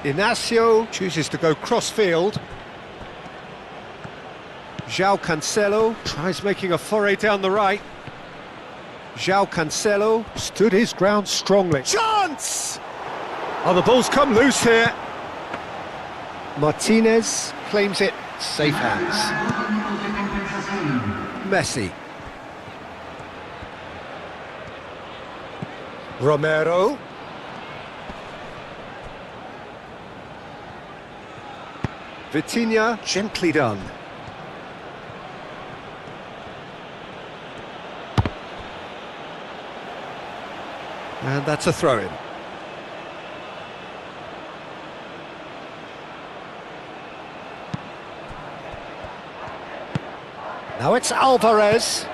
Inacio chooses to go cross-field. João Cancelo tries making a foray down the right. João Cancelo stood his ground strongly. Chance! Oh, the ball's come loose here. Martinez claims it. Safe hands. Messi. Romero. Vitinha, gently done. And that's a throw-in. Now it's Alvarez.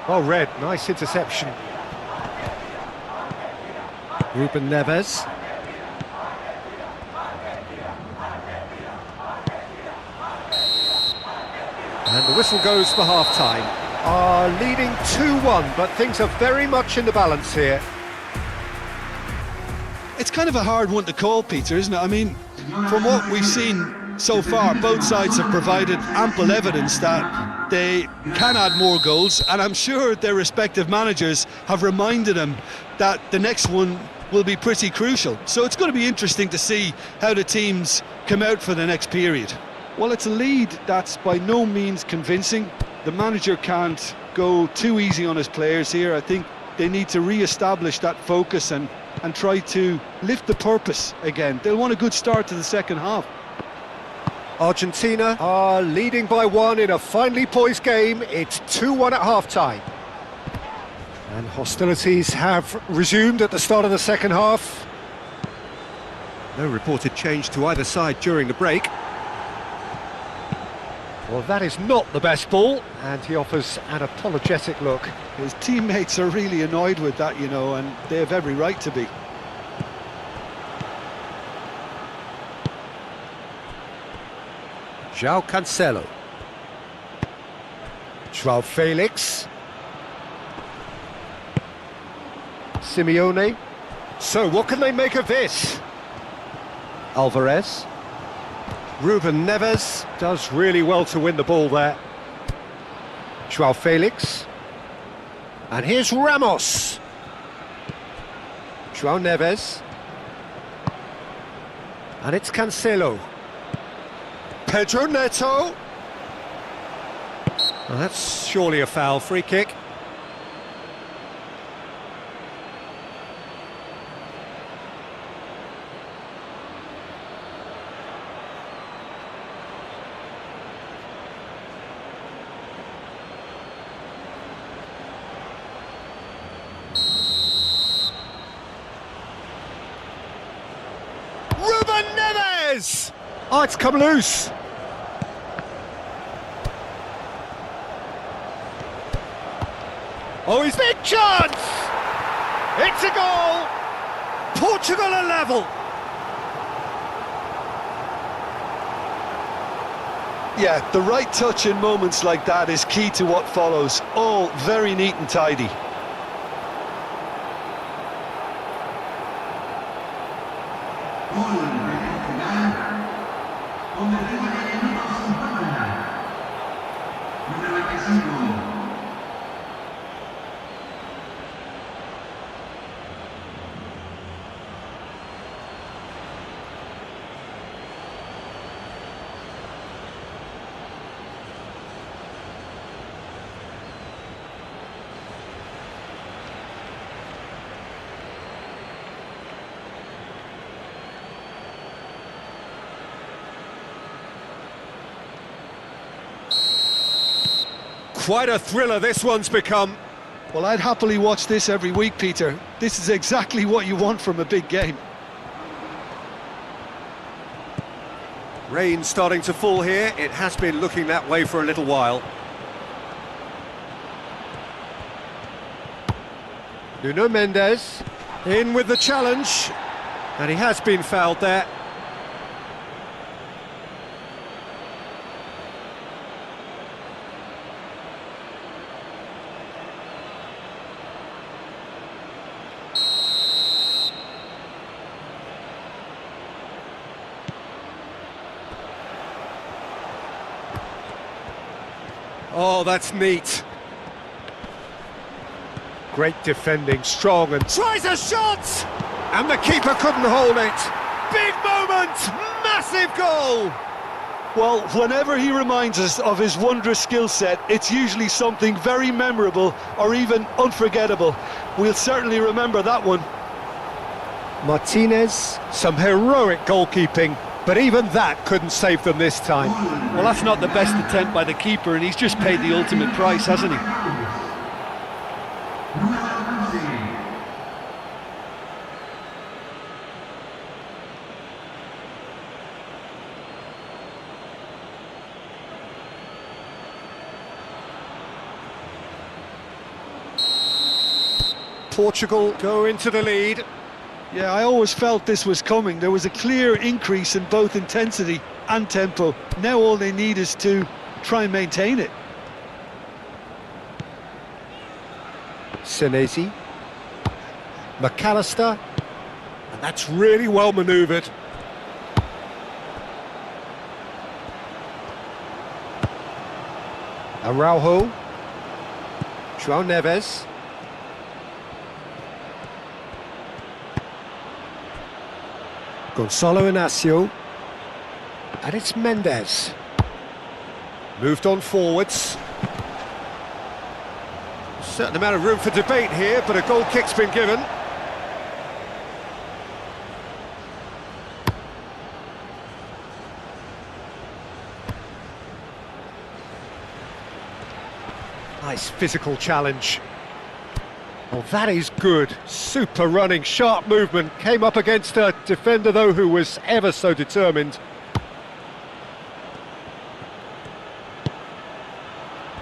Oh, red, nice interception. Ruben Neves. And the whistle goes for half-time. Leading 2-1, but things are very much in the balance here. It's kind of a hard one to call, Peter, isn't it? I mean, from what we've seen so far, both sides have provided ample evidence that they can add more goals, and I'm sure their respective managers have reminded them that the next one will be pretty crucial. So it's going to be interesting to see how the teams come out for the next period. Well, it's a lead that's by no means convincing. The manager can't go too easy on his players here. I think they need to re-establish that focus and try to lift the purpose again. They'll want a good start to the second half. Argentina are leading by 1 in a finely poised game. It's 2-1 at half-time. And hostilities have resumed at the start of the second half. No reported change to either side during the break. Well, that is not the best ball, and he offers an apologetic look. His teammates are really annoyed with that, you know, and they have every right to be. João Cancelo. João Felix. Simeone. So, what can they make of this? Alvarez. Ruben Neves does really well to win the ball there. João Felix. And here's Ramos. João Neves. And it's Cancelo. Pedro Neto. Well, that's surely a foul. Free kick. Ruben Neves! Oh, it's come loose. Oh, his big chance! It's a goal! Portugal are level! Yeah, the right touch in moments like that is key to what follows. All very neat and tidy. Quite a thriller this one's become. Well, I'd happily watch this every week, Peter. This is exactly what you want from a big game. Rain starting to fall here. It has been looking that way for a little while. Nuno Mendes in with the challenge, and he has been fouled there. Oh, that's neat. Great defending, strong, and tries a shot! And the keeper couldn't hold it. Big moment, massive goal! Well, whenever he reminds us of his wondrous skill set, it's usually something very memorable or even unforgettable. We'll certainly remember that one. Martinez, some heroic goalkeeping, but even that couldn't save them this time. Well, that's not the best attempt by the keeper, and he's just paid the ultimate price, hasn't he? Portugal go into the lead. Yeah, I always felt this was coming. There was a clear increase in both intensity and tempo. Now all they need is to try and maintain it. Senesi. McAllister. And that's really well manoeuvred. Araujo. João Neves. Gonçalo Inácio. And it's Mendes. Moved on forwards. Certain amount of room for debate here, but a goal kick's been given. Nice physical challenge. Well, that is good. Super running, sharp movement. Came up against a defender, though, who was ever so determined.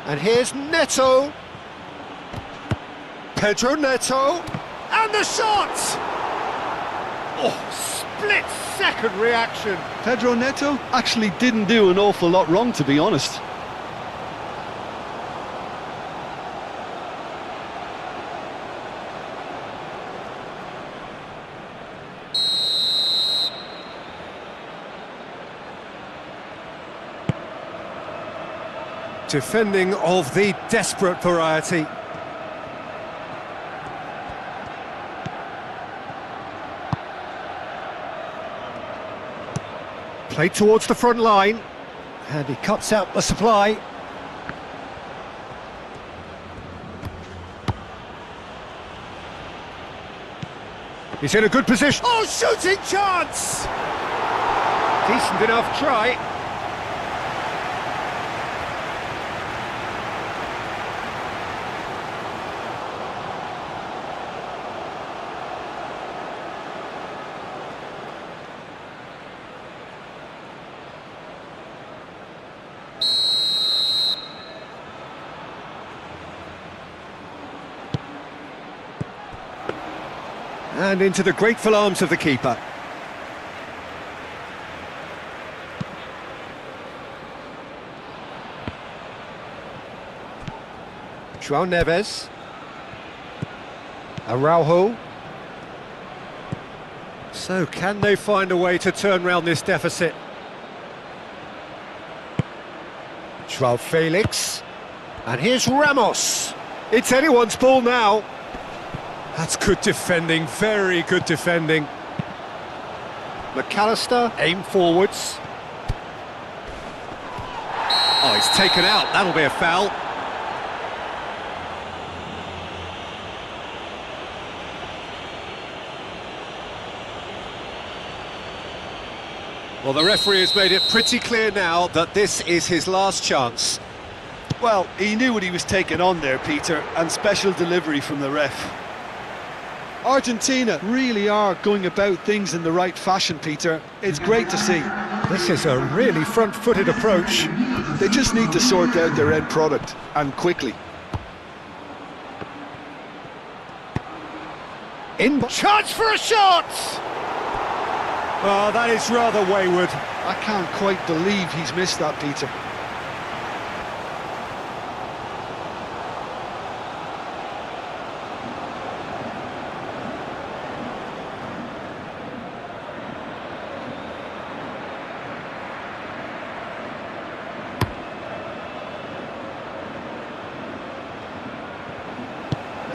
And here's Neto. Pedro Neto. And the shot! Oh, split-second reaction. Pedro Neto actually didn't do an awful lot wrong, to be honest. Defending of the desperate variety. Played towards the front line, and he cuts out the supply. He's in a good position. Oh, shooting chance! Decent enough try. And into the grateful arms of the keeper. João Neves. Araujo. So can they find a way to turn round this deficit? João Felix. And here's Ramos. It's anyone's ball now. That's good defending, very good defending. McAllister, aim forwards. Oh, he's taken out, that'll be a foul. Well, the referee has made it pretty clear now that this is his last chance. Well, he knew what he was taking on there, Peter, and special delivery from the ref. Argentina really are going about things in the right fashion, Peter. It's great to see. This is a really front-footed approach. They just need to sort out their end product, and quickly. In chance for a shot! Oh, that is rather wayward. I can't quite believe he's missed that, Peter.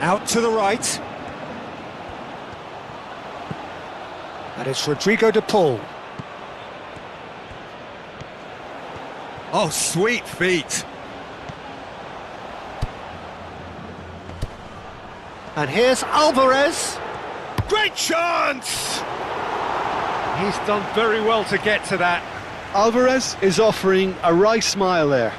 Out to the right. And it's Rodrigo de Paul. Oh, sweet feet. And here's Alvarez. Great chance! He's done very well to get to that. Alvarez is offering a wry smile there.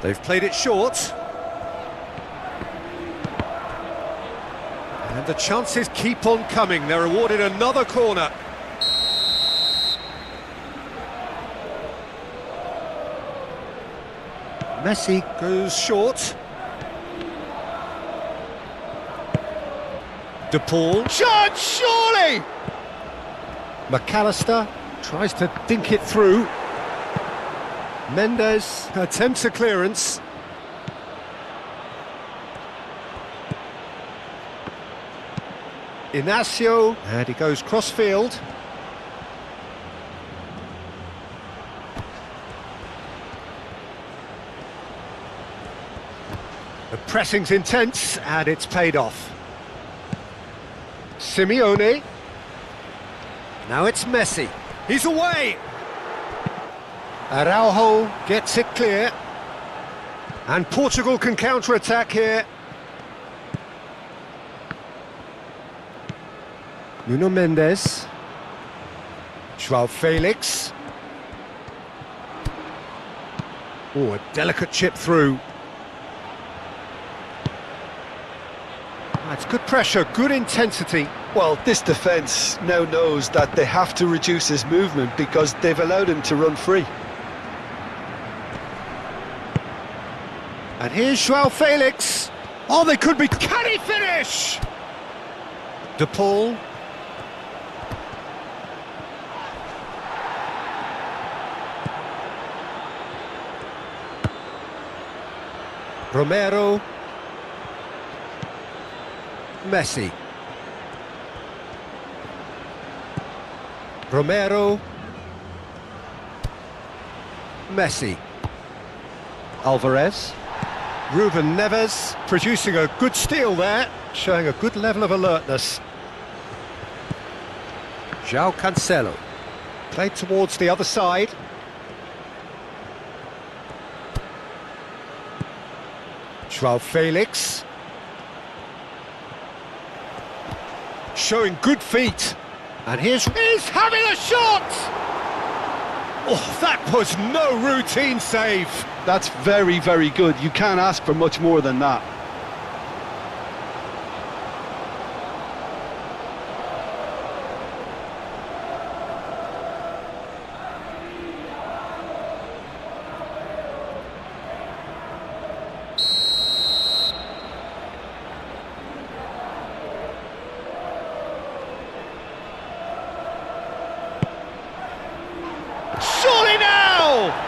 They've played it short. And the chances keep on coming. They're awarded another corner. Messi goes short. De Paul. Shot, surely! McAllister tries to dink it through. Mendes attempts a clearance. Inacio, and he goes cross-field. The pressing's intense, and it's paid off. Simeone. Now it's Messi. He's away! Araujo gets it clear. And Portugal can counter-attack here. Nuno Mendes. João Felix. Oh, a delicate chip through. That's good pressure, good intensity. Well, this defence now knows that they have to reduce his movement because they've allowed him to run free. And here's João Felix. Oh, they could be... Can he finish? De Paul. Romero. Messi. Romero. Messi. Alvarez. Ruben Neves producing a good steal there, showing a good level of alertness. João Cancelo. Played towards the other side. João Felix. Showing good feet. And he's having a shot! Oh, that was no routine save. That's very, very good. You can't ask for much more than that. Surely now!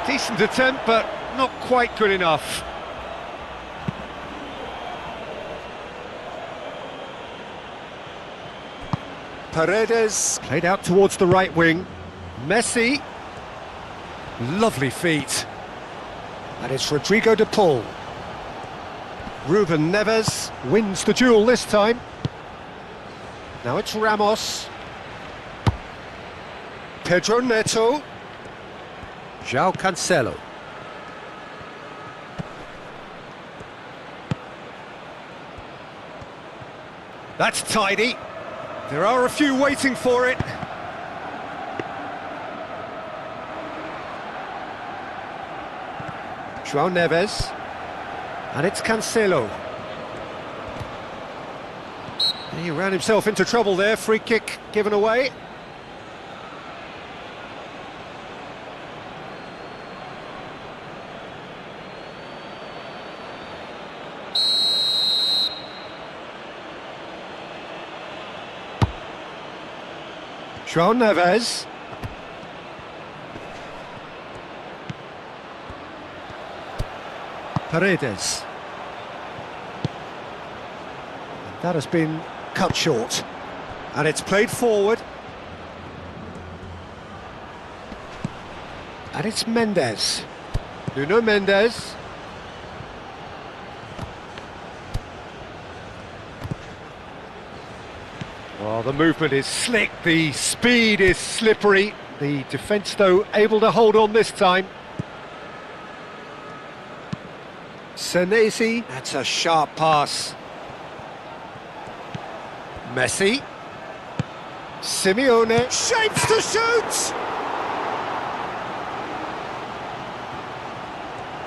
Decent attempt, but not quite good enough. Paredes played out towards the right wing. Messi. Lovely feet. And it's Rodrigo de Paul. Ruben Neves wins the duel this time. Now it's Ramos. Pedro Neto. João Cancelo. That's tidy. There are a few waiting for it. João Neves. And it's Cancelo. He ran himself into trouble there. Free kick given away. João Neves. Paredes. That has been cut short. And it's played forward. And it's Mendes. Nuno Mendes. Well, the movement is slick, the speed is slippery. The defence, though, able to hold on this time. Senesi, that's a sharp pass. Messi. Simeone, shapes to shoot!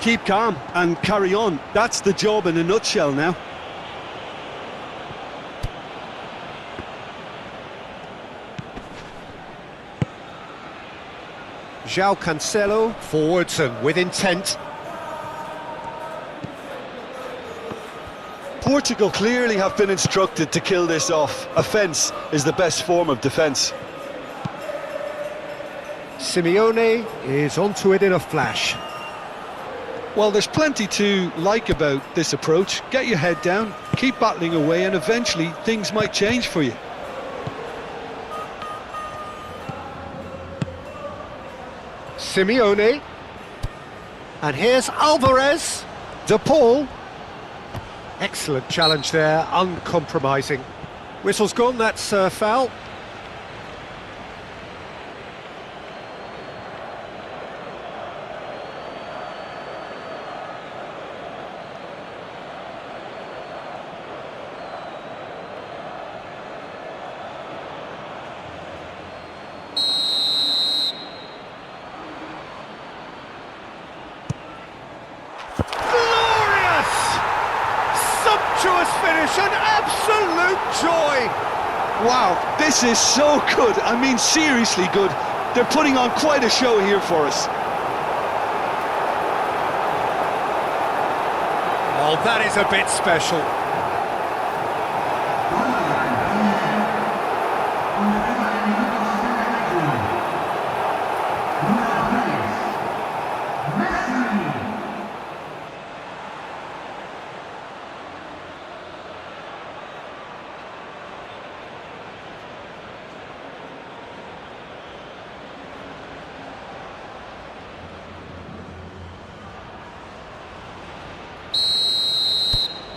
keep calm and carry on. That's the job in a nutshell now. João Cancelo, forwards and with intent. Portugal clearly have been instructed to kill this off. Offence is the best form of defence. Simeone is onto it in a flash. Well, there's plenty to like about this approach. Get your head down, keep battling away, and eventually things might change for you. Simeone. And here's Alvarez. De Paul. Excellent challenge there, uncompromising. Whistle's gone, that's foul. Sumptuous finish, an absolute joy! Wow, this is so good. I mean, seriously good. They're putting on quite a show here for us. Oh, that is a bit special.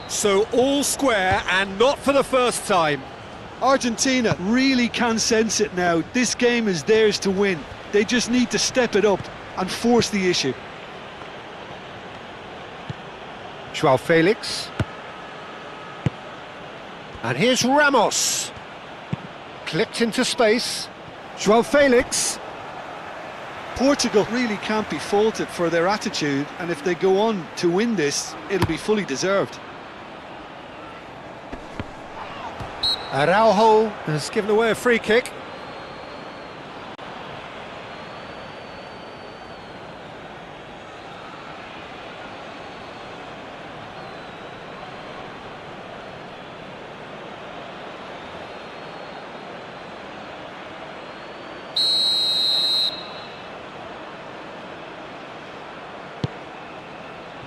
So all square, and not for the first time. Argentina really can sense it now. This game is theirs to win. They just need to step it up and force the issue. João Felix. And here's Ramos. Clipped into space. João Felix. Portugal really can't be faulted for their attitude, and if they go on to win this, it'll be fully deserved. Araujo has given away a free kick.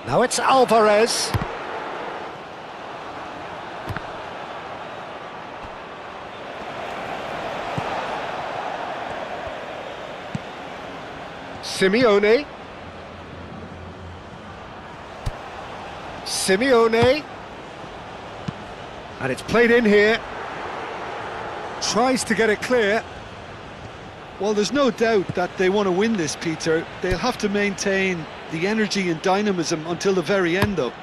Now it's Alvarez. Simeone. Simeone. And it's played in here. Tries to get it clear. Well, there's no doubt that they want to win this, Peter. They'll have to maintain the energy and dynamism until the very end, though.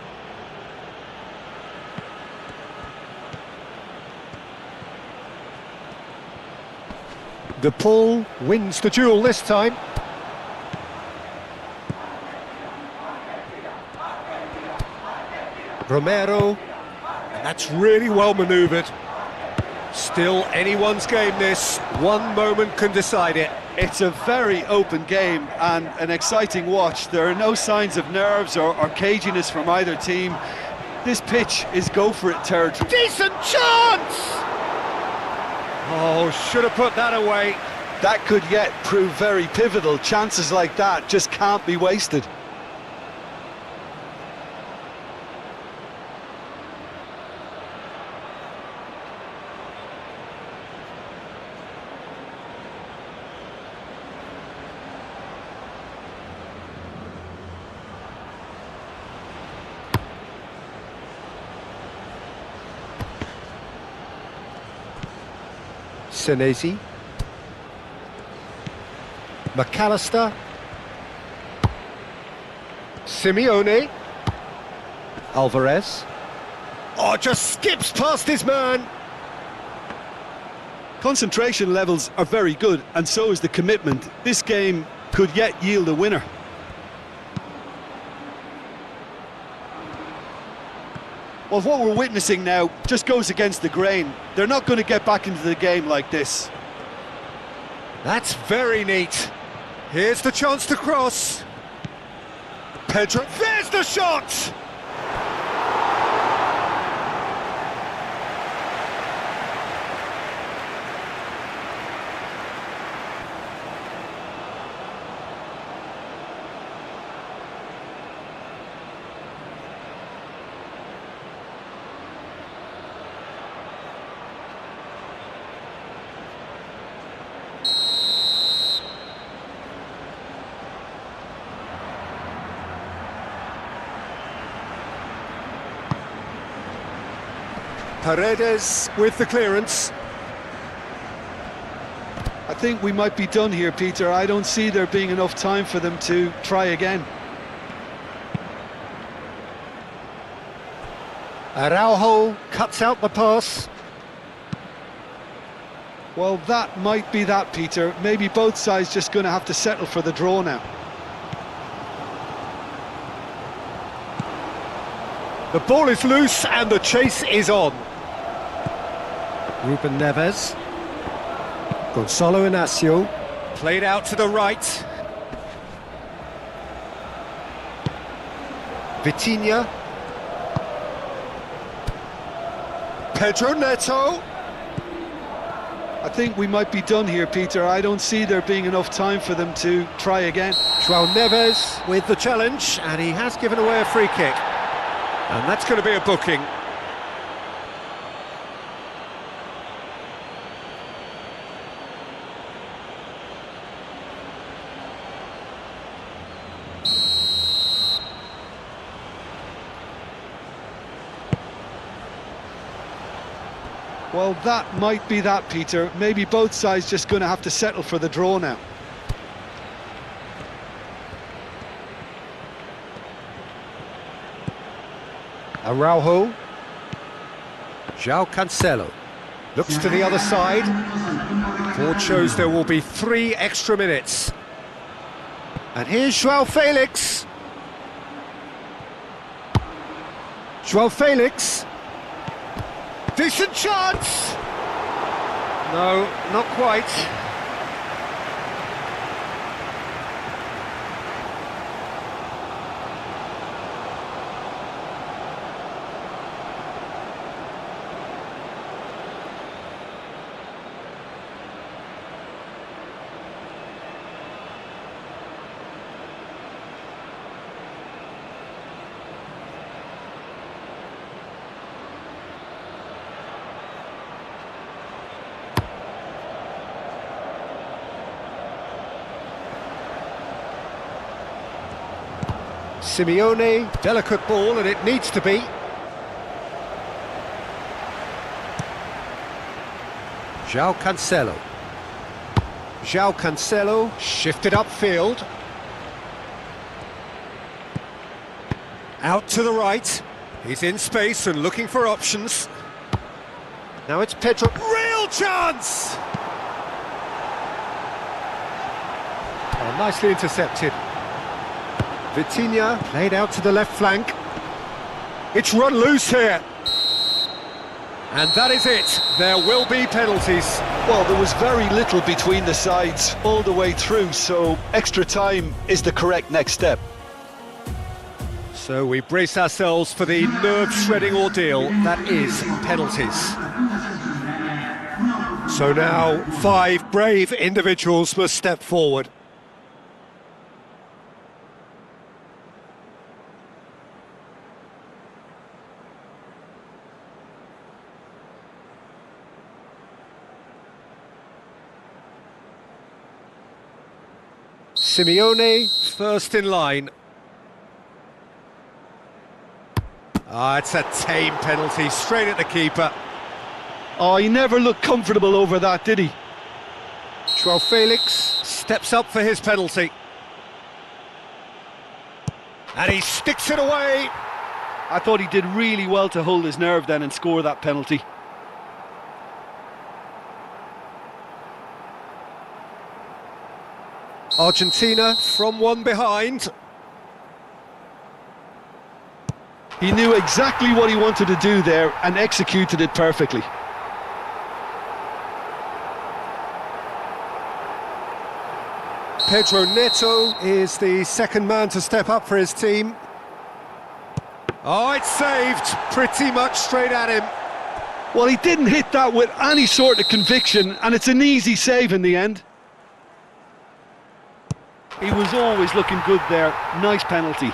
De Paul wins the duel this time. Romero, and that's really well manoeuvred. Still anyone's game this, one moment can decide it. It's a very open game and an exciting watch. There are no signs of nerves or caginess from either team. This pitch is go-for-it territory. Decent chance! Oh, should have put that away. That could yet prove very pivotal. Chances like that just can't be wasted. Senesi. McAllister. Simeone. Alvarez. Oh, just skips past his man. Concentration levels are very good, and so is the commitment. This game could yet yield a winner. Well, what we're witnessing now just goes against the grain. They're not going to get back into the game like this. That's very neat. Here's the chance to cross. Pedro, there's the shot! Paredes with the clearance. I think we might be done here, Peter. I don't see there being enough time for them to try again. Araujo cuts out the pass. Well, that might be that, Peter. Maybe both sides just going to have to settle for the draw now. The ball is loose and the chase is on. Ruben Neves. Gonzalo Inacio. Played out to the right. Vitinha. Pedro Neto. I think we might be done here, Peter. I don't see there being enough time for them to try again. João Neves with the challenge, and he has given away a free kick. And that's going to be a booking. Well, that might be that, Peter. Maybe both sides just going to have to settle for the draw now. Araujo. João Cancelo. Looks to the other side. Ford shows there will be 3 extra minutes. And here's João Felix. João Felix. Decent chance! No, not quite. Simeone, delicate ball, and it needs to be. João Cancelo. João Cancelo shifted upfield. Out to the right. He's in space and looking for options. Now it's Pedro. Real chance! Oh, nicely intercepted. Vitinha played out to the left flank. It's run loose here. And that is it. There will be penalties. Well, there was very little between the sides all the way through, so extra time is the correct next step. So we brace ourselves for the nerve-shredding ordeal that is penalties. So now 5 brave individuals must step forward. Simeone, first in line. It's a tame penalty, straight at the keeper. Oh, he never looked comfortable over that, did he? João Felix steps up for his penalty. And he sticks it away. I thought he did really well to hold his nerve then and score that penalty. Argentina from one behind. He knew exactly what he wanted to do there and executed it perfectly. Pedro Neto is the second man to step up for his team. Oh, it's saved, pretty much straight at him. Well, he didn't hit that with any sort of conviction, and it's an easy save in the end. He was always looking good there. Nice penalty.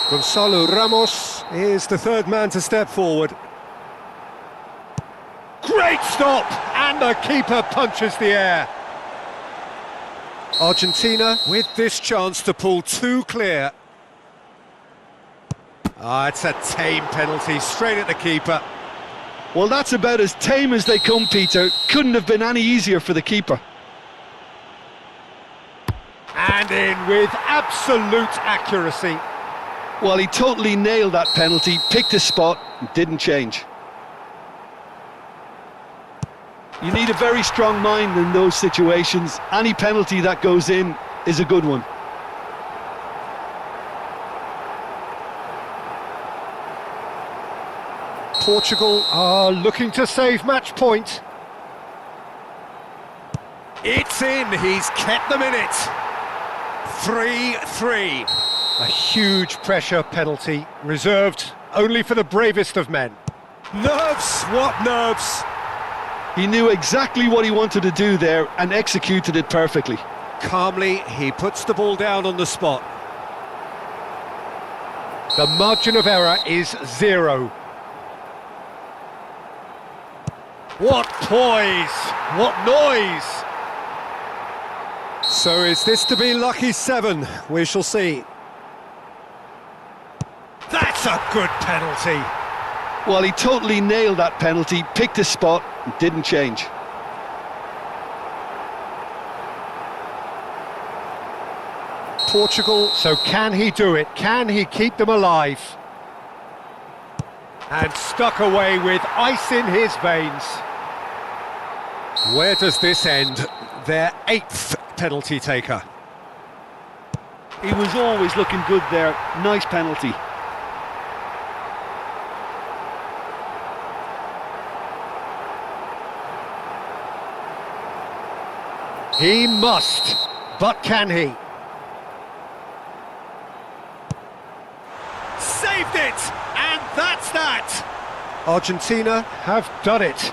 Gonzalo Ramos is the third man to step forward. Great stop! And the keeper punches the air. Argentina with this chance to pull two clear. Ah, it's a tame penalty, straight at the keeper. Well, that's about as tame as they come, Peter. Couldn't have been any easier for the keeper. And in with absolute accuracy. Well, he totally nailed that penalty, picked his spot, and didn't change. You need a very strong mind in those situations. Any penalty that goes in is a good one. Portugal are looking to save match point. It's in, he's kept them in it. 3-3. A huge pressure penalty, reserved only for the bravest of men. Nerves, what nerves! He knew exactly what he wanted to do there and executed it perfectly. Calmly, he puts the ball down on the spot. The margin of error is 0. What poise! What noise! So is this to be lucky 7? We shall see. That's a good penalty! Well, he totally nailed that penalty, picked his spot, and didn't change. Portugal, so can he do it? Can he keep them alive? And stuck away with ice in his veins. Where does this end? Their 8th penalty taker. He was always looking good there. Nice penalty. He must, but can he? Saved it! And that's that! Argentina have done it.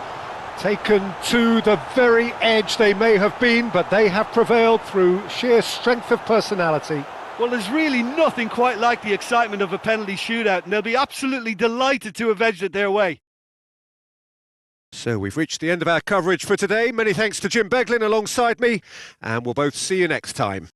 Taken to the very edge they may have been, but they have prevailed through sheer strength of personality. Well, there's really nothing quite like the excitement of a penalty shootout, and they'll be absolutely delighted to have edged it their way. So we've reached the end of our coverage for today. Many thanks to Jim Beglin alongside me, and we'll both see you next time.